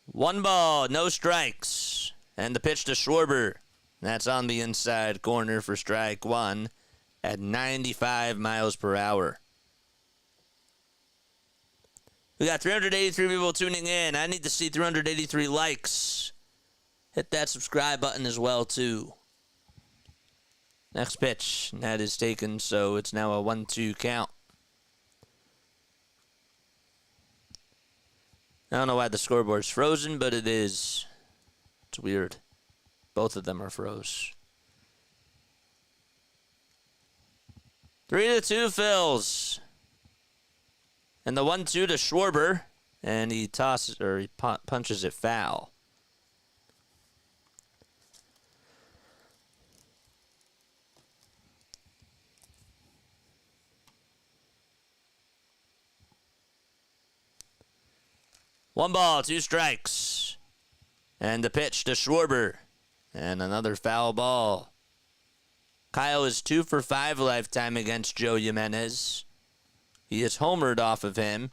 One ball, no strikes. And the pitch to Schwarber. That's on the inside corner for strike 1 at 95 miles per hour. We got 383 people tuning in. I need to see 383 likes. Hit that subscribe button as well, too. Next pitch. That is taken, so it's now a 1-2 count. I don't know why the scoreboard's frozen, but it is. It's weird. Both of them are froze. 3-2 Phils. And the 1-2 to Schwarber. And he tosses, or he punches it foul. One ball, 2 strikes. And the pitch to Schwarber. And another foul ball. Kyle is 2 for 5 lifetime against Joe Jimenez. He has homered off of him.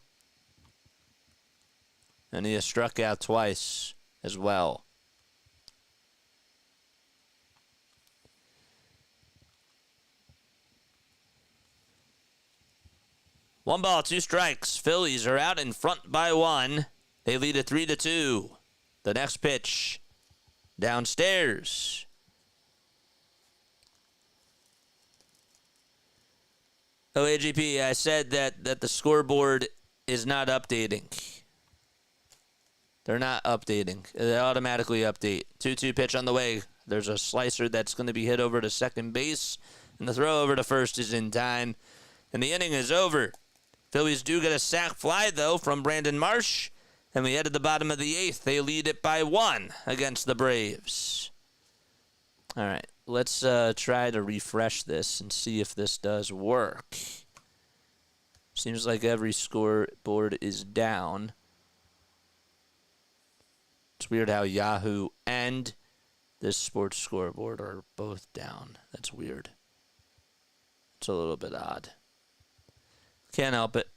And he has struck out twice as well. One ball, 2 strikes. Phillies are out in front by 1. They lead it 3-2. The next pitch downstairs. Oh, AGP, I said that the scoreboard is not updating. They're not updating. They automatically update. 2-2 pitch on the way. There's a slicer that's going to be hit over to second base, and the throw over to first is in time, and the inning is over. Phillies do get a sac fly, though, from Brandon Marsh, and we head to the bottom of the 8th. They lead it by 1 against the Braves. All right, let's try to refresh this and see if this does work. Seems like every scoreboard is down. It's weird how Yahoo and this sports scoreboard are both down. That's weird. It's a little bit odd. Can't help it.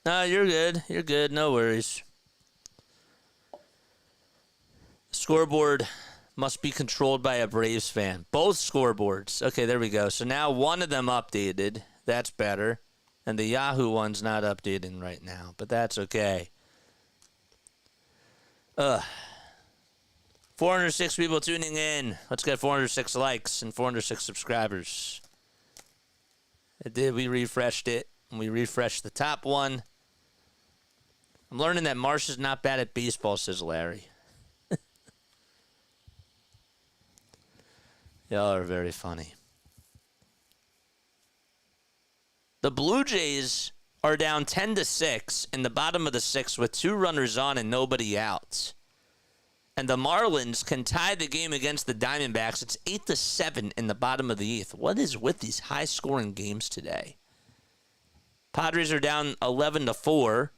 No, you're good. You're good. No worries. Scoreboard must be controlled by a Braves fan. Both scoreboards. Okay, there we go. So now one of them updated. That's better. And the Yahoo one's not updating right now, but that's okay. 406 people tuning in. Let's get 406 likes and 406 subscribers. It did. We refreshed it, and we refreshed the top one. I'm learning that Marsh is not bad at baseball, says Larry. Y'all are very funny. The Blue Jays are down 10-6 in the bottom of the 6th with 2 runners on and nobody out. And the Marlins can tie the game against the Diamondbacks. It's 8-7 in the bottom of the 8th. What is with these high-scoring games today? Padres are down 11-4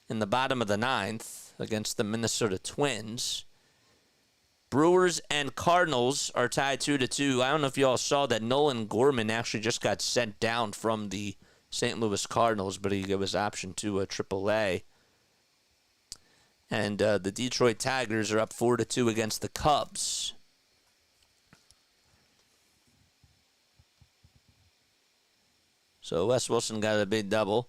in the bottom of the 9th against the Minnesota Twins. Brewers and Cardinals are tied 2-2. I don't know if you all saw that Nolan Gorman actually just got sent down from the St. Louis Cardinals, but he was optioned to AAA. And the Detroit Tigers are up 4-2 against the Cubs. So Wes Wilson got a big double.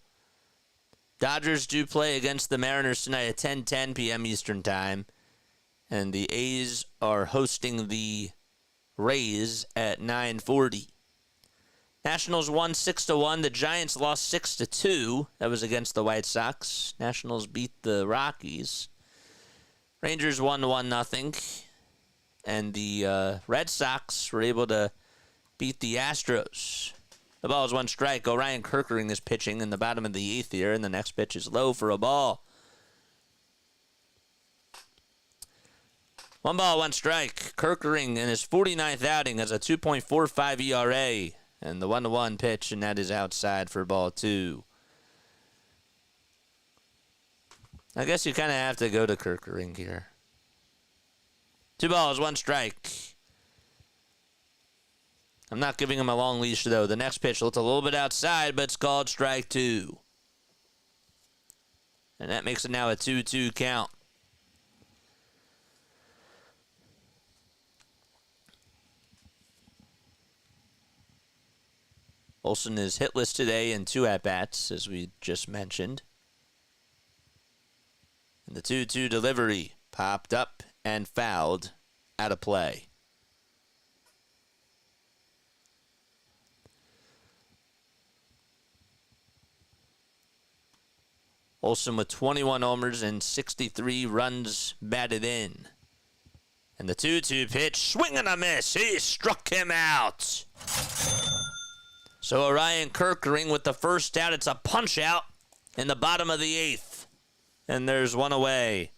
Dodgers do play against the Mariners tonight at 10:10 p.m. Eastern Time. And the A's are hosting the Rays at 9:40. Nationals won 6-1. The Giants lost 6-2. That was against the White Sox. Nationals beat the Rockies. Rangers won 1-0. And the Red Sox were able to beat the Astros. The ball is 1 strike. Orion Kerkering is pitching in the bottom of the 8th here, and the next pitch is low for a ball. 1 ball, 1 strike. Kerkering in his 49th outing has a 2.45 ERA. And the 1-1 pitch, and that is outside for ball 2. I guess you kind of have to go to Kerkering here. 2 balls, 1 strike. I'm not giving him a long leash, though. The next pitch looked a little bit outside, but it's called strike 2. And that makes it now a 2-2 count. Olson is hitless today in 2 at-bats, as we just mentioned. And the 2-2 delivery popped up and fouled out of play. Olson with 21 homers and 63 runs batted in. And the 2-2 pitch, swing and a miss. He struck him out. So Orion Kerkering with the first out. It's a punch out in the bottom of the 8th. And there's 1 away.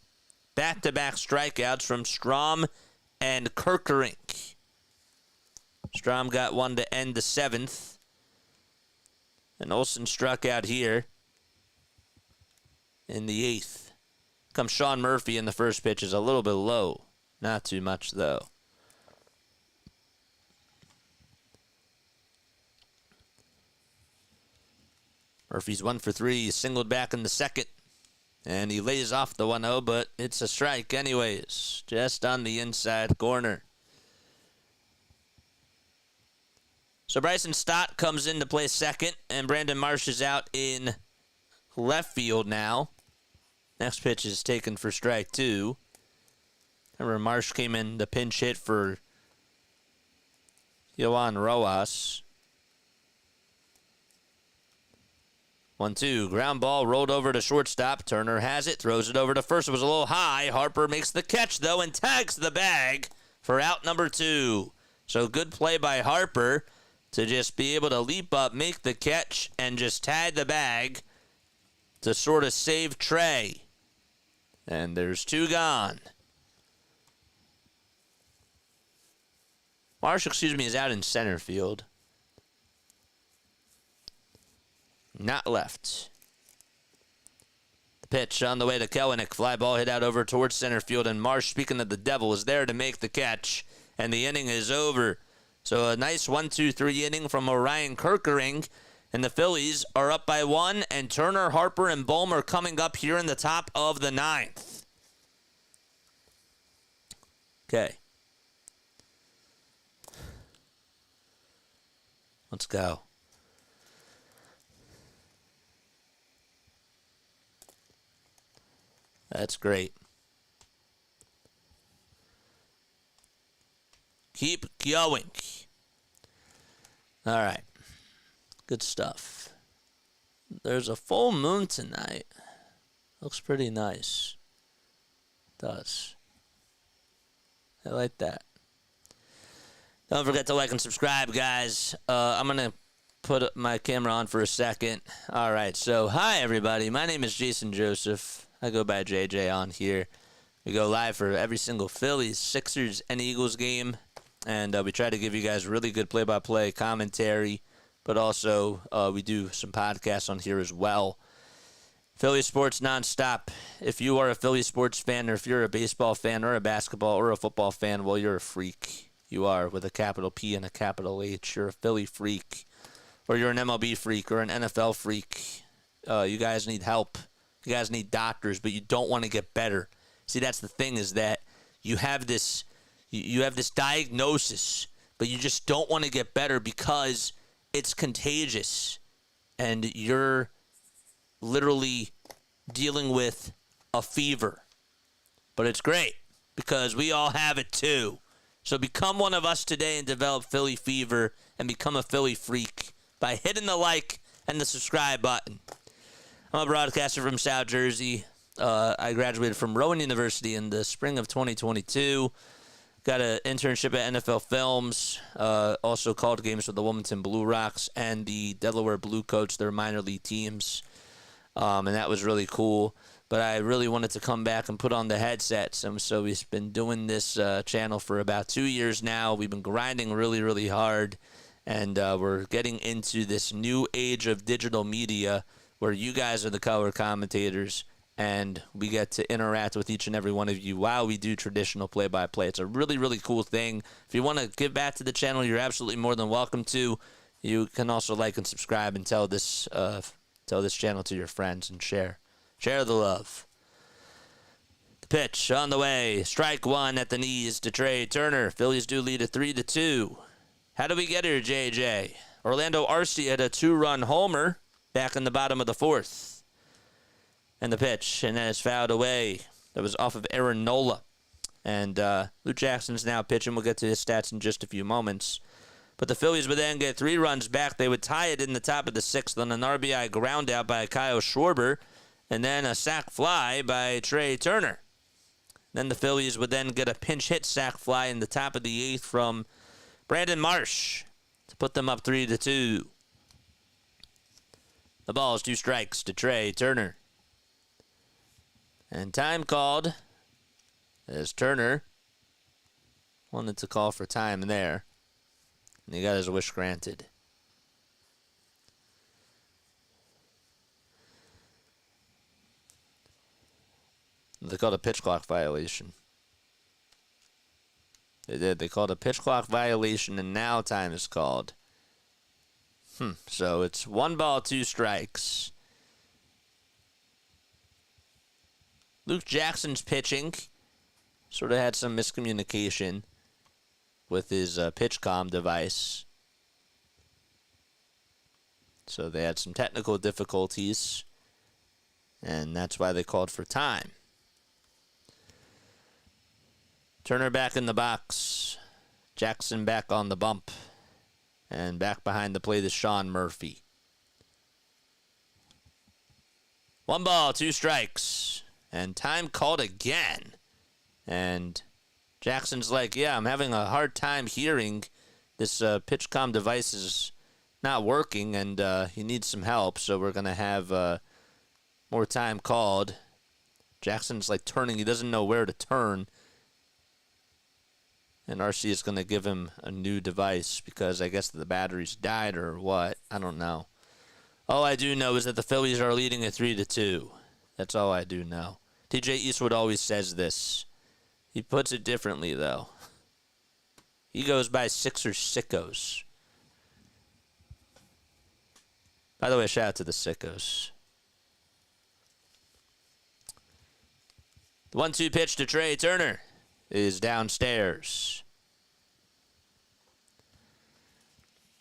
Back-to-back strikeouts from Strom and Kerkering. Strom got 1 to end the 7th. And Olson struck out here in the 8th. Comes Sean Murphy, and the first pitch is a little bit low. Not too much, though. Murphy's 1 for 3. He singled back in the second. And he lays off the 1-0, but it's a strike anyways. Just on the inside corner. So Bryson Stott comes in to play second, and Brandon Marsh is out in left field now. Next pitch is taken for strike 2. Remember, Marsh came in the pinch hit for Yohan Rojas. 1-2. Ground ball rolled over to shortstop. Turner has it, throws it over to first. It was a little high. Harper makes the catch, though, and tags the bag for out number 2. So good play by Harper to just be able to leap up, make the catch, and just tag the bag to sort of save Trey. And there's 2 gone. Marsh, is out in center field. Not left. The pitch on the way to Kelenic. Fly ball hit out over towards center field, and Marsh, speaking of the devil, is there to make the catch, and the inning is over. So a nice 1-2-3 inning from Orion Kerkering, and the Phillies are up by 1, and Turner, Harper, and Bohm are coming up here in the top of the 9th. Okay. Let's go. That's great. Keep going. All right. Good stuff. There's a full moon tonight. Looks pretty nice. It does. I like that. Don't forget to like and subscribe, guys. I'm going to put my camera on for a second. All right. So, hi, everybody. My name is Jason Joseph. I go by JJ on here. We go live for every single Phillies, Sixers, and Eagles game. And we try to give you guys really good play-by-play commentary. But also, we do some podcasts on here as well. Philly Sports Nonstop. If you are a Philly sports fan, or if you're a baseball fan, or a basketball, or a football fan, well, you're a freak. You are, with a capital P and a capital H. You're a Philly freak. Or you're an MLB freak, or an NFL freak. You guys need help. You guys need doctors, but you don't want to get better. See, that's the thing, is that you have this diagnosis, but you just don't want to get better because it's contagious, and you're literally dealing with a fever. But it's great because we all have it too. So become one of us today and develop Philly fever and become a Philly freak by hitting the like and the subscribe button. I'm a broadcaster from South Jersey. I graduated from Rowan University in the spring of 2022. Got an internship at NFL Films. Also called games for the Wilmington Blue Rocks and the Delaware Blue Coats, their minor league teams. And that was really cool. But I really wanted to come back and put on the headsets. And so we've been doing this channel for about 2 years now. We've been grinding really, really hard. And we're getting into this new age of digital media where you guys are the color commentators. And we get to interact with each and every one of you while we do traditional play-by-play. It's a really, really cool thing. If you want to give back to the channel, you're absolutely more than welcome to. You can also like and subscribe and tell this channel to your friends and share. Share the love. The pitch on the way. Strike 1 at the knees to Trey Turner. Phillies do lead at 3-2. How do we get here, JJ? Orlando Arcia had a 2-run homer back in the bottom of the 4th. And the pitch, and then it's fouled away. That was off of Aaron Nola. And Lou Jackson's now pitching. We'll get to his stats in just a few moments. But the Phillies would then get 3 runs back. They would tie it in the top of the 6th on an RBI ground out by Kyle Schwarber. And then a sac fly by Trey Turner. Then the Phillies would then get a pinch hit sac fly in the top of the 8th from Brandon Marsh to put them up 3-2. The ball is 2 strikes to Trey Turner. And time called as Turner wanted to call for time there. And he got his wish granted. They called a pitch clock violation. They did. They called a pitch clock violation, and now time is called. So it's 1 ball, 2 strikes. Luke Jackson's pitching. Sort of had some miscommunication with his pitch comm device. So they had some technical difficulties, and that's why they called for time. Turner back in the box. Jackson back on the bump. And back behind the plate is Sean Murphy. 1 ball, 2 strikes. And time called again. And Jackson's like, yeah, I'm having a hard time hearing. This pitch comm device is not working, and he needs some help, so we're going to have more time called. Jackson's like turning. He doesn't know where to turn. And RC is going to give him a new device because I guess the batteries died or what. I don't know. All I do know is that the Phillies are leading at 3-2. That's all I do know. TJ Eastwood always says this. He puts it differently, though. He goes by Sixer Sickos. By the way, shout out to the Sickos. The 1-2 pitch to Trey Turner is downstairs.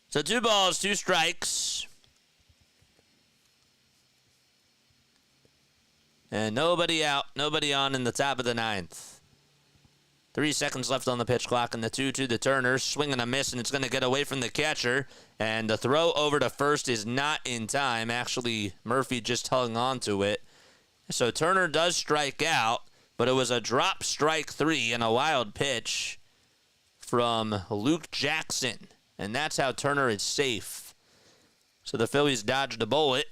So 2 balls, 2 strikes. And nobody out, nobody on in the top of the 9th. 3 seconds left on the pitch clock, and the 2-2 to Turner. Swing and a miss, and it's going to get away from the catcher. And the throw over to first is not in time. Actually, Murphy just hung on to it. So Turner does strike out. But it was a drop strike 3 and a wild pitch from Luke Jackson. And that's how Turner is safe. So the Phillies dodged a bullet,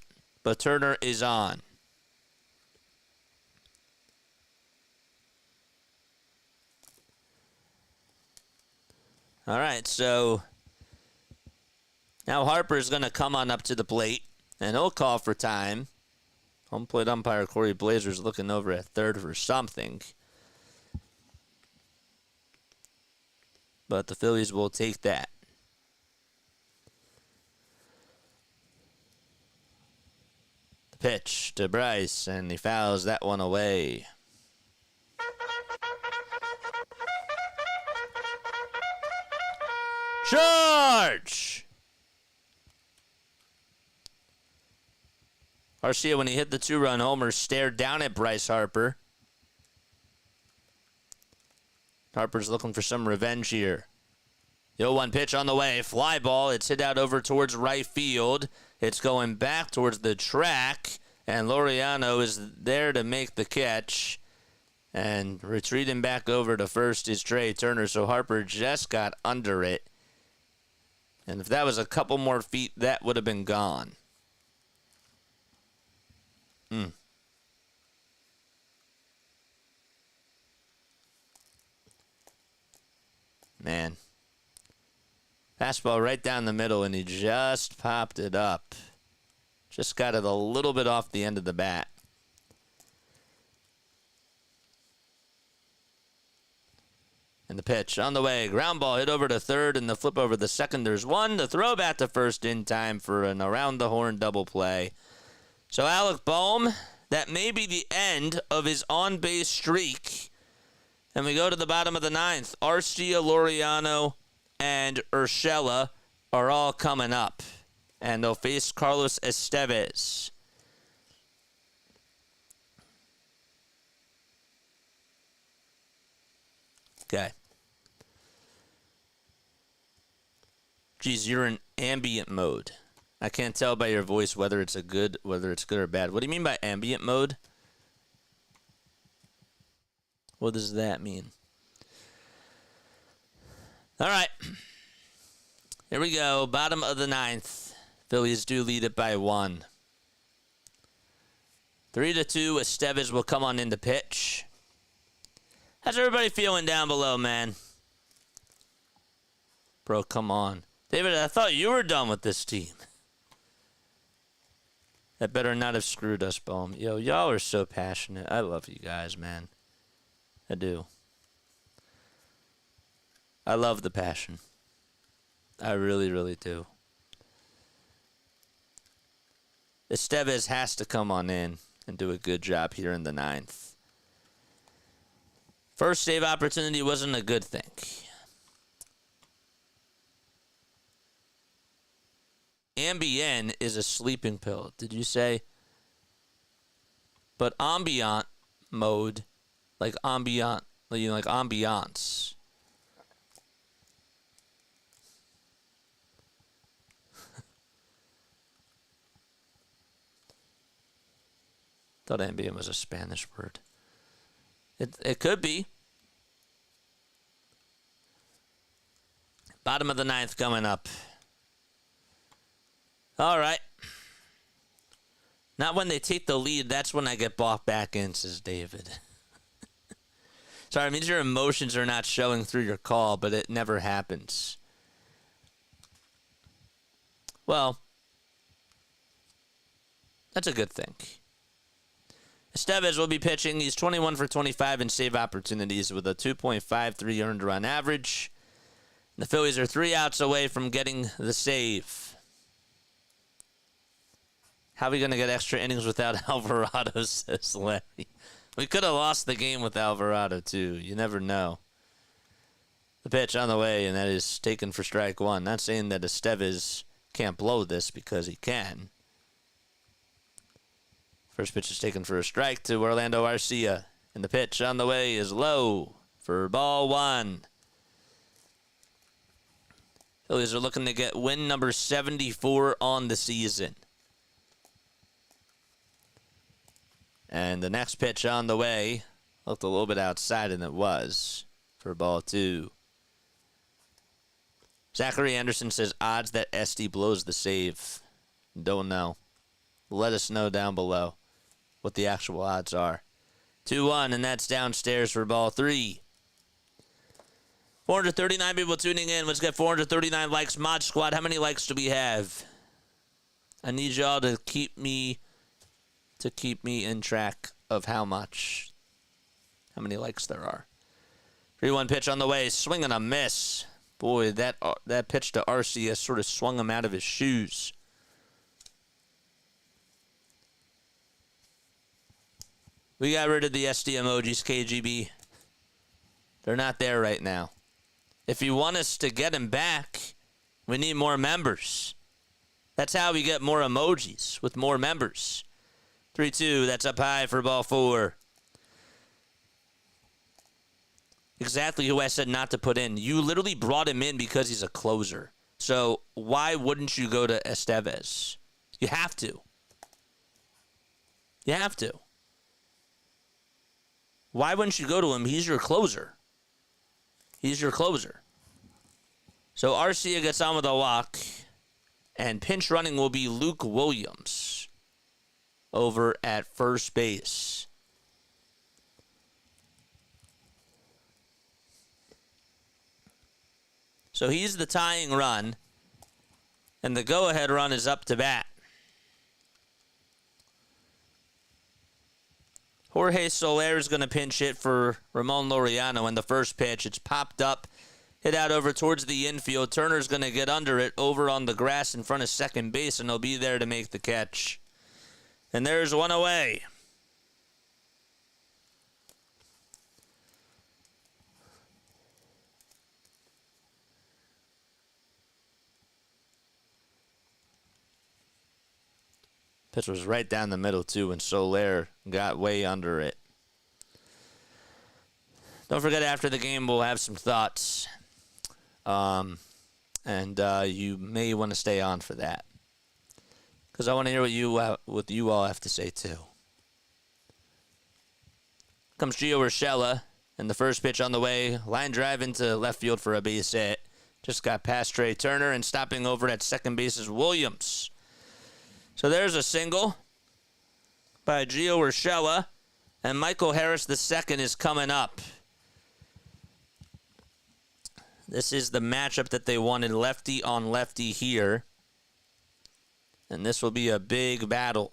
but Turner is on. All right, so now Harper is going to come on up to the plate, and he'll call for time. Home plate umpire Corey Blazer's looking over at third for something. But the Phillies will take that. The pitch to Bryce, and he fouls that one away. Charge! Garcia, when he hit the 2-run homer, stared down at Bryce Harper. Harper's looking for some revenge here. The 0-1 pitch on the way. Fly ball. It's hit out over towards right field. It's going back towards the track. And Laureano is there to make the catch. And retreating back over to first is Trey Turner. So Harper just got under it. And if that was a couple more feet, that would have been gone. Man. Fastball right down the middle, and he just popped it up. Just got it a little bit off the end of the bat. And the pitch on the way. Ground ball hit over to third, and the flip over the second. There's one. The throw back to first in time for an around-the-horn double play. So Alec Bohm, that may be the end of his on-base streak. And we go to the bottom of the 9th. Arcia, Laureano, and Urshela are all coming up. And they'll face Carlos Estevez. Okay. Geez, you're in ambient mode. I can't tell by your voice whether it's good or bad. What do you mean by ambient mode? What does that mean? All right. Here we go. Bottom of the 9th. Phillies do lead it by 1. 3-2. Estevez will come on in to pitch. How's everybody feeling down below, man? Bro, come on. David, I thought you were done with this team. That better not have screwed us, Bohm. Yo, y'all are so passionate. I love you guys, man. I do. I love the passion. I really, really do. Estevez has to come on in and do a good job here in the 9th. First save opportunity wasn't a good thing. Ambien is a sleeping pill, did you say? But ambient mode, like ambient, like ambiance. Thought ambient was a Spanish word. It could be. Bottom of the 9th coming up. All right. Not when they take the lead. That's when I get bought back in, says David. Sorry, it means your emotions are not showing through your call, but it never happens. Well, that's a good thing. Estevez will be pitching. He's 21 for 25 in save opportunities with a 2.53 earned run average. The Phillies are 3 outs away from getting the save. How are we going to get extra innings without Alvarado, says Larry. We could have lost the game with Alvarado, too. You never know. The pitch on the way, and that is taken for strike 1. Not saying that Estevez can't blow this, because he can. First pitch is taken for a strike to Orlando Arcia. And the pitch on the way is low for ball 1. Phillies are looking to get win number 74 on the season. And the next pitch on the way looked a little bit outside, and it was for ball 2. Zachary Anderson says odds that EST blows the save. Don't know. Let us know down below what the actual odds are. 2-1, and that's downstairs for ball 3. 439 people tuning in. Let's get 439 likes. Mod Squad, how many likes do we have? I need y'all to keep me in track of how many likes there are. 3-1 pitch on the way. Swing and a miss. Boy, that pitch to Arcia sort of swung him out of his shoes. We got rid of the SD emojis, KGB. They're not there right now. If you want us to get them back, we need more members. That's how we get more emojis, with more members. 3-2, that's up high for ball 4. Exactly who I said not to put in. You literally brought him in because he's a closer. So why wouldn't you go to Estevez? You have to. You have to. Why wouldn't you go to him? He's your closer. He's your closer. So Arcia gets on with a walk, and pinch running will be Luke Williams over at first base. So he's the tying run, and the go-ahead run is up to bat. Jorge Soler is going to pinch hit for Ramon Laureano in the first pitch. It's popped up, hit out over towards the infield. Turner's going to get under it over on the grass in front of second base, and he'll be there to make the catch. And there's one away. Pitch was right down the middle, too, and Soler got way under it. Don't forget, after the game, we'll have some thoughts. And you may want to stay on for that, because I want to hear what you all have to say, too. Comes Gio Urshela, and the first pitch on the way. Line drive into left field for a base hit. Just got past Trey Turner, and stopping over at second base is Williams. So there's a single by Gio Urshela, and Michael Harris II is coming up. This is the matchup that they wanted, lefty on lefty here. And this will be a big battle.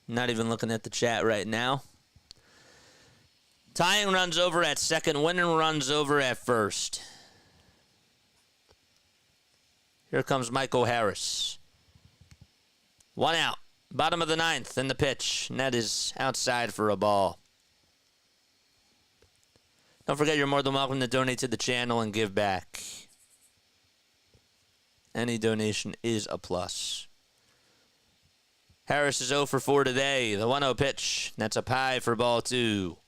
Not even looking at the chat right now. Tying runs over at second, winning runs over at first. Here comes Michael Harris. 1 out. Bottom of the ninth in the pitch. And that is outside for a ball. Don't forget you're more than welcome to donate to the channel and give back. Any donation is a plus. Harris is 0 for 4 today. The 1-0 pitch. That's up high for ball 2.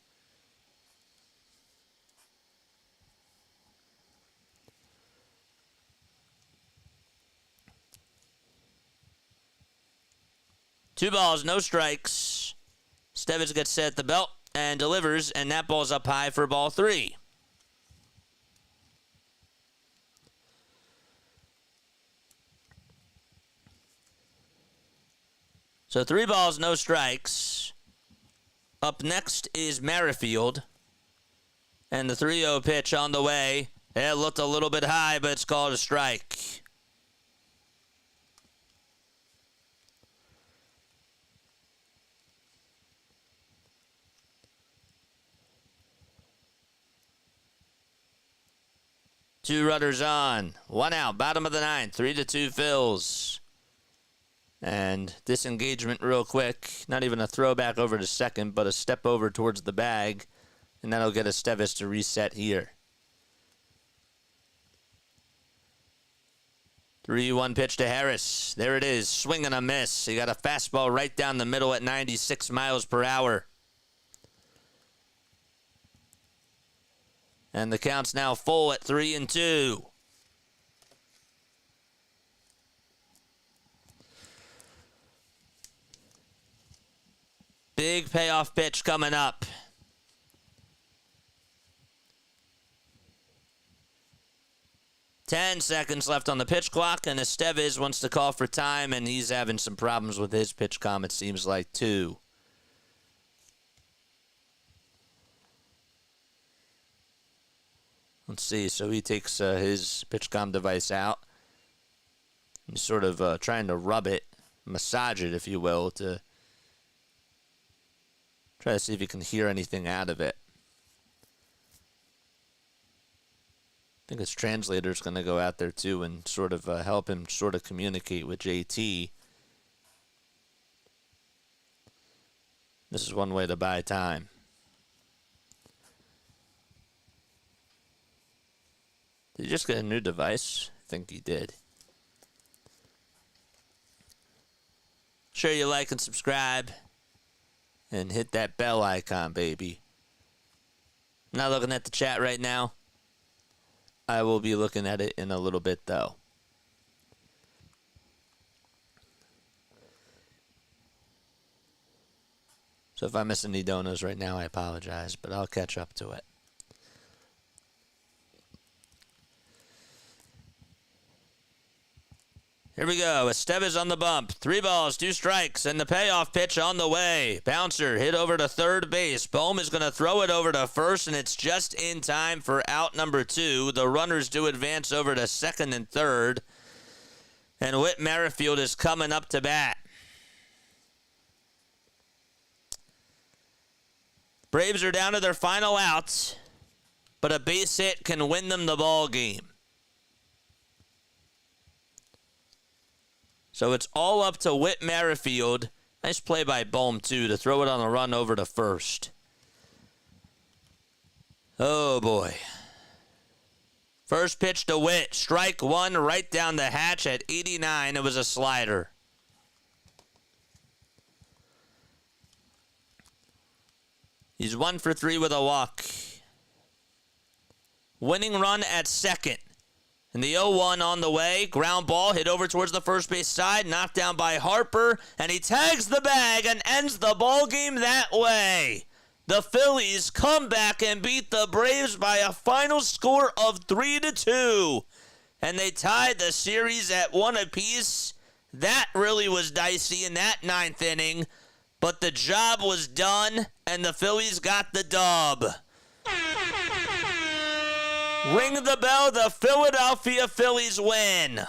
Two balls, no strikes. Stevens gets set at the belt and delivers, and that ball's up high for ball 3. So 3 balls, no strikes. Up next is Merrifield. And the 3-0 pitch on the way. It looked a little bit high, but it's called a strike. Two runners on. 1 out. Bottom of the ninth. 3-2 Phils. And disengagement real quick. Not even a throwback over to second, but a step over towards the bag. And that'll get Estevez to reset here. 3-1 pitch to Harris. There it is. Swing and a miss. He got a fastball right down the middle at 96 miles per hour. And the count's now full at 3-2. Big payoff pitch coming up. Ten seconds left on the pitch clock, and Estevez wants to call for time, and he's having some problems with his pitch com, it seems like, too. Let's see. So he takes his PitchCom device out. He's sort of trying to rub it, massage it, if you will, to try to see if he can hear anything out of it. I think his translator's going to go out there, too, and sort of help him sort of communicate with JT. This is one way to buy time. Did he just get a new device? I think he did. Sure you like and subscribe. And hit that bell icon, baby. I'm not looking at the chat right now. I will be looking at it in a little bit, though. So if I miss any donos right now, I apologize, but I'll catch up to it. Here we go. Estevez on the bump. 3 balls, 2 strikes, and the payoff pitch on the way. Bouncer hit over to third base. Bohm is going to throw it over to first, and it's just in time for out number 2. The runners do advance over to second and third. And Whit Merrifield is coming up to bat. Braves are down to their final outs, but a base hit can win them the ball game. So it's all up to Whit Merrifield. Nice play by Bohm, too, to throw it on a run over to first. Oh, boy. First pitch to Whit. Strike 1 right down the hatch at 89. It was a slider. He's 1 for 3 with a walk. Winning run at second. And the 0-1 on the way. Ground ball hit over towards the first base side. Knocked down by Harper. And he tags the bag and ends the ball game that way. The Phillies come back and beat the Braves by a final score of 3-2. And they tied the series at 1 apiece. That really was dicey in that 9th inning. But the job was done, and the Phillies got the dub. Ring the bell, the Philadelphia Phillies win.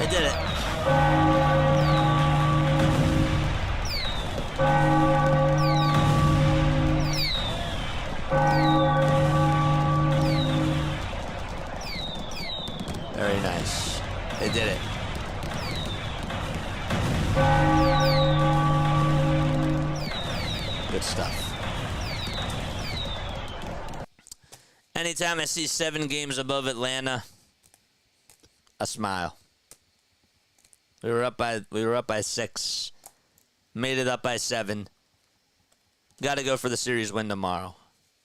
They did it. Very nice. They did it. Good stuff. Anytime I see 7 games above Atlanta, I smile. We were up by 6. Made it up by 7. Got to go for the series win tomorrow.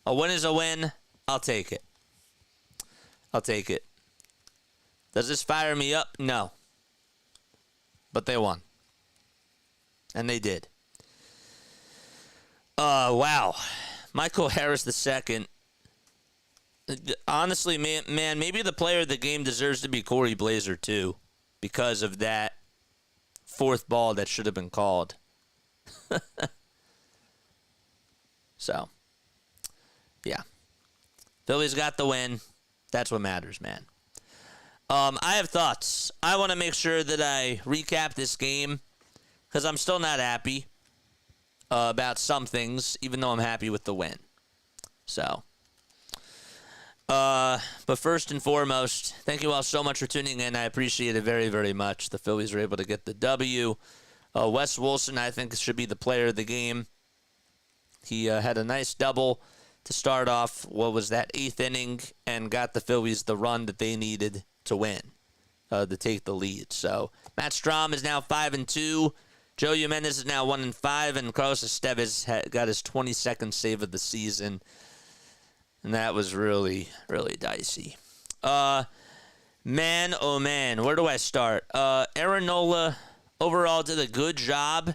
A win is a win. I'll take it. I'll take it. Does this fire me up? No. But they won. And they did. Wow. Michael Harris II. Honestly, man, maybe the player of the game deserves to be Corey Blazer too, because of that 4th ball that should have been called. So, yeah. Phillies got the win. That's what matters, man. I have thoughts. I want to make sure that I recap this game because I'm still not happy about some things, even though I'm happy with the win. So, but first and foremost, thank you all so much for tuning in. I appreciate it very, very much. The Phillies were able to get the W. Wes Wilson, I think, should be the player of the game. He had a nice double to start off, what was that, 8th inning, and got the Phillies the run that they needed to win, to take the lead. So Matt Strahm is now 5-2. Joe Jimenez is now 1-5, and Carlos Estevez got his 22nd save of the season. And that was really, really dicey. Man, oh man, where do I start? Aaron Nola overall did a good job.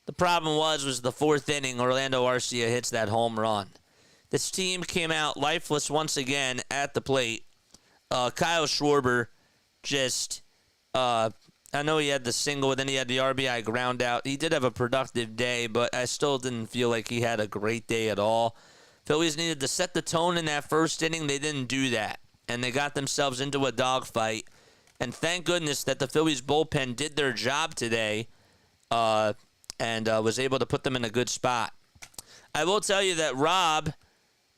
The problem was the 4th inning, Orlando Arcia hits that home run. This team came out lifeless once again at the plate. Kyle Schwarber just, I know he had the single, then he had the RBI ground out. He did have a productive day, but I still didn't feel like he had a great day at all. Phillies needed to set the tone in that 1st inning. They didn't do that, and they got themselves into a dogfight. And thank goodness that the Phillies bullpen did their job today and was able to put them in a good spot. I will tell you that Rob,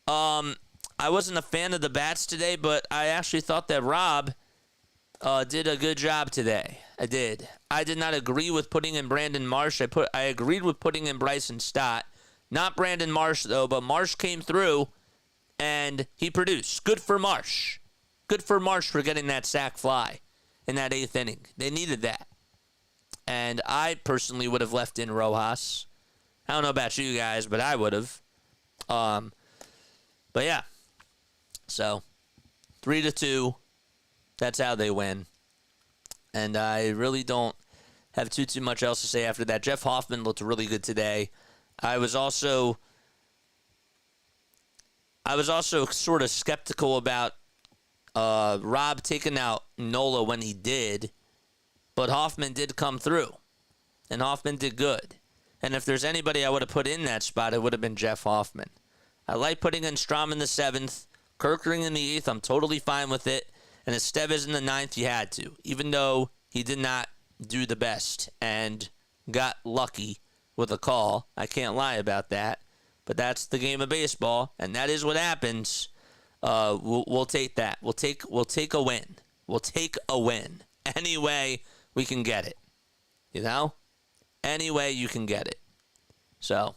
I wasn't a fan of the bats today, but I actually thought that Rob did a good job today. I did. I did not agree with putting in Brandon Marsh. I agreed with putting in Bryson Stott. Not Brandon Marsh, though, but Marsh came through, and he produced. Good for Marsh. Good for Marsh for getting that sac fly in that 8th inning. They needed that. And I personally would have left in Rojas. I don't know about you guys, but I would have. But yeah. So, 3-2. That's how they win. And I really don't have too much else to say after that. Jeff Hoffman looked really good today. I was also sort of skeptical about Rob taking out Nola when he did, but Hoffman did come through, and Hoffman did good. And if there's anybody I would have put in that spot, it would have been Jeff Hoffman. I like putting in Strahm in the 7th, Kirkering in the 8th. I'm totally fine with it. And Estevez in the 9th, you had to, even though he did not do the best and got lucky with a call. I can't lie about that. But that's the game of baseball, and that is what happens. We'll take that. We'll take a win. We'll take a win. Any way we can get it. You know? Any way you can get it. So,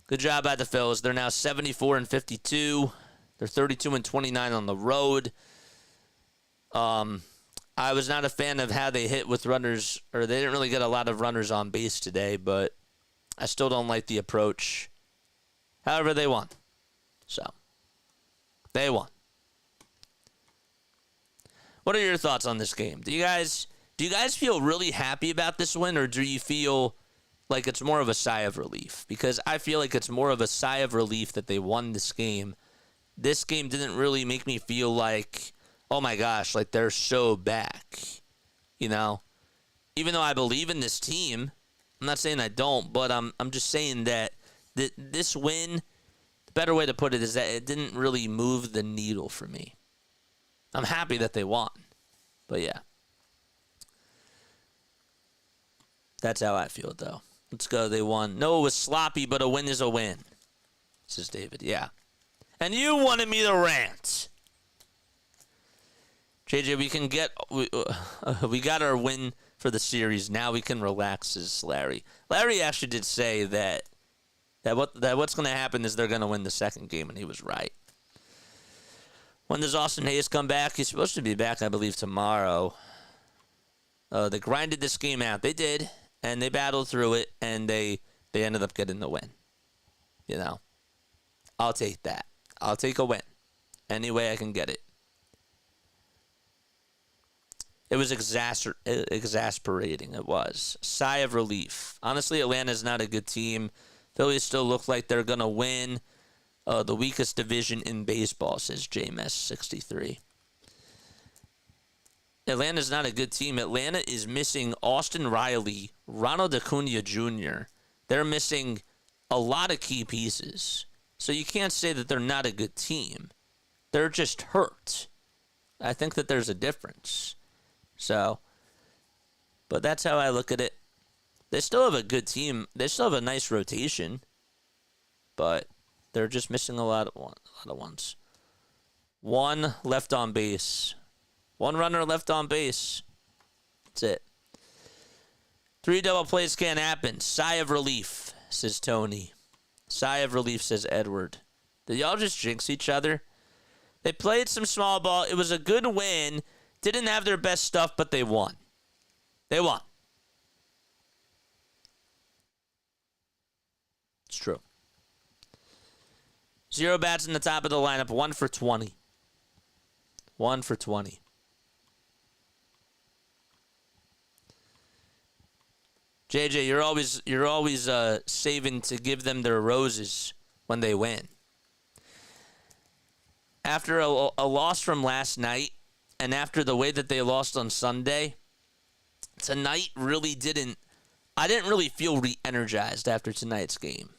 good job by the Phils. They're now 74-52. They're 32-29 on the road. I was not a fan of how they hit with runners, or they didn't really get a lot of runners on base today, but I still don't like the approach. However, they won. So, they won. What are your thoughts on this game? Do you guys feel really happy about this win, or do you feel like it's more of a sigh of relief? Because I feel like it's more of a sigh of relief that they won this game. This game didn't really make me feel like, oh my gosh, like they're so back. You know? Even though I believe in this team, I'm not saying I don't, but I'm just saying that this win, the better way to put it is that it didn't really move the needle for me. I'm happy that they won. But yeah. That's how I feel, though. Let's go. They won. No, it was sloppy, but a win is a win, says David. Yeah. And you wanted me to rant. JJ, we can get... We got our win for the series. Now we can relax, says Larry. Larry actually did say that what's going to happen is they're going to win the second game, and he was right. When does Austin Hayes come back? He's supposed to be back, I believe, tomorrow. They grinded this game out. They did, and they battled through it, and they ended up getting the win. You know, I'll take that. I'll take a win any way I can get it. It was exasperating. It was. Sigh of relief. Honestly, Atlanta's not a good team. Phillies still look like they're going to win the weakest division in baseball, says JMS63. Atlanta's not a good team. Atlanta is missing Austin Riley, Ronald Acuna Jr. They're missing a lot of key pieces. So you can't say that they're not a good team. They're just hurt. I think that there's a difference. So, but that's how I look at it. They still have a good team. They still have a nice rotation. But they're just missing a lot of ones. One left on base. One runner left on base. That's it. 3 double plays can't happen. Sigh of relief, says Tony. Sigh of relief, says Edward. Did y'all just jinx each other? They played some small ball. It was a good win. Didn't have their best stuff, but they won. They won. It's true. 0 bats in the top of the lineup. 1 for 20. 1 for 20. JJ, you're always saving to give them their roses when they win. After a loss from last night, and after the way that they lost on Sunday, tonight really didn't. I didn't really feel re-energized after tonight's game.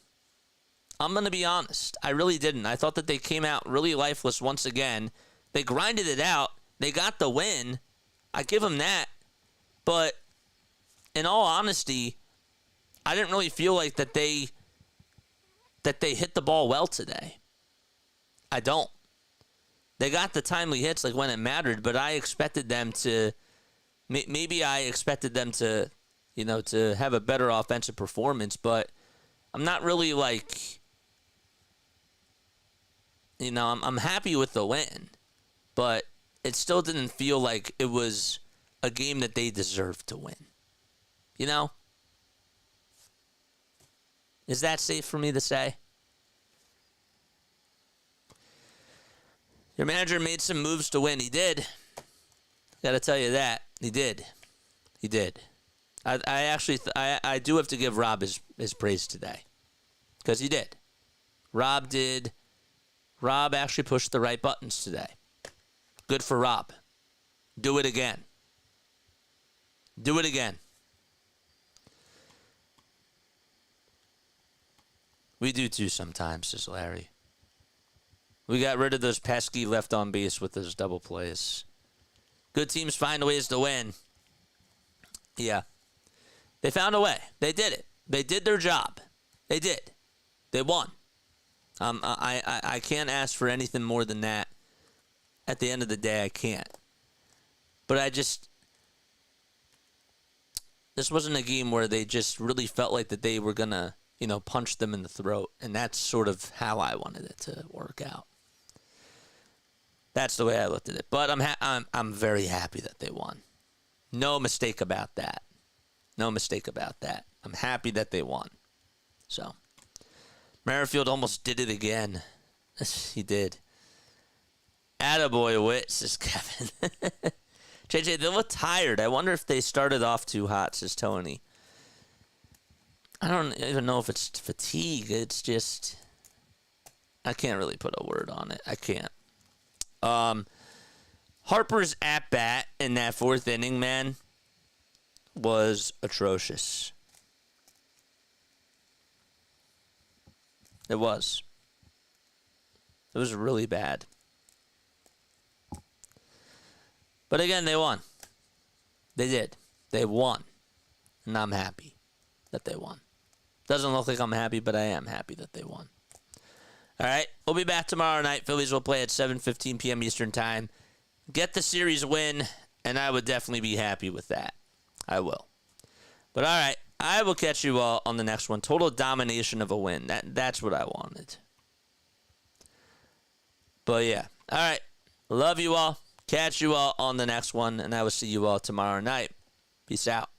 I'm going to be honest. I really didn't. I thought that they came out really lifeless once again. They grinded it out. They got the win. I give them that. But in all honesty, I didn't really feel like that they hit the ball well today. I don't. They got the timely hits like when it mattered, but I expected them to maybe I expected them to, to have a better offensive performance, but I'm not really like, I'm happy with the win, but it still didn't feel like it was a game that they deserved to win. Is that safe for me to say? Your manager made some moves to win. He did. Got to tell you that. He did. He did. I actually I do have to give Rob his praise today. Because he did. Rob actually pushed the right buttons today. Good for Rob. Do it again. Do it again. We do too sometimes, says Larry. We got rid of those pesky left on base with those double plays. Good teams find ways to win. Yeah. They found a way. They did it. They did their job. They did. They won. I can't ask for anything more than that. At the end of the day, I can't. But this wasn't a game where they just really felt like that they were going to, punch them in the throat. And that's sort of how I wanted it to work out. That's the way I looked at it. But I'm very happy that they won. No mistake about that. No mistake about that. I'm happy that they won. So, Merrifield almost did it again. He did. Attaboy Witt, says Kevin. JJ, they look tired. I wonder if they started off too hot, says Tony. I don't even know if it's fatigue. It's just, I can't really put a word on it. I can't. Harper's at-bat in that fourth inning, man, was atrocious. It was. It was really bad. But again, they won. They did. They won. and I'm happy that they won. Doesn't look like I'm happy, but I am happy that they won. All right, we'll be back tomorrow night. Phillies will play at 7:15 p.m. Eastern Time. Get the series win, and I would definitely be happy with that. I will. But all right, I will catch you all on the next one. Total domination of a win. That's what I wanted. But yeah, all right. Love you all. Catch you all on the next one, and I will see you all tomorrow night. Peace out.